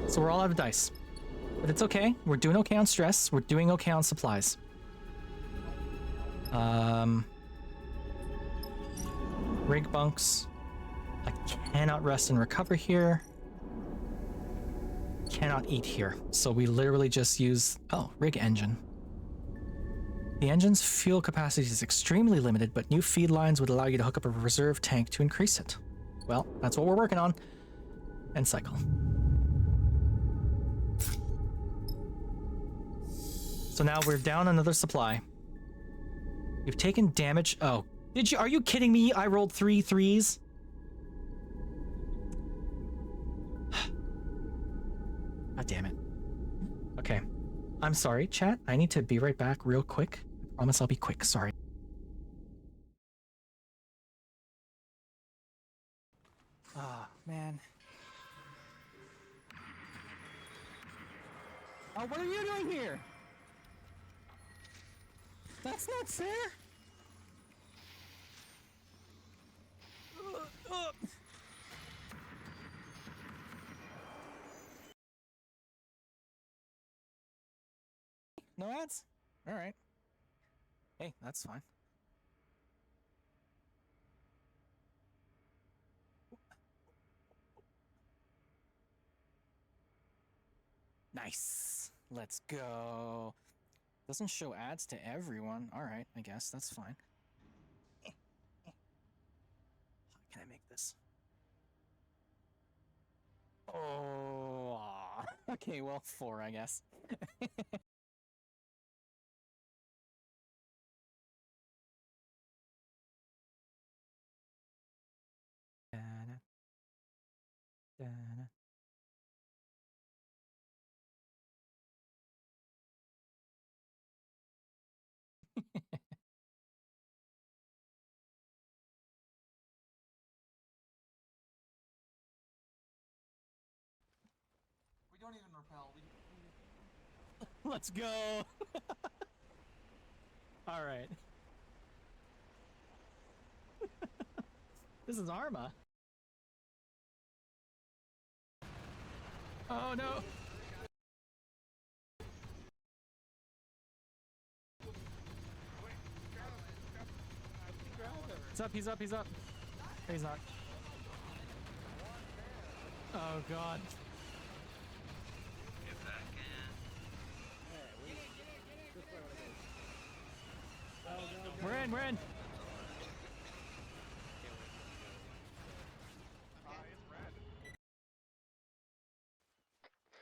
So we're all out of dice. But it's okay. We're doing okay on stress. We're doing okay on supplies. Rig bunks. I cannot rest and recover here. Cannot eat here. So we literally just use... Oh, rig engine. The engine's fuel capacity is extremely limited, but new feed lines would allow you to hook up a reserve tank to increase it. Well, that's what we're working on. And cycle. So now we're down another supply. You've taken damage. Oh, did you? Are you kidding me? I rolled 3 3s. God damn it. Okay. I'm sorry, chat. I need to be right back real quick. I promise I'll be quick. Sorry. Ah, man. Oh, what are you doing here? That's not fair. No ads? All right. Hey, that's fine. Nice. Let's go. Doesn't show ads to everyone. All right, I guess that's fine. How can I make this? Oh, okay, well, 4, I guess. Da-na. Da-na. We don't even repel. Let's go. All right. This is Arma. Oh no. He's up, he's up, he's up. He's not. Oh god. Get back in. We're in, we're in.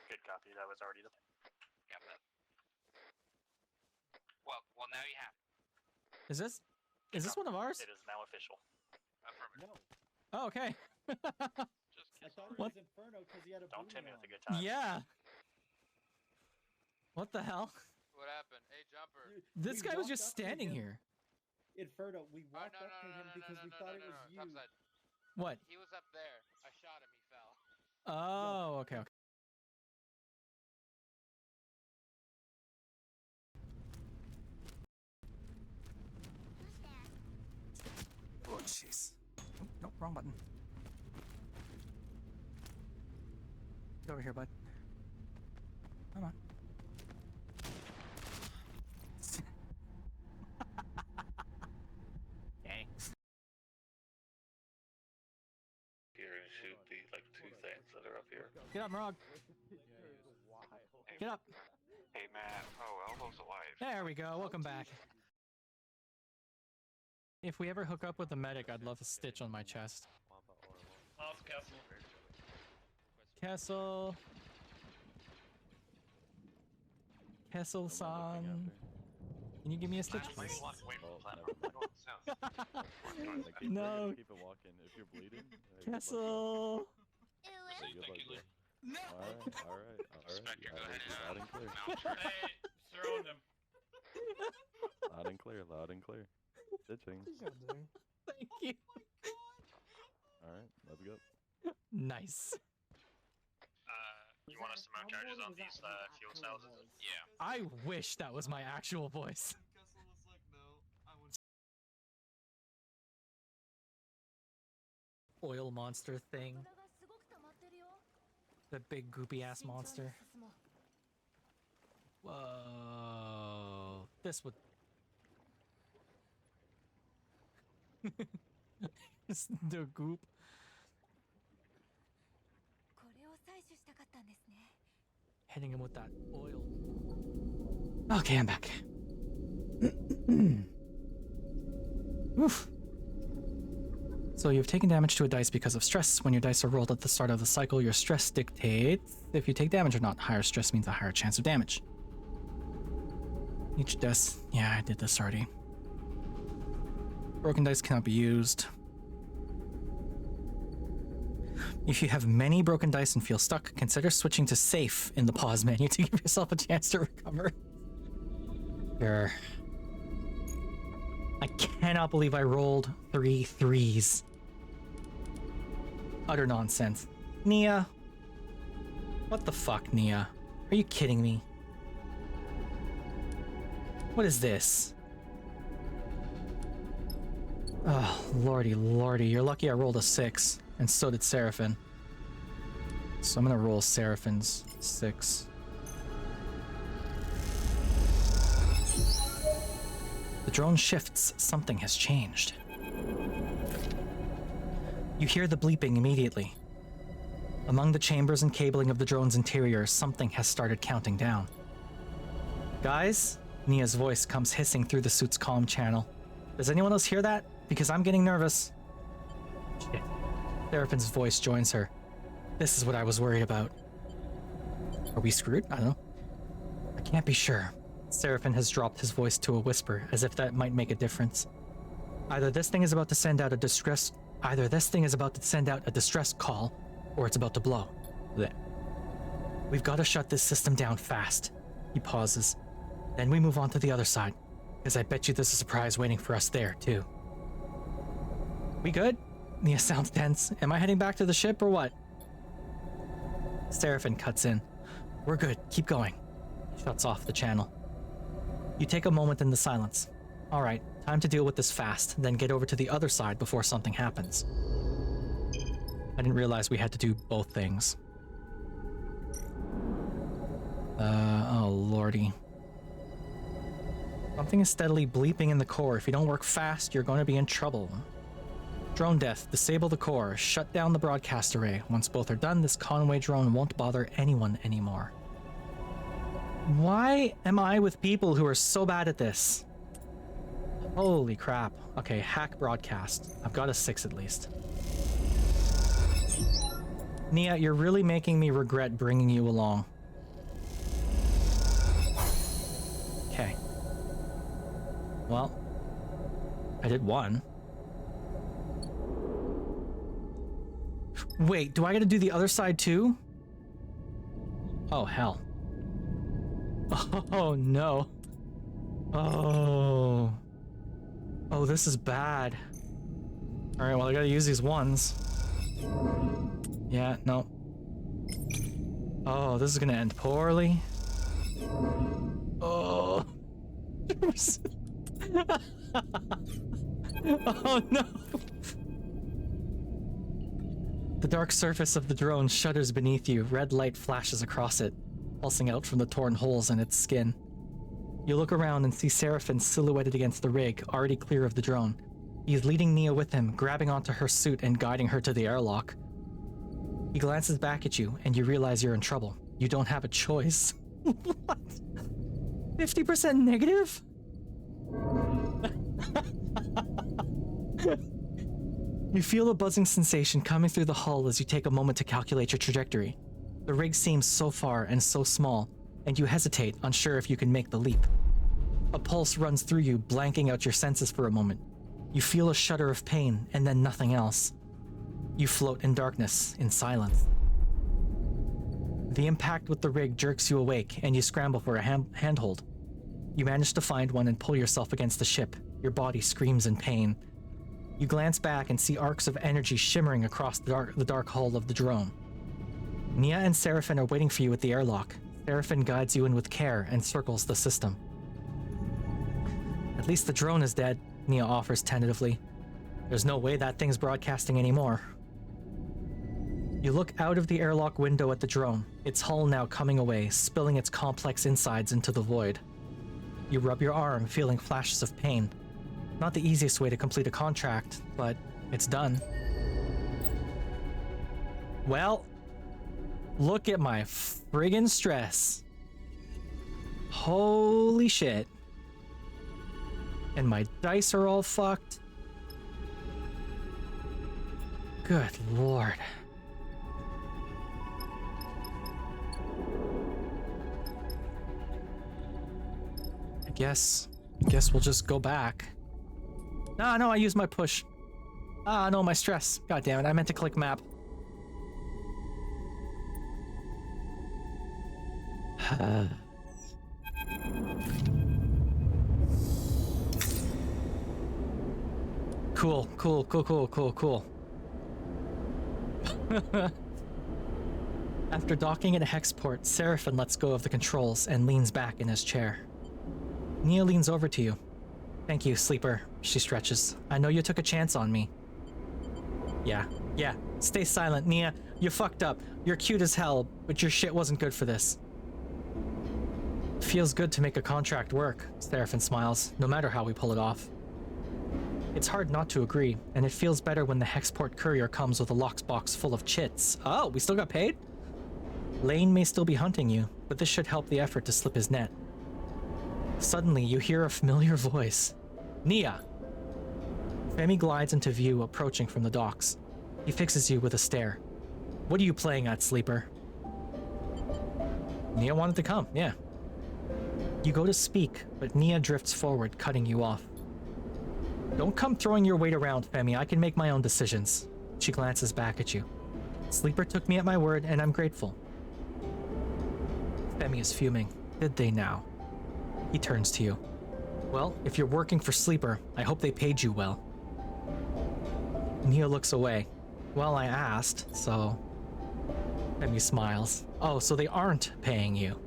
Good copy. That was already the. Got that. Well, now you have. Is this one of ours? It is now official. Affirmative. Oh, okay. Just I thought it What? was Inferno because he had a Don't booty tell me on. it's a good time. Yeah. What the hell? What happened? Hey, Jumper. This We guy was walked just up to standing him. here. Inferno, we Oh, walked no, up to no, no, him no, because no, we no, thought no, it no, was no, you. topside. What? He was up there. I shot him. He fell. Oh, okay, okay. Oh, jeez. Oh, no, wrong button. Get over here, bud. Come on. Dang. Here and shoot the like 2 things that are up here. Get up, Morog. Get up. Hey man, oh Elbo's alive. There we go. Welcome back. If we ever hook up with the medic, I'd love a stitch on my chest. Off castle. Kessel. Kessel-san. Can you give me a stitch, please? No. Keep it walking. If you're bleeding, hey, good luck. Kessel. Good luck. No. Alright. Inspector, go ahead and Loud and clear. Hey, surround him. Loud and clear. Stitching. Thank you. Alright, let's go. Nice. You want us to mount charges on these fuel cells? Is it? Yeah. I wish that was my actual voice. Oil monster thing. The big goopy ass monster. Whoa. This would. It's the goop. Hitting him with that oil. Okay, I'm back. Oof. So you've taken damage to a dice because of stress. When your dice are rolled at the start of the cycle, your stress dictates if you take damage or not. Higher stress means a higher chance of damage. Each dice... Yeah, I did this already. Broken dice cannot be used. If you have many broken dice and feel stuck, consider switching to safe in the pause menu to give yourself a chance to recover. Sure. I cannot believe I rolled 3 3s. Utter nonsense. Nia. What the fuck, Nia? Are you kidding me? What is this? Oh, lordy, you're lucky I rolled a 6, and so did Seraphin. So I'm gonna roll Seraphin's 6. The drone shifts. Something has changed. You hear the bleeping immediately. Among the chambers and cabling of the drone's interior, something has started counting down. Guys, Nia's voice comes hissing through the suit's comm channel. Does anyone else hear that? Because I'm getting nervous. Shit. Seraphin's voice joins her. This is what I was worried about. Are we screwed? I don't know. I can't be sure. Seraphin has dropped his voice to a whisper, as if that might make a difference. Either this thing is about to send out a distress call, or it's about to blow. Blech. We've got to shut this system down fast. He pauses. Then we move on to the other side, because I bet you there's a surprise waiting for us there, too. We good? Nia sounds tense. Am I heading back to the ship, or what? Seraphin cuts in. We're good. Keep going. He shuts off the channel. You take a moment in the silence. All right, time to deal with this fast, then get over to the other side before something happens. I didn't realize we had to do both things. Oh lordy. Something is steadily bleeping in the core. If you don't work fast, you're going to be in trouble. Drone death. Disable the core. Shut down the broadcast array. Once both are done, this Conway drone won't bother anyone anymore. Why am I with people who are so bad at this? Holy crap. Okay, hack broadcast. I've got a 6 at least. Nia, you're really making me regret bringing you along. Okay. Well, I did 1. Wait, do I gotta do the other side too? Oh, hell. Oh, no. Oh. Oh, this is bad. Alright, well, I gotta use these ones. Yeah, no. Oh, this is gonna end poorly. Oh. Oh no. The dark surface of the drone shudders beneath you. Red light flashes across it, pulsing out from the torn holes in its skin. You look around and see Seraphin silhouetted against the rig, already clear of the drone. He is leading Nia with him, grabbing onto her suit and guiding her to the airlock. He glances back at you, and you realize you're in trouble. You don't have a choice. What? 50% negative? You feel a buzzing sensation coming through the hull as you take a moment to calculate your trajectory. The rig seems so far and so small, and you hesitate, unsure if you can make the leap. A pulse runs through you, blanking out your senses for a moment. You feel a shudder of pain, and then nothing else. You float in darkness, in silence. The impact with the rig jerks you awake, and you scramble for a handhold. You manage to find one and pull yourself against the ship. Your body screams in pain. You glance back and see arcs of energy shimmering across the dark hull of the drone. Nia and Seraphin are waiting for you at the airlock. Seraphin guides you in with care and circles the system. At least the drone is dead, Nia offers tentatively. There's no way that thing's broadcasting anymore. You look out of the airlock window at the drone, its hull now coming away, spilling its complex insides into the void. You rub your arm, feeling flashes of pain. Not the easiest way to complete a contract, but it's done. Well, look at my friggin' stress. Holy shit. And my dice are all fucked. Good lord. I guess we'll just go back. No, I used my push. No, my stress. God damn it, I meant to click map. Cool. After docking at a hexport, Seraphin lets go of the controls and leans back in his chair. Nia leans over to you. Thank you, Sleeper, she stretches. I know you took a chance on me. Yeah. Stay silent, Nia. You fucked up. You're cute as hell, but your shit wasn't good for this. Feels good to make a contract work, Seraphin smiles, no matter how we pull it off. It's hard not to agree, and it feels better when the hexport courier comes with a lockbox full of chits. Oh, we still got paid? Lane may still be hunting you, but this should help the effort to slip his net. Suddenly, you hear a familiar voice. Nia! Femi glides into view, approaching from the docks. He fixes you with a stare. What are you playing at, Sleeper? Nia wanted to come, yeah. You go to speak, but Nia drifts forward, cutting you off. Don't come throwing your weight around, Femi. I can make my own decisions. She glances back at you. Sleeper took me at my word, and I'm grateful. Femi is fuming. Did they now? He turns to you. Well, if you're working for Sleeper, I hope they paid you well. Nia looks away. Well, I asked, so... Femi smiles. Oh, so they aren't paying you.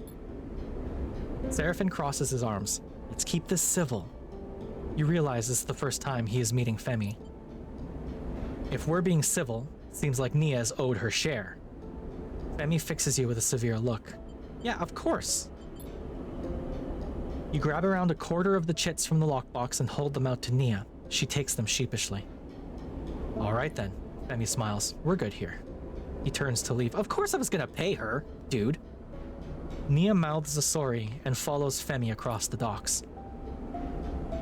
Seraphin crosses his arms. Let's keep this civil. You realize this is the first time he is meeting Femi. If we're being civil, seems like Nia's owed her share. Femi fixes you with a severe look. Yeah, of course. You grab around a quarter of the chits from the lockbox and hold them out to Nia. She takes them sheepishly. All right then, Femi smiles. We're good here. He turns to leave. Of course I was gonna pay her, dude. Nia mouths a sorry and follows Femi across the docks.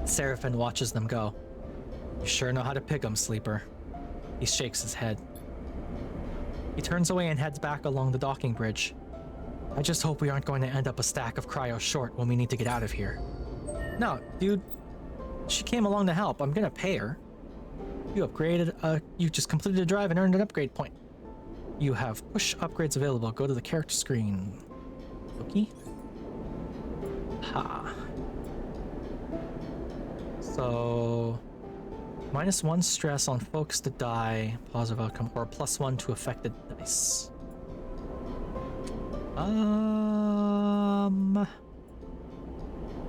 Seraphin watches them go. You sure know how to pick 'em, Sleeper. He shakes his head. He turns away and heads back along the docking bridge. I just hope we aren't going to end up a stack of cryo short when we need to get out of here. No, dude. She came along to help. I'm gonna pay her. You just completed a drive and earned an upgrade point. You have push upgrades available. Go to the character screen. Okay. Ha. So -1 stress on focus to die, positive outcome, or +1 to affected dice.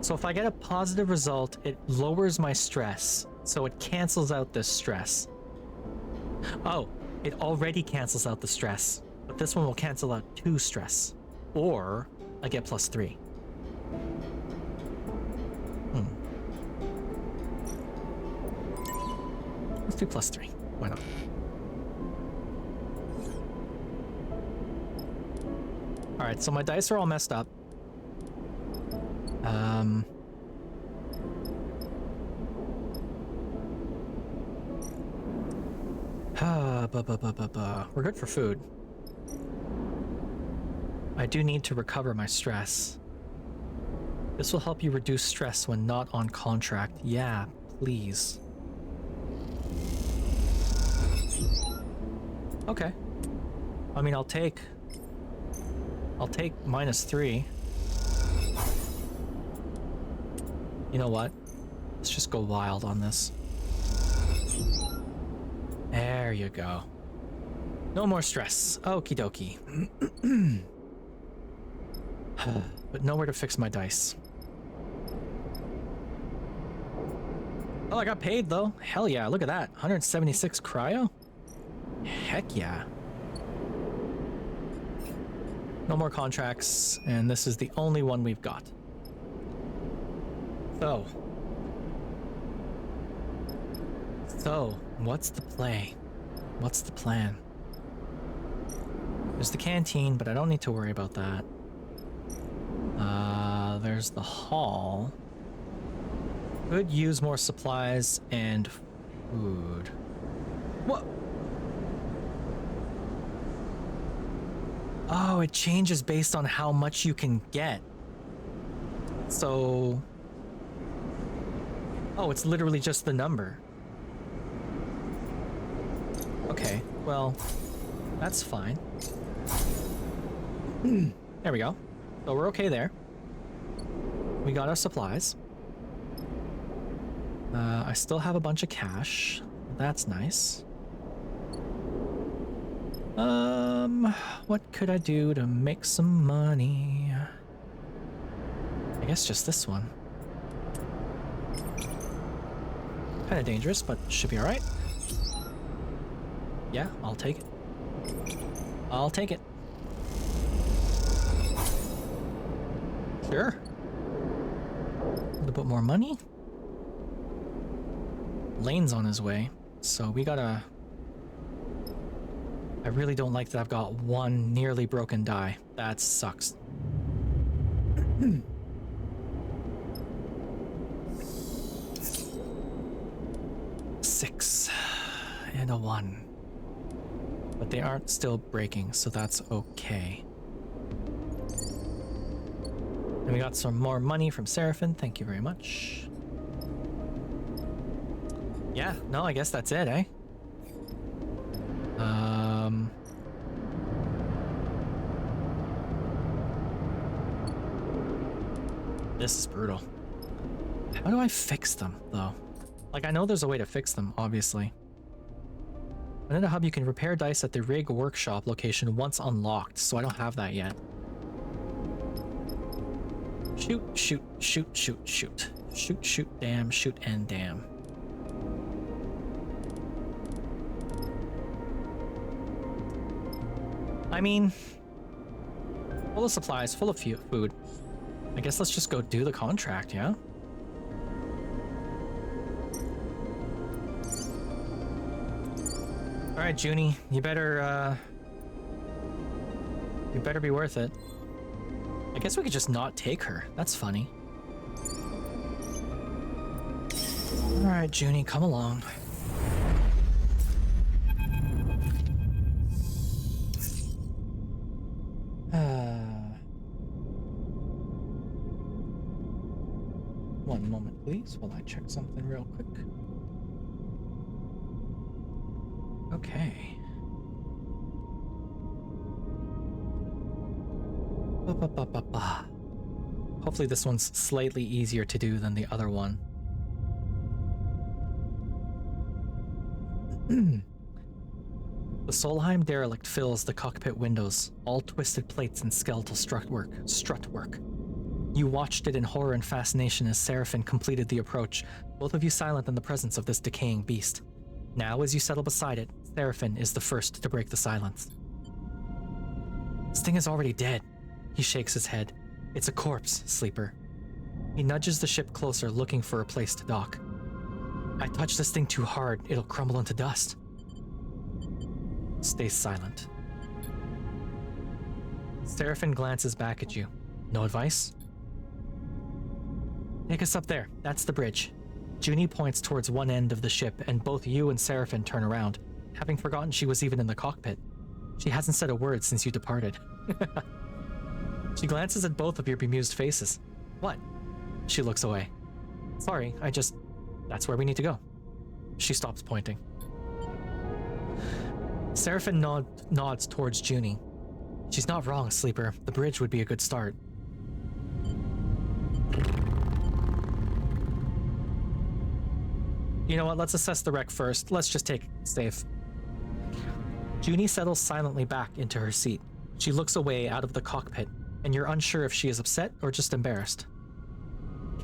So if I get a positive result, it lowers my stress. So it cancels out this stress. Oh, it already cancels out the stress. But this one will cancel out 2 stress. Or I get +3. Let's do +3. Why not? Alright, so my dice are all messed up. We're good for food. I do need to recover my stress. This will help you reduce stress when not on contract. Yeah, please. Okay. I mean, I'll take -3. You know what? Let's just go wild on this. There you go. No more stress. Okie dokie. But nowhere to fix my dice. Oh, I got paid though. Hell yeah, look at that. 176 cryo? Heck yeah. No more contracts, and this is the only one we've got. So, what's the play? What's the plan? There's the canteen, but I don't need to worry about that. There's the hall. Could use more supplies and food. What? Oh, it changes based on how much you can get. So... Oh, it's literally just the number. Okay, well, that's fine. There we go. So we're okay there. We got our supplies. I still have a bunch of cash. That's nice. What could I do to make some money? I guess just this one. Kind of dangerous, but should be alright. Yeah, I'll take it. I'll take it. Sure. A little bit more money. Lane's on his way, so we gotta... I really don't like that I've got one nearly broken die. That sucks. 6 and a 1. But they aren't still breaking, so that's okay. And we got some more money from Seraphin. Thank you very much. Yeah, no, I guess that's it, eh? This is brutal. How do I fix them, though? Like, I know there's a way to fix them, obviously. But in a hub, you can repair dice at the rig workshop location once unlocked, so I don't have that yet. Shoot, shoot, shoot, shoot, shoot. Shoot, shoot, damn, shoot, and damn. I mean, full of supplies, full of food. I guess let's just go do the contract, yeah? Alright, Junie, you better be worth it. I guess we could just not take her. That's funny. Alright, Junie, come along. One moment, please, while I check something real quick. Okay. Hopefully this one's slightly easier to do than the other one. The Solheim derelict fills the cockpit windows, all twisted plates and skeletal strutwork. You watched it in horror and fascination as Seraphim completed the approach, both of you silent in the presence of this decaying beast. Now, as you settle beside it, Seraphim is the first to break the silence. This thing is already dead. He shakes his head. It's a corpse, Sleeper. He nudges the ship closer, looking for a place to dock. I touch this thing too hard, it'll crumble into dust. Stay silent. Seraphim glances back at you. No advice? Take us up there. That's the bridge. Junie points towards one end of the ship, and both you and Seraphim turn around, having forgotten she was even in the cockpit. She hasn't said a word since you departed. She glances at both of your bemused faces. What? She looks away. Sorry, that's where we need to go. She stops pointing. Seraphim nods towards Junie. She's not wrong, Sleeper. The bridge would be a good start. You know what? Let's assess the wreck first. Let's just take it safe. Junie settles silently back into her seat. She looks away out of the cockpit, and you're unsure if she is upset or just embarrassed.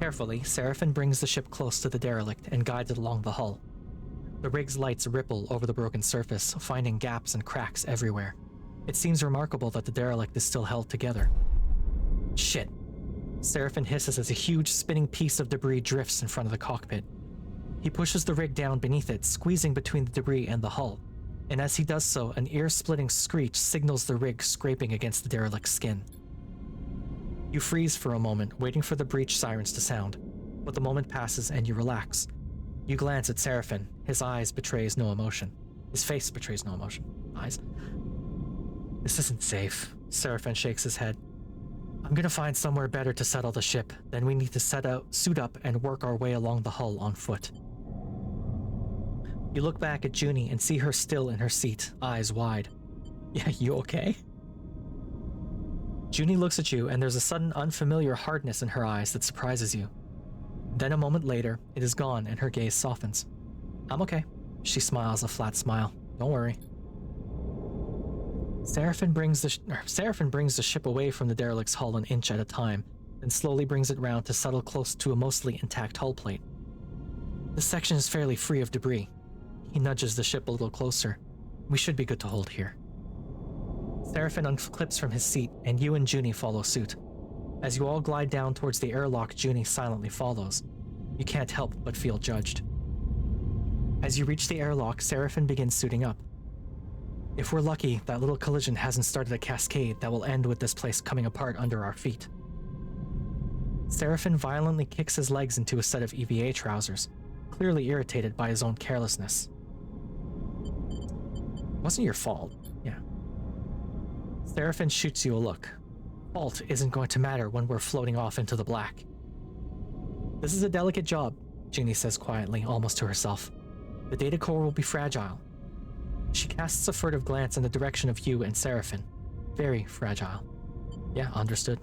Carefully, Seraphim brings the ship close to the derelict and guides it along the hull. The rig's lights ripple over the broken surface, finding gaps and cracks everywhere. It seems remarkable that the derelict is still held together. Shit. Seraphim hisses as a huge spinning piece of debris drifts in front of the cockpit. He pushes the rig down beneath it, squeezing between the debris and the hull. And as he does so, an ear-splitting screech signals the rig scraping against the derelict's skin. You freeze for a moment, waiting for the breach sirens to sound, but the moment passes and you relax. You glance at Seraphim. His eyes betrays no emotion. His face betrays no emotion. Eyes. This isn't safe. Seraphim shakes his head. I'm gonna find somewhere better to settle the ship. Then we need to suit up and work our way along the hull on foot. You look back at Junie and see her still in her seat, eyes wide. Yeah, you okay? Junie looks at you and there's a sudden unfamiliar hardness in her eyes that surprises you. Then a moment later, it is gone and her gaze softens. I'm okay. She smiles a flat smile. Don't worry. Seraphim brings the ship away from the derelict's hull an inch at a time, then slowly brings it round to settle close to a mostly intact hull plate. This section is fairly free of debris. He nudges the ship a little closer. We should be good to hold here. Seraphim unclips from his seat, and you and Junie follow suit. As you all glide down towards the airlock, Junie silently follows. You can't help but feel judged. As you reach the airlock, Seraphim begins suiting up. If we're lucky, that little collision hasn't started a cascade that will end with this place coming apart under our feet. Seraphim violently kicks his legs into a set of EVA trousers, clearly irritated by his own carelessness. Wasn't your fault, yeah. Seraphim shoots you a look. Fault isn't going to matter when we're floating off into the black. This is a delicate job, Junie says quietly, almost to herself. The data core will be fragile. She casts a furtive glance in the direction of you and Seraphim. Very fragile. Yeah, understood.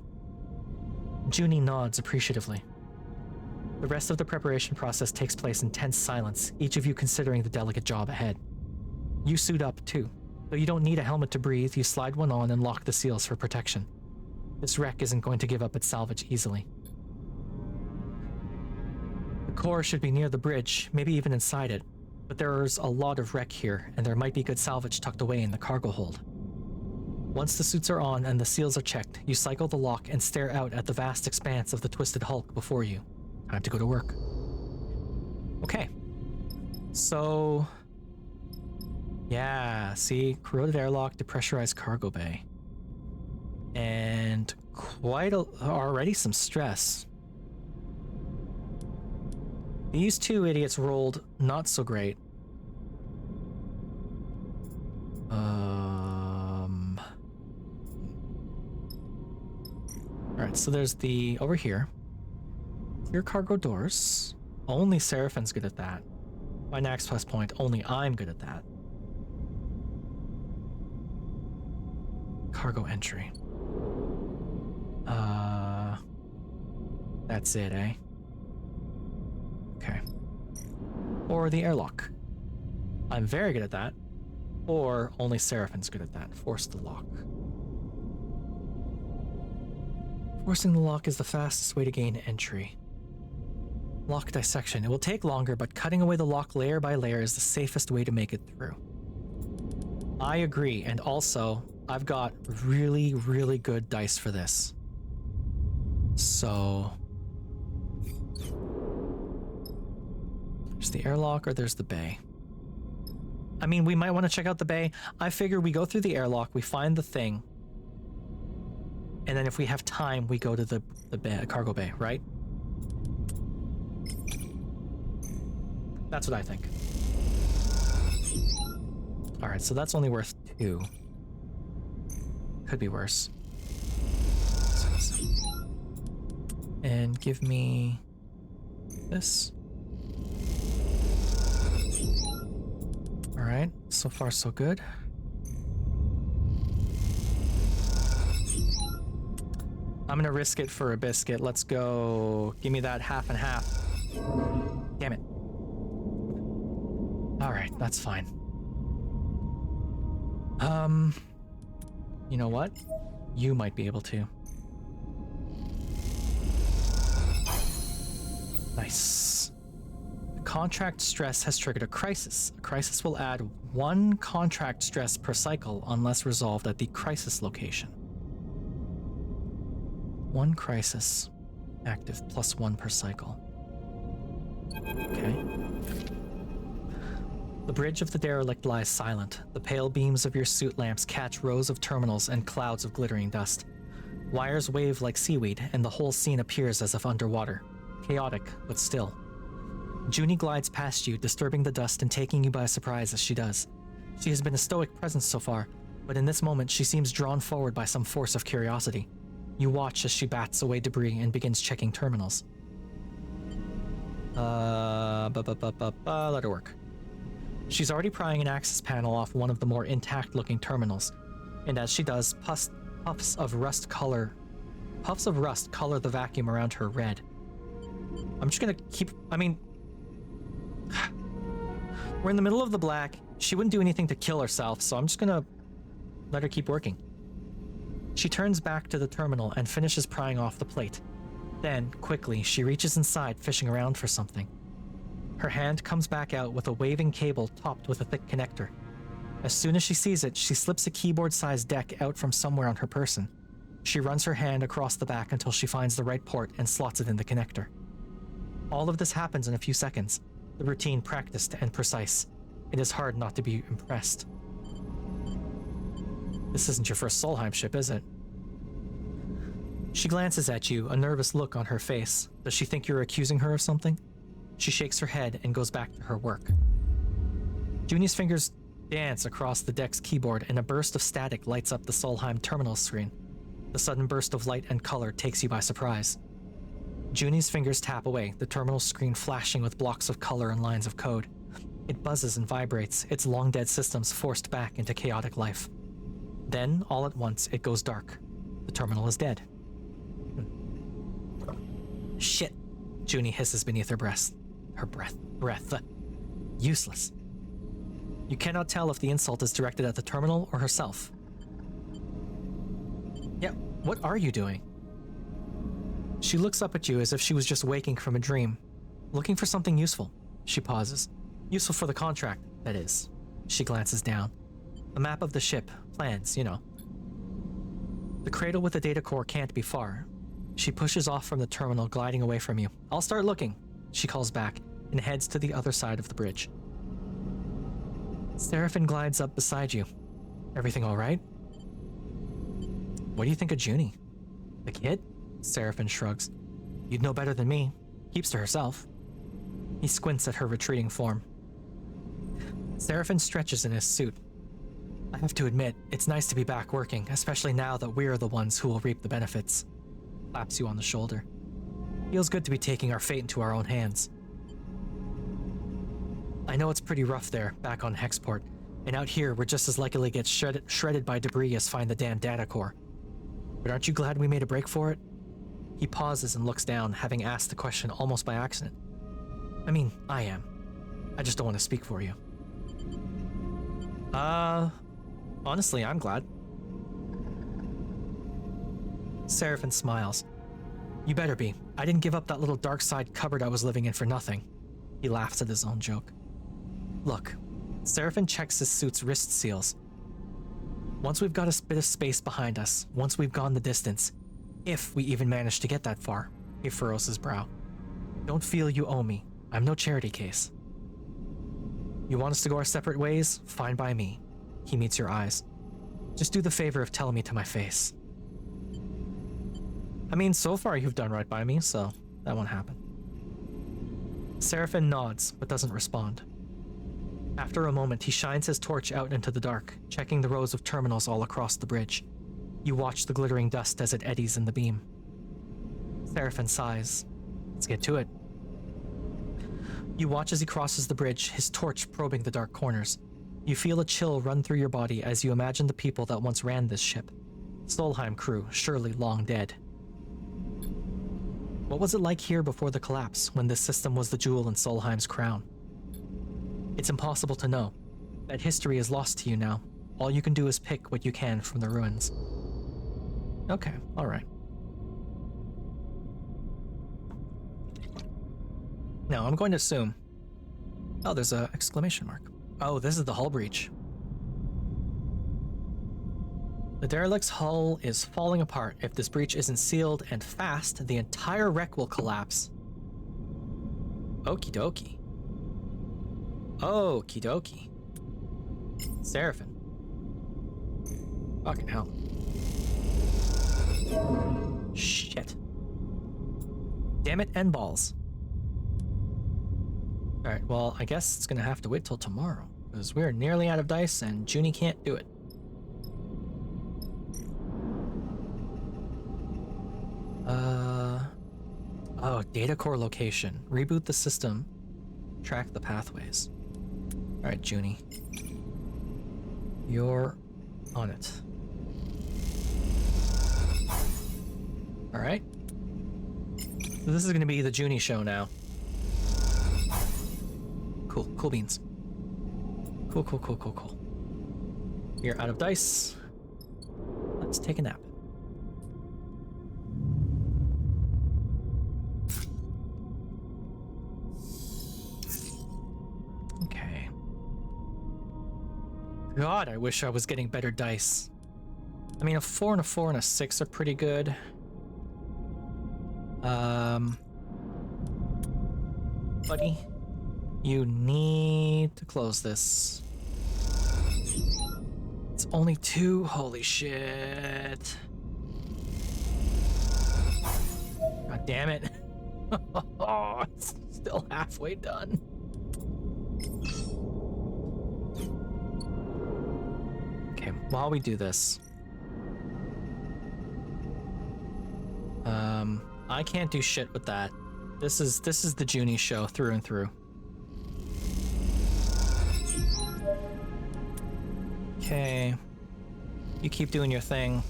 Junie nods appreciatively. The rest of the preparation process takes place in tense silence, each of you considering the delicate job ahead. You suit up, too. Though you don't need a helmet to breathe, you slide one on and lock the seals for protection. This wreck isn't going to give up its salvage easily. The core should be near the bridge, maybe even inside it, but there's a lot of wreck here, and there might be good salvage tucked away in the cargo hold. Once the suits are on and the seals are checked, you cycle the lock and stare out at the vast expanse of the twisted hulk before you. Time to go to work. Okay. So... yeah, see? Corroded airlock, depressurized cargo bay. And already some stress. These two idiots rolled not so great. Alright, so there's the... over here. Clear cargo doors. Only Seraphim's good at that. My next plus point, only I'm good at that. Cargo entry. That's it, eh? Okay. Or the airlock. I'm very good at that. Or only Seraphin's good at that. Force the lock. Forcing the lock is the fastest way to gain entry. Lock dissection. It will take longer, but cutting away the lock layer by layer is the safest way to make it through. I agree, and also, I've got really, really good dice for this. So... there's the airlock or there's the bay. I mean, we might want to check out the bay. I figure we go through the airlock, we find the thing, and then if we have time, we go to the bay, cargo bay, right? That's what I think. Alright, so that's only worth 2. Could be worse. And give me this. Alright, so far so good. I'm gonna risk it for a biscuit. Let's go. Give me that half and half. Damn it. Alright, that's fine. You know what? You might be able to. Nice. Contract stress has triggered a crisis. A crisis will add 1 contract stress per cycle unless resolved at the crisis location. 1 crisis. Active +1 per cycle. Okay. The bridge of the derelict lies silent. The pale beams of your suit lamps catch rows of terminals and clouds of glittering dust. Wires wave like seaweed, and the whole scene appears as if underwater. Chaotic, but still. Junie glides past you, disturbing the dust and taking you by surprise as she does. She has been a stoic presence so far, but in this moment she seems drawn forward by some force of curiosity. You watch as she bats away debris and begins checking terminals. Let her work. She's already prying an access panel off one of the more intact-looking terminals, and as she does, puffs of rust color the vacuum around her red. I'm just gonna keep... I mean... we're in the middle of the black. She wouldn't do anything to kill herself, so I'm just gonna let her keep working. She turns back to the terminal and finishes prying off the plate. Then, quickly, she reaches inside, fishing around for something. Her hand comes back out with a waving cable topped with a thick connector. As soon as she sees it, she slips a keyboard-sized deck out from somewhere on her person. She runs her hand across the back until she finds the right port and slots it in the connector. All of this happens in a few seconds, the routine practiced and precise. It is hard not to be impressed. This isn't your first Solheim ship, is it? She glances at you, a nervous look on her face. Does she think you're accusing her of something? She shakes her head and goes back to her work. Junie's fingers dance across the deck's keyboard and a burst of static lights up the Solheim terminal screen. The sudden burst of light and color takes you by surprise. Junie's fingers tap away, the terminal screen flashing with blocks of color and lines of code. It buzzes and vibrates, its long-dead systems forced back into chaotic life. Then, all at once, it goes dark. The terminal is dead. Shit, Junie hisses beneath her breath. Useless. You cannot tell if the insult is directed at the terminal or herself. Yeah, what are you doing? She looks up at you as if she was just waking from a dream. Looking for something useful. She pauses. Useful for the contract, that is. She glances down. A map of the ship. Plans, you know. The cradle with the data core can't be far. She pushes off from the terminal, gliding away from you. I'll start looking, she calls back, and heads to the other side of the bridge. Seraphin glides up beside you. Everything all right? What do you think of Junie? The kid? Seraphin shrugs. You'd know better than me. Keeps to herself. He squints at her retreating form. Seraphin stretches in his suit. I have to admit, it's nice to be back working, especially now that we're the ones who will reap the benefits. Claps you on the shoulder. Feels good to be taking our fate into our own hands. I know it's pretty rough there, back on Hexport, and out here we're just as likely to get shredded by debris as find the damn data core. But aren't you glad we made a break for it? He pauses and looks down, having asked the question almost by accident. I mean, I am. I just don't want to speak for you. Honestly, I'm glad. Seraphin smiles. You better be. I didn't give up that little dark side cupboard I was living in for nothing. He laughs at his own joke. Look, Seraphin checks his suit's wrist seals. Once we've got a bit of space behind us, once we've gone the distance, if we even manage to get that far, he furrows his brow. Don't feel you owe me. I'm no charity case. You want us to go our separate ways? Fine by me. He meets your eyes. Just do the favor of telling me to my face. I mean, so far you've done right by me, so that won't happen. Seraphin nods, but doesn't respond. After a moment, he shines his torch out into the dark, checking the rows of terminals all across the bridge. You watch the glittering dust as it eddies in the beam. Seraphin sighs. Let's get to it. You watch as he crosses the bridge, his torch probing the dark corners. You feel a chill run through your body as you imagine the people that once ran this ship. Solheim crew, surely long dead. What was it like here before the collapse, when this system was the jewel in Solheim's crown? It's impossible to know. That history is lost to you now. All you can do is pick what you can from the ruins. Okay, alright. Now, I'm going to assume... Oh, there's an exclamation mark. Oh, this is the hull breach. The derelict's hull is falling apart. If this breach isn't sealed and fast, the entire wreck will collapse. Okie dokie. Okie dokie. Seraphin. Fucking hell. Shit. Damn it, and balls. Alright, well, I guess it's gonna have to wait till tomorrow, because we're nearly out of dice and Junie can't do it. Oh, data core location. Reboot the system. Track the pathways. Alright, Junie. You're on it. Alright. So this is gonna be the Junie show now. Cool, cool beans. Cool, cool, cool, cool, cool. We're out of dice. Let's take a nap. Okay. God, I wish I was getting better dice. I mean, a 4 and a 4 and a 6 are pretty good. Buddy, you need to close this. It's only 2. Holy shit. God damn it. Oh, it's still halfway done. Okay, while we do this, I can't do shit with that. This is the Junie show through and through. Okay. You keep doing your thing.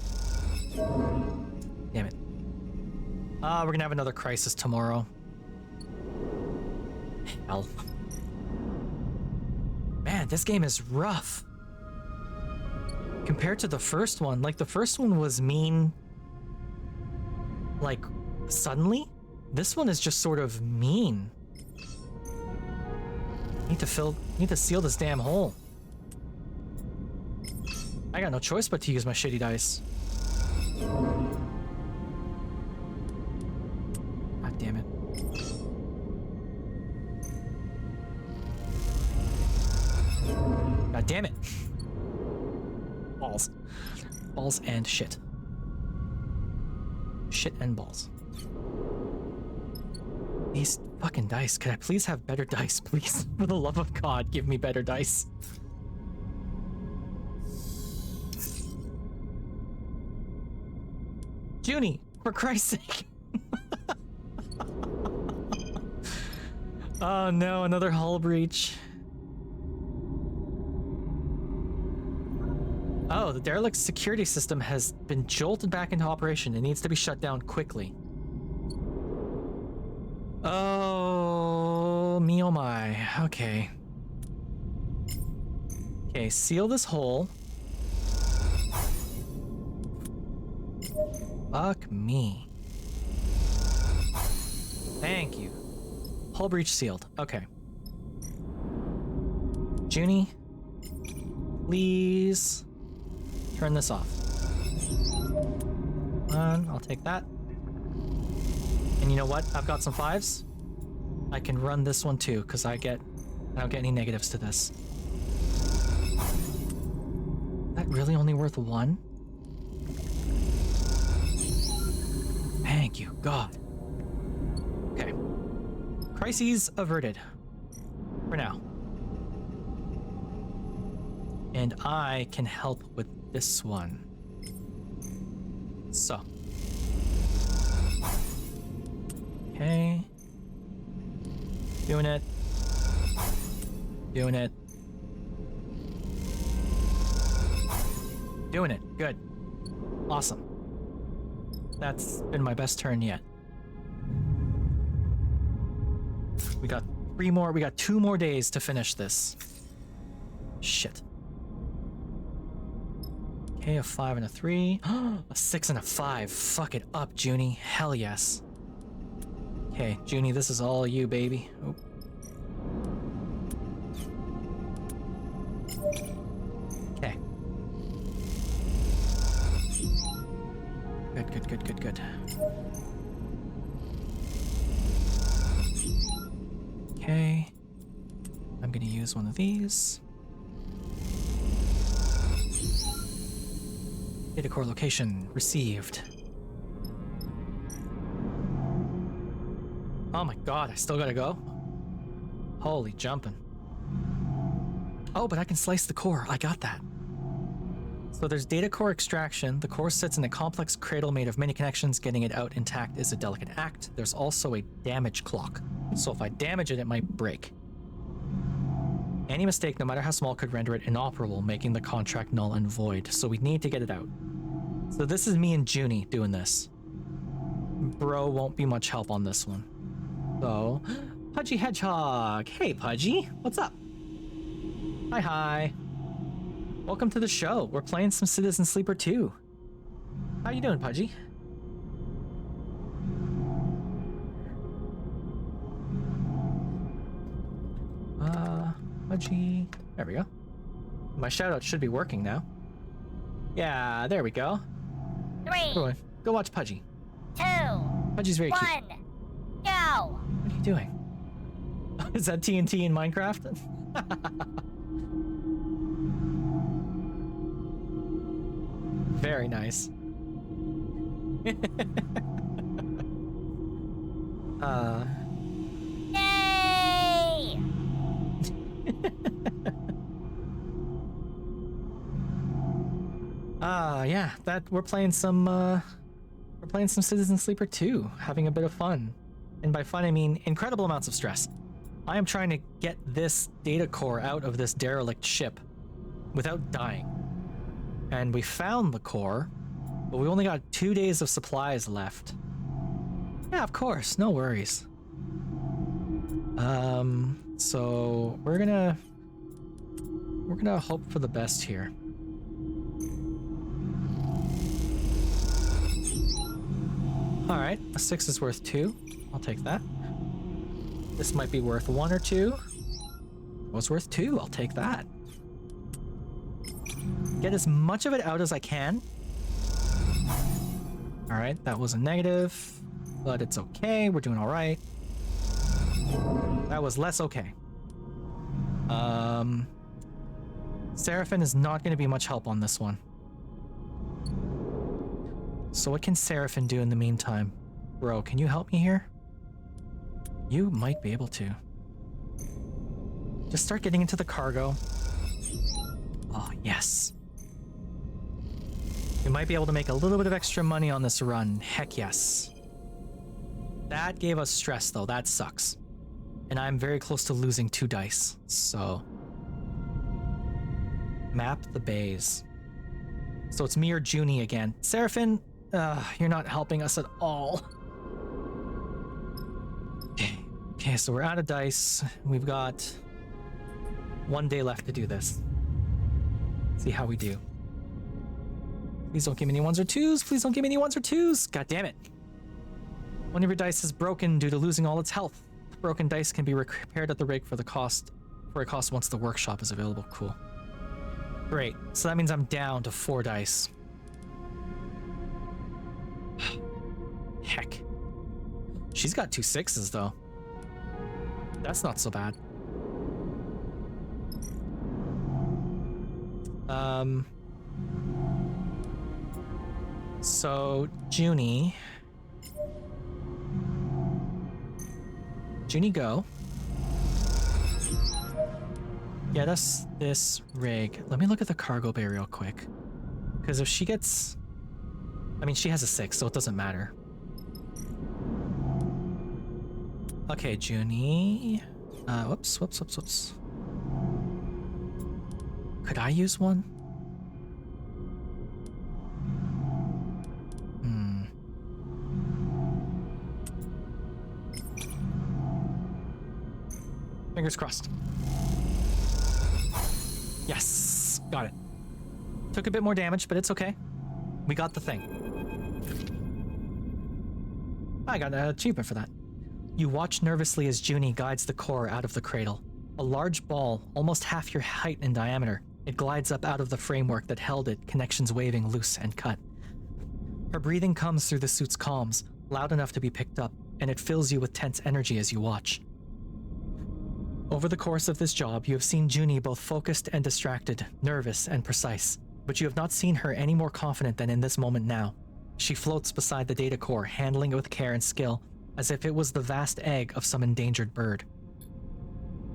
Damn it. We're gonna have another crisis tomorrow. Hell. Man, this game is rough. Compared to the first one, like the first one was mean, like, suddenly? This one is just sort of mean. Need to seal this damn hole. I got no choice but to use my shitty dice. God damn it. God damn it. Balls. Balls and shit. Shit and balls. These fucking dice. Could I please have better dice, please? For the love of God, give me better dice. Junie, for Christ's sake. Oh no, another hull breach. Oh, the derelict's security system has been jolted back into operation. It needs to be shut down quickly. Oh, me oh my. Okay. Okay, seal this hole. Fuck me. Thank you. Hull breach sealed. Okay. Junie, please turn this off. I'll take that. And you know what? I've got some 5s. I can run this one too, because I don't get any negatives to this. That really only worth 1? Thank you, God. Okay. Crises averted. For now. And I can help with this one. So. Okay. Doing it. Doing it. Doing it. Good. Awesome. That's been my best turn yet. We got 3 more. We got 2 more days to finish this. Shit. Okay, a 5 and a 3. A 6 and a 5. Fuck it up, Junie. Hell yes. Okay, Junie, this is all you, baby. Oop. Okay. Good. Okay. I'm gonna use one of these. Data core location received. Oh my god, I still gotta go? Holy jumping. Oh, but I can slice the core. I got that. So there's data core extraction. The core sits in a complex cradle made of many connections. Getting it out intact is a delicate act. There's also a damage clock. So if I damage it, it might break. Any mistake, no matter how small, could render it inoperable, making the contract null and void. So we need to get it out. So this is me and Junie doing this. Bro won't be much help on this one. So, Pudgy Hedgehog. Hey, Pudgy. What's up? Hi. Welcome to the show. We're playing some Citizen Sleeper 2. How you doing, Pudgy? Pudgy. There we go. My shoutout should be working now. Yeah, there we go. 3, Go watch Pudgy. 2, Pudgy's very 1, cute. go! What are you doing? Is that TNT in Minecraft? Very nice. Yay! Yeah, that we're playing some Citizen Sleeper 2, having a bit of fun. And by fun I mean incredible amounts of stress. I am trying to get this data core out of this derelict ship without dying. And we found the core, but we only got 2 days of supplies left. Yeah, of course, no worries. So we're gonna hope for the best here. All right, a 6 is worth 2. I'll take that. This might be worth 1 or 2. It was worth 2. I'll take that. Get as much of it out as I can. All right, that was a negative, but it's okay. We're doing all right. That was less okay. Seraphin is not going to be much help on this one. So what can Seraphin do in the meantime? Bro, can you help me here? You might be able to. Just start getting into the cargo. Oh, yes. We might be able to make a little bit of extra money on this run. Heck yes. That gave us stress, though. That sucks. And I'm very close to losing 2 dice. So... map the bays. So it's me or Junie again. Seraphin, you're not helping us at all. Okay, so we're out of dice. We've got 1 day left to do this. See how we do. Please don't give me any ones or twos. Please don't give me any ones or twos. God damn it. One of your dice is broken due to losing all its health. Broken dice can be repaired at the rig for a cost once the workshop is available. Cool. Great. So that means I'm down to 4 dice. Heck. She's got 2 6s though. That's not so bad. So Junie, go. Get us this rig. Let me look at the cargo bay real quick. Because if she gets... I mean, she has a 6, so it doesn't matter. Okay, Junie. Whoops. Could I use one? Fingers crossed. Yes, got it. Took a bit more damage, but it's okay. We got the thing. I got an achievement for that. You watch nervously as Junie guides the core out of the cradle. A large ball, almost half your height in diameter. It glides up out of the framework that held it, connections waving loose and cut. Her breathing comes through the suit's comms, loud enough to be picked up, and it fills you with tense energy as you watch. Over the course of this job, you have seen Junie both focused and distracted, nervous and precise, but you have not seen her any more confident than in this moment now. She floats beside the data core, handling it with care and skill, as if it was the vast egg of some endangered bird.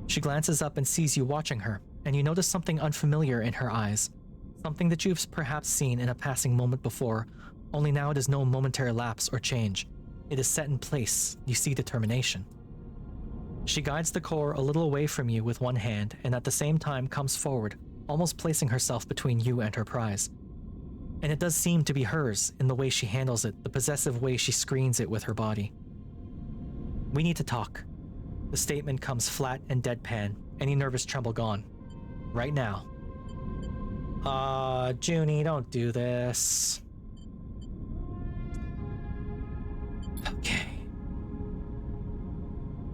She glances up and sees you watching her, and you notice something unfamiliar in her eyes. Something that you've perhaps seen in a passing moment before, only now it is no momentary lapse or change. It is set in place. You see determination. She guides the core a little away from you with one hand, and at the same time comes forward, almost placing herself between you and her prize. And it does seem to be hers in the way she handles it, the possessive way she screens it with her body. We need to talk. The statement comes flat and deadpan, any nervous tremble gone. Right now. Junie, don't do this. Okay.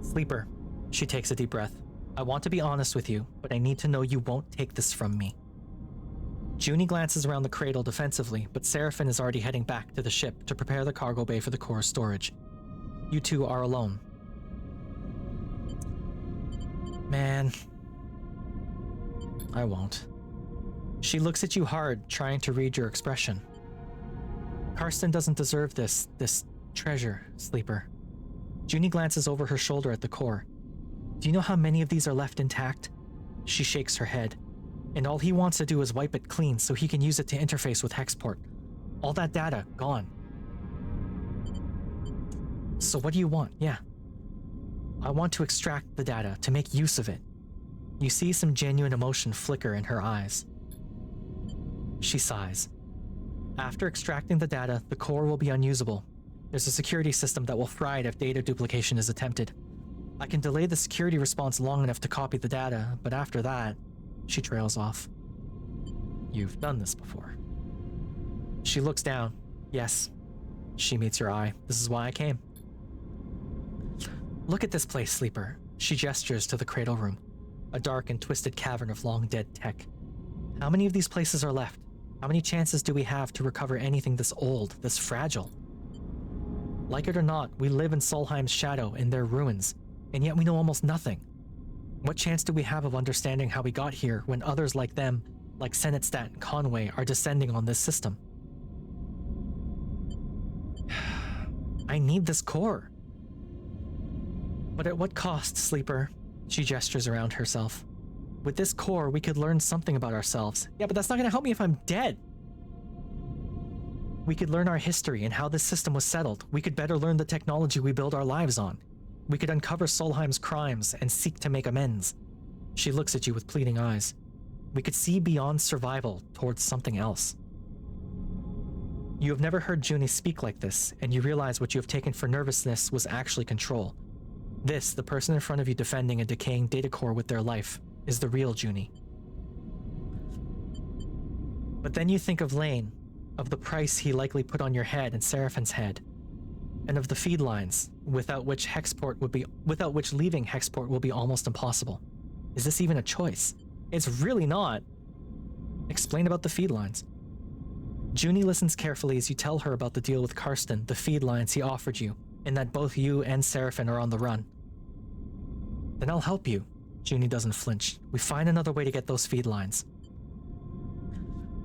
Sleeper. She takes a deep breath. I want to be honest with you, but I need to know you won't take this from me. Junie glances around the cradle defensively, but Seraphin is already heading back to the ship to prepare the cargo bay for the core's storage. You two are alone. Man. I won't. She looks at you hard, trying to read your expression. Karsten doesn't deserve this treasure, Sleeper. Junie glances over her shoulder at the core. Do you know how many of these are left intact? She shakes her head. And all he wants to do is wipe it clean so he can use it to interface with Hexport. All that data, gone. So what do you want? Yeah. I want to extract the data, to make use of it. You see some genuine emotion flicker in her eyes. She sighs. After extracting the data, the core will be unusable. There's a security system that will fry it if data duplication is attempted. I can delay the security response long enough to copy the data, but after that, she trails off. You've done this before. She looks down. Yes. She meets your eye. This is why I came. Look at this place, Sleeper. She gestures to the cradle room. A dark and twisted cavern of long-dead tech. How many of these places are left? How many chances do we have to recover anything this old, this fragile? Like it or not, we live in Solheim's shadow, in their ruins, and yet we know almost nothing. What chance do we have of understanding how we got here when others like them, like Senetstat and Conway, are descending on this system? I need this core. But at what cost, Sleeper? She gestures around herself. With this core, we could learn something about ourselves. Yeah, but that's not going to help me if I'm dead. We could learn our history and how this system was settled. We could better learn the technology we build our lives on. We could uncover Solheim's crimes and seek to make amends. She looks at you with pleading eyes. We could see beyond survival towards something else. You have never heard Junie speak like this, and you realize what you have taken for nervousness was actually control. This, the person in front of you defending a decaying data core with their life, is the real Junie. But then you think of Lane, of the price he likely put on your head and Seraphin's head, and of the feed lines, without which leaving Hexport will be almost impossible. Is this even a choice? It's really not. Explain about the feed lines. Junie listens carefully as you tell her about the deal with Karsten, the feed lines he offered you, and that both you and Seraphin are on the run. Then I'll help you. Junie doesn't flinch. We find another way to get those feed lines.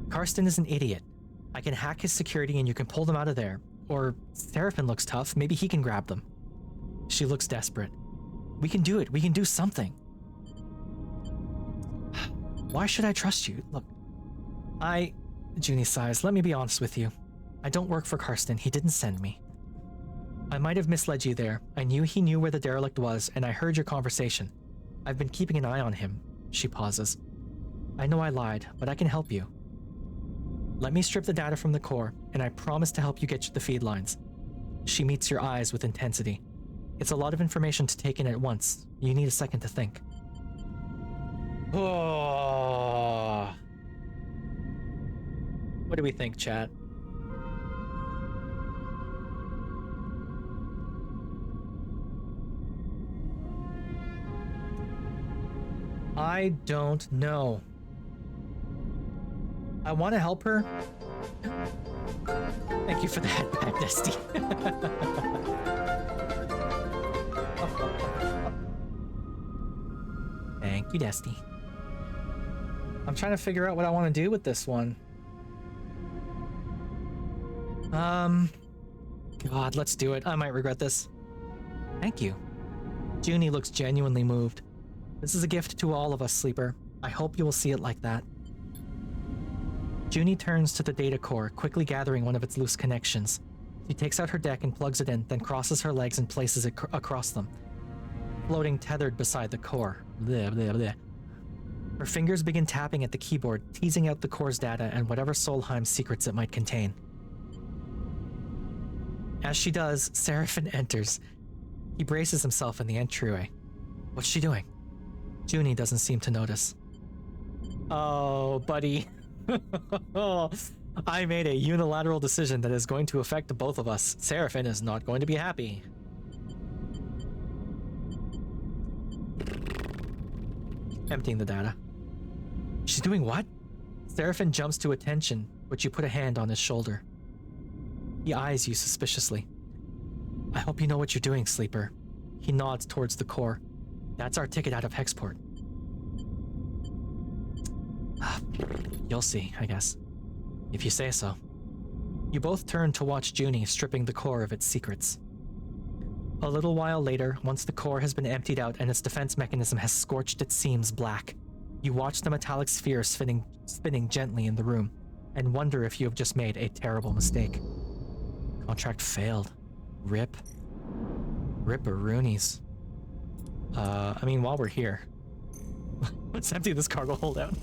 Karsten is an idiot. I can hack his security and you can pull them out of there. Or Seraphin looks tough, maybe he can grab them. She looks desperate. We can do it, we can do something. Why should I trust you? Look, Junie sighs, let me be honest with you. I don't work for Karsten, he didn't send me. I might have misled you there. I knew he knew where the derelict was, and I heard your conversation. I've been keeping an eye on him. She pauses. I know I lied, but I can help you. Let me strip the data from the core, and I promise to help you get the feed lines. She meets your eyes with intensity. It's a lot of information to take in at once. You need a second to think. Oh. What do we think, chat? I don't know. I want to help her. Thank you for the head back, Dusty. Thank you, Dusty. I'm trying to figure out what I want to do with this one. God, let's do it. I might regret this. Thank you. Junie looks genuinely moved. This is a gift to all of us, Sleeper. I hope you will see it like that. Junie turns to the data core, quickly gathering one of its loose connections. She takes out her deck and plugs it in, then crosses her legs and places it across them, floating tethered beside the core. Bleh, bleh, bleh. Her fingers begin tapping at the keyboard, teasing out the core's data and whatever Solheim's secrets it might contain. As she does, Seraphin enters. He braces himself in the entryway. What's she doing? Junie doesn't seem to notice. Oh, buddy. I made a unilateral decision that is going to affect both of us. Seraphin is not going to be happy. Emptying the data. She's doing what? Seraphin jumps to attention, but you put a hand on his shoulder. He eyes you suspiciously. I hope you know what you're doing, Sleeper. He nods towards the core. That's our ticket out of Hexport. You'll see, I guess. If you say so. You both turn to watch Junie stripping the core of its secrets. A little while later, once the core has been emptied out and its defense mechanism has scorched its seams black, you watch the metallic sphere spinning gently in the room, and wonder if you have just made a terrible mistake. Contract failed. Rip. Ripperoonies. I mean, while we're here, let's empty this cargo hold out.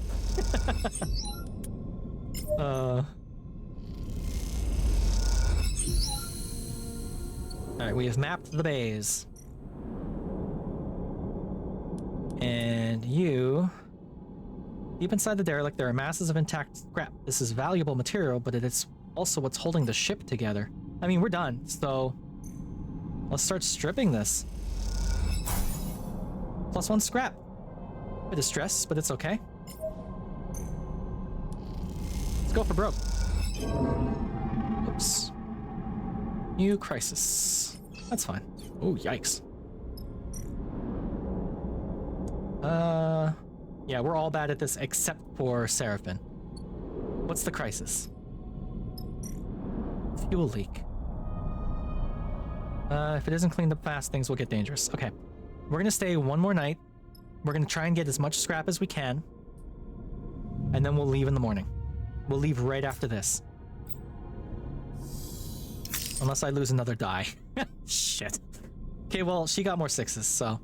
Alright, we have mapped the bays. And you... Deep inside the derelict, there are masses of intact scrap. This is valuable material, but it is also what's holding the ship together. I mean, we're done, so... let's start stripping this. +1 scrap. Bit of stress, but it's okay. Let's go for broke. Oops. New crisis. That's fine. Oh, yikes. Yeah, we're all bad at this except for Seraphin. What's the crisis? Fuel leak. If it isn't cleaned up fast, things will get dangerous. Okay. We're gonna stay one more night. We're gonna try and get as much scrap as we can. And then we'll leave in the morning. We'll leave right after this. Unless I lose another die. Shit. Okay, well, she got more 6s, so...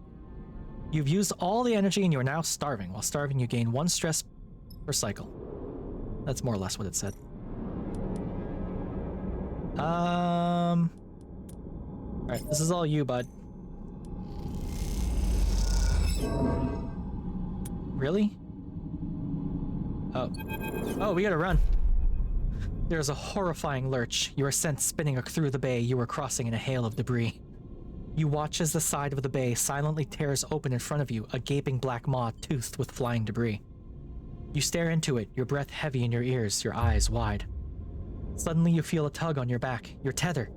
You've used all the energy and you are now starving. While starving, you gain 1 stress per cycle. That's more or less what it said. Alright, this is all you, bud. Really? Oh. Oh, we gotta run. There's a horrifying lurch. You are sent spinning through the bay you were crossing in a hail of debris. You watch as the side of the bay silently tears open in front of you, a gaping black maw toothed with flying debris. You stare into it, your breath heavy in your ears, your eyes wide. Suddenly you feel a tug on your back, your tether.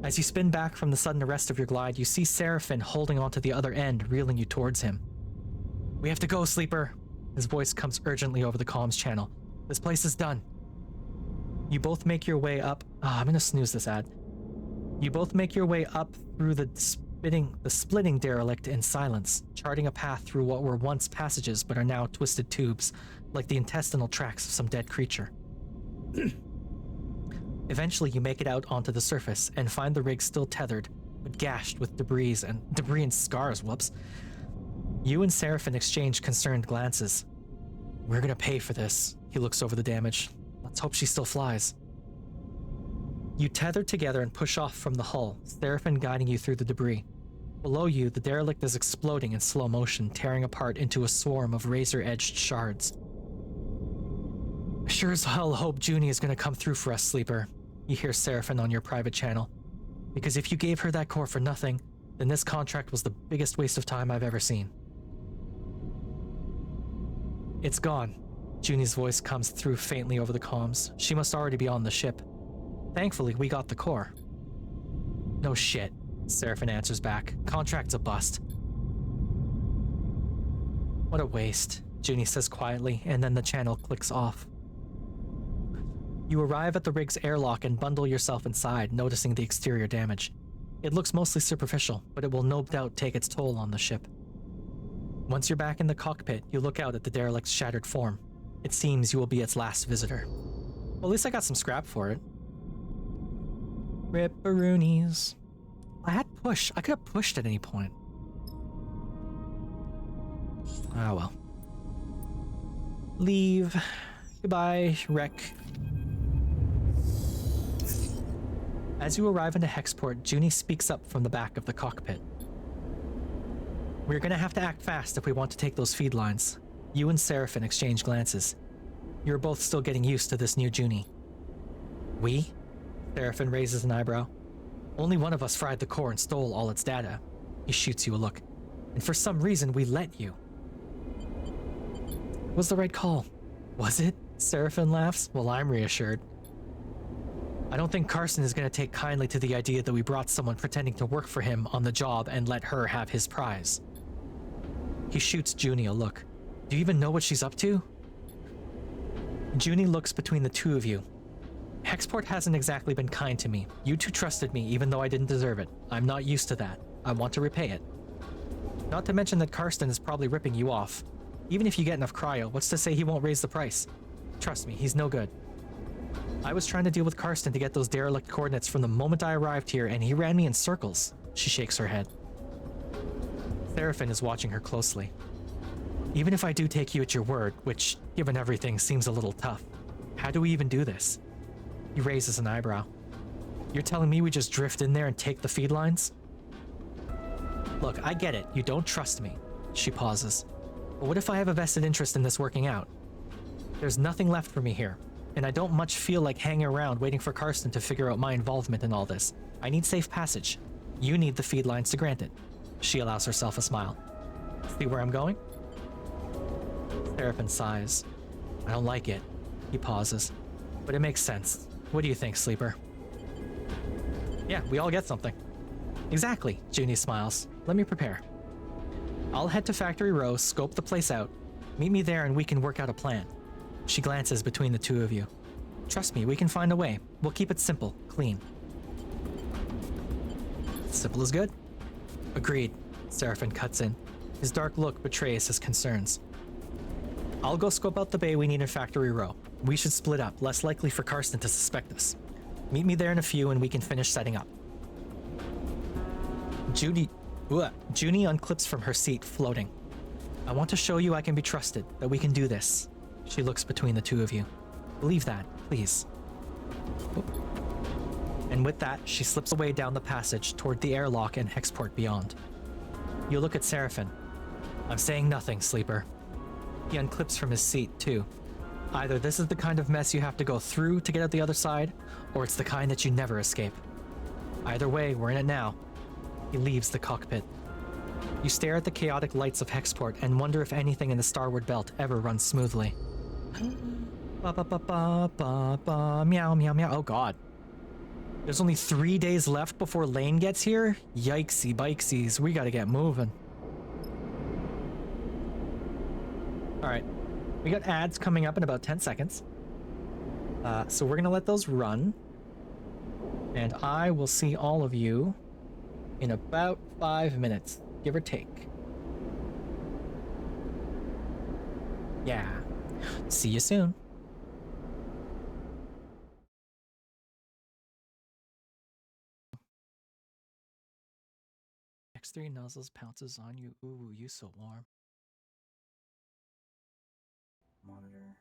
As you spin back from the sudden arrest of your glide, you see Seraphin holding onto the other end, reeling you towards him. We have to go, Sleeper. His voice comes urgently over the comms channel. This place is done. You both make your way up. I'm gonna snooze this ad. You both make your way up through the splitting derelict in silence, charting a path through what were once passages but are now twisted tubes, like the intestinal tracts of some dead creature. Eventually, you make it out onto the surface and find the rig still tethered, but gashed with debris and scars. Whoops. You and Seraphin exchange concerned glances. We're gonna pay for this. He looks over the damage. Let's hope she still flies. You tether together and push off from the hull, Seraphin guiding you through the debris. Below you, the derelict is exploding in slow motion, tearing apart into a swarm of razor-edged shards. I sure as hell hope Junie is gonna come through for us, Sleeper. You hear Seraphin on your private channel. Because if you gave her that core for nothing, then this contract was the biggest waste of time I've ever seen. It's gone. Junie's voice comes through faintly over the comms. She must already be on the ship. Thankfully, we got the core. No shit, Seraphin answers back. Contract's a bust. What a waste, Junie says quietly, and then the channel clicks off. You arrive at the rig's airlock and bundle yourself inside, noticing the exterior damage. It looks mostly superficial, but it will no doubt take its toll on the ship. Once you're back in the cockpit, you look out at the derelict's shattered form. It seems you will be its last visitor. Well, at least I got some scrap for it. Ripperoonies. I had push. I could have pushed at any point. Ah, well. Leave. Goodbye, wreck. As you arrive into Hexport, Junie speaks up from the back of the cockpit. We're gonna have to act fast if we want to take those feed lines. You and Seraphin exchange glances. You're both still getting used to this new Junie. We? Seraphin raises an eyebrow. Only one of us fried the core and stole all its data. He shoots you a look. And for some reason, we let you. Was the right call? Was it? Seraphin laughs. Well, I'm reassured. I don't think Carson is going to take kindly to the idea that we brought someone pretending to work for him on the job and let her have his prize. He shoots Junie a look. Do you even know what she's up to? Junie looks between the two of you. Hexport hasn't exactly been kind to me. You two trusted me even though I didn't deserve it. I'm not used to that. I want to repay it. Not to mention that Karsten is probably ripping you off. Even if you get enough cryo, what's to say he won't raise the price? Trust me, he's no good. I was trying to deal with Karsten to get those derelict coordinates from the moment I arrived here, and he ran me in circles. She shakes her head. Seraphin is watching her closely. Even if I do take you at your word, which, given everything, seems a little tough, how do we even do this? He raises an eyebrow. You're telling me we just drift in there and take the feed lines? Look, I get it. You don't trust me. She pauses. But what if I have a vested interest in this working out? There's nothing left for me here, and I don't much feel like hanging around waiting for Karsten to figure out my involvement in all this. I need safe passage. You need the feed lines to grant it. She allows herself a smile. See where I'm going? Seraphin sighs. I don't like it. He pauses. But it makes sense. What do you think, Sleeper? Yeah, we all get something. Exactly, Junie smiles. Let me prepare. I'll head to Factory Row, scope the place out. Meet me there and we can work out a plan. She glances between the two of you. Trust me, we can find a way. We'll keep it simple, clean. Simple is good. Agreed, Seraphin cuts in. His dark look betrays his concerns. I'll go scope out the bay we need in Factory Row. We should split up, less likely for Karsten to suspect us. Meet me there in a few and we can finish setting up. Junie unclips from her seat, floating. I want to show you I can be trusted, that we can do this. She looks between the two of you. Believe that, please. And with that, she slips away down the passage toward the airlock and Hexport beyond. You look at Seraphin. I'm saying nothing, Sleeper. He unclips from his seat, too. Either this is the kind of mess you have to go through to get out the other side, or it's the kind that you never escape. Either way, we're in it now. He leaves the cockpit. You stare at the chaotic lights of Hexport and wonder if anything in the Starward Belt ever runs smoothly. Ba ba ba ba ba ba meow meow meow. Oh god. There's only 3 days left before Lane gets here? Yikesy bikesies, we gotta get moving. Alright, we got ads coming up in about 10 seconds. So we're gonna let those run. And I will see all of you in about 5 minutes, give or take. Yeah. See you soon. X3 nuzzles pounces on you. Ooh, you so warm. Monitor.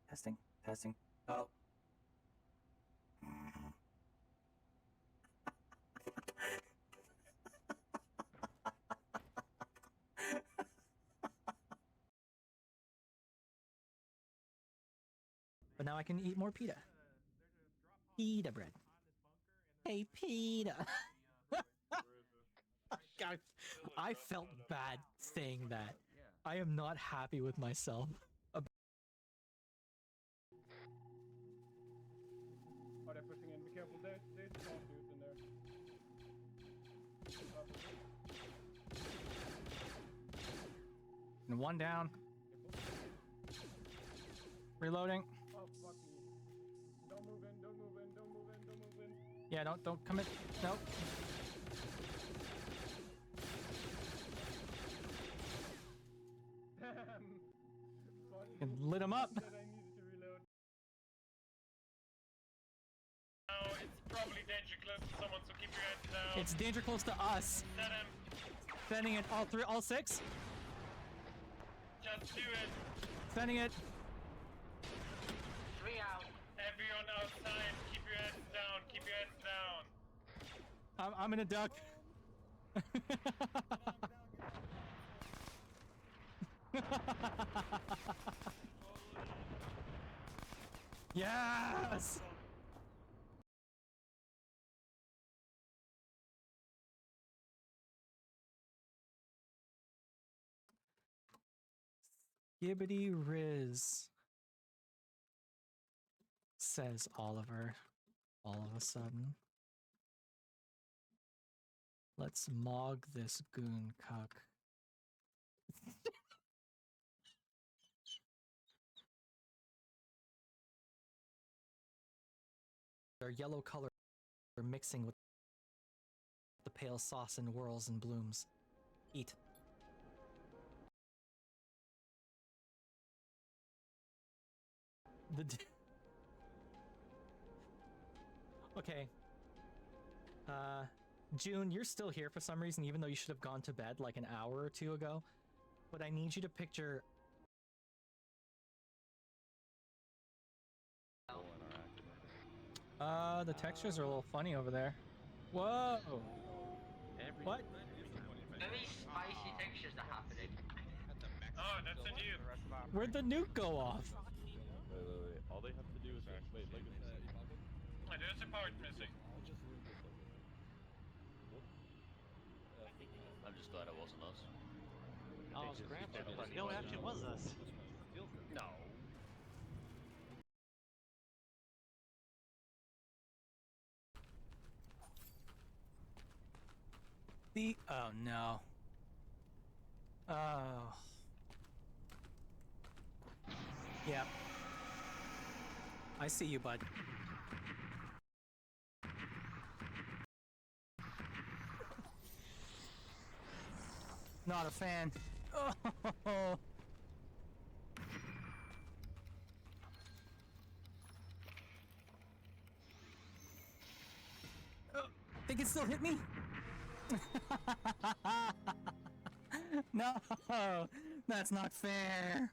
Testing. Testing. Oh. But now I can eat more pita. Pita bread. Hey, pita. God, I felt bad saying that. I am not happy with myself. Oh, they're pushing in. Be careful. There's small dudes in there. And one down. Reloading. Oh, fuck me. Don't move in, don't move in, don't move in, don't move in. Yeah, don't come in. Nope. Damn. And lit him up. Said I needed to reload. Now it's probably danger close to someone, so keep your heads down. It's danger close to us. Set him. Sending it all six. Just do it. Sending it. 3 out. Everyone outside, keep your heads down. Keep your heads down. I'm in a duck. Yes! Gibbity Riz, says Oliver all of a sudden. Let's mog this goon cuck. Their yellow color mixing with the pale sauce and whirls and blooms. Eat. Okay. June, you're still here for some reason, even though you should have gone to bed like an hour or two ago. But I need you to picture... the textures are a little funny over there. Whoa! What? Very spicy textures are happening. Oh, that's a dude. Where'd the nuke go off? Wait. All they have to do is wait, There's a part missing. I'm just glad it wasn't us. Oh, Grandpa. No, it actually was us. No. Oh no. Oh. Yeah. I see you, bud. Not a fan. Oh. They can still hit me? No, that's not fair.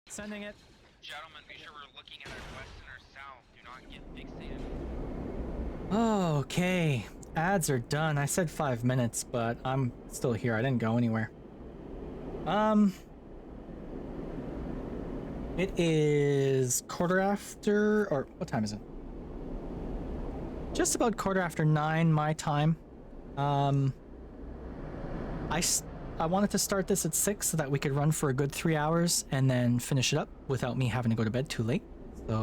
Sending it. Gentlemen, be sure we're looking at our west and our south. Do not get fixated. Okay, ads are done. I said 5 minutes, but I'm still here. I didn't go anywhere. It is quarter after, or what time is it? Just about quarter after 9 my time. I wanted to start this at 6 so that we could run for a good 3 hours and then finish it up without me having to go to bed too late.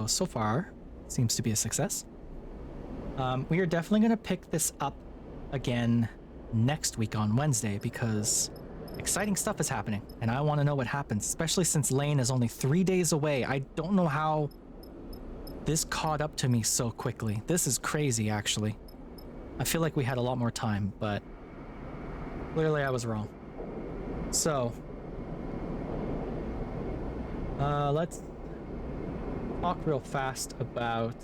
So far, seems to be a success. We are definitely going to pick this up again next week on Wednesday because exciting stuff is happening and I want to know what happens, especially since Lane is only 3 days away. I don't know how this caught up to me so quickly. This is crazy, actually. I feel like we had a lot more time, but clearly I was wrong. So, let's talk real fast about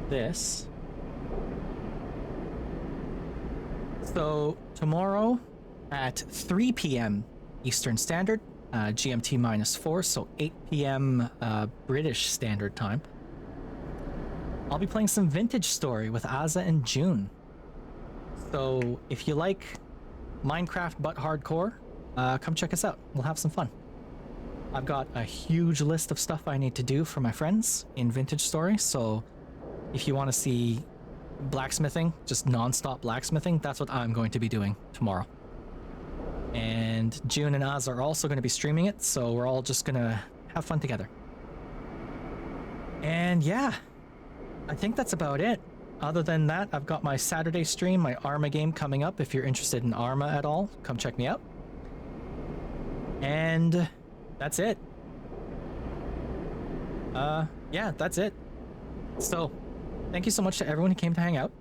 this. So, tomorrow at 3 p.m. Eastern Standard, GMT -4, so 8 p.m. British Standard Time, I'll be playing some Vintage Story with Aza and June. So, if you like Minecraft but hardcore, come check us out. We'll have some fun. I've got a huge list of stuff I need to do for my friends in Vintage Story, so if you want to see blacksmithing, just non-stop blacksmithing, that's what I'm going to be doing tomorrow. And June and Oz are also going to be streaming it, so we're all just going to have fun together. And yeah, I think that's about it. Other than that, I've got my Saturday stream, my Arma game coming up. If you're interested in Arma at all, come check me out. And that's it. Yeah, that's it. So, thank you so much to everyone who came to hang out.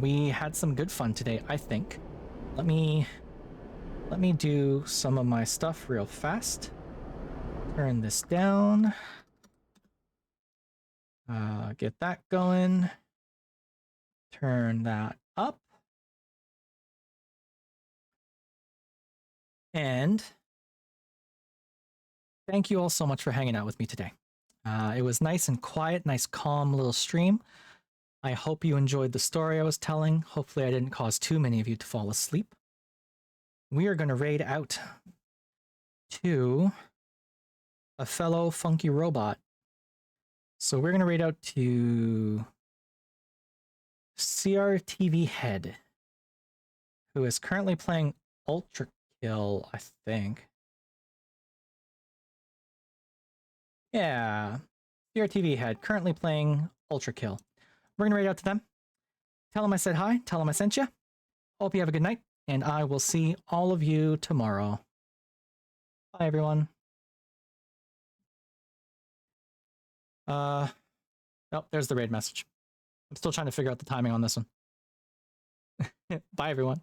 We had some good fun today, I think. Let me do some of my stuff real fast. Turn this down. Get that going. Turn that up. And thank you all so much for hanging out with me today. It was nice and quiet, nice calm little stream. I hope you enjoyed the story I was telling. Hopefully I didn't cause too many of you to fall asleep. We are going to raid out to a fellow funky robot. So we're going to raid out to CRTV Head, who is currently playing Ultra Kill, I think. Yeah, CRTV Head, currently playing Ultra Kill. We're going to raid out to them. Tell them I said hi, tell them I sent you. Hope you have a good night, and I will see all of you tomorrow. Bye, everyone. Oh, there's the raid message. I'm still trying to figure out the timing on this one. Bye, everyone.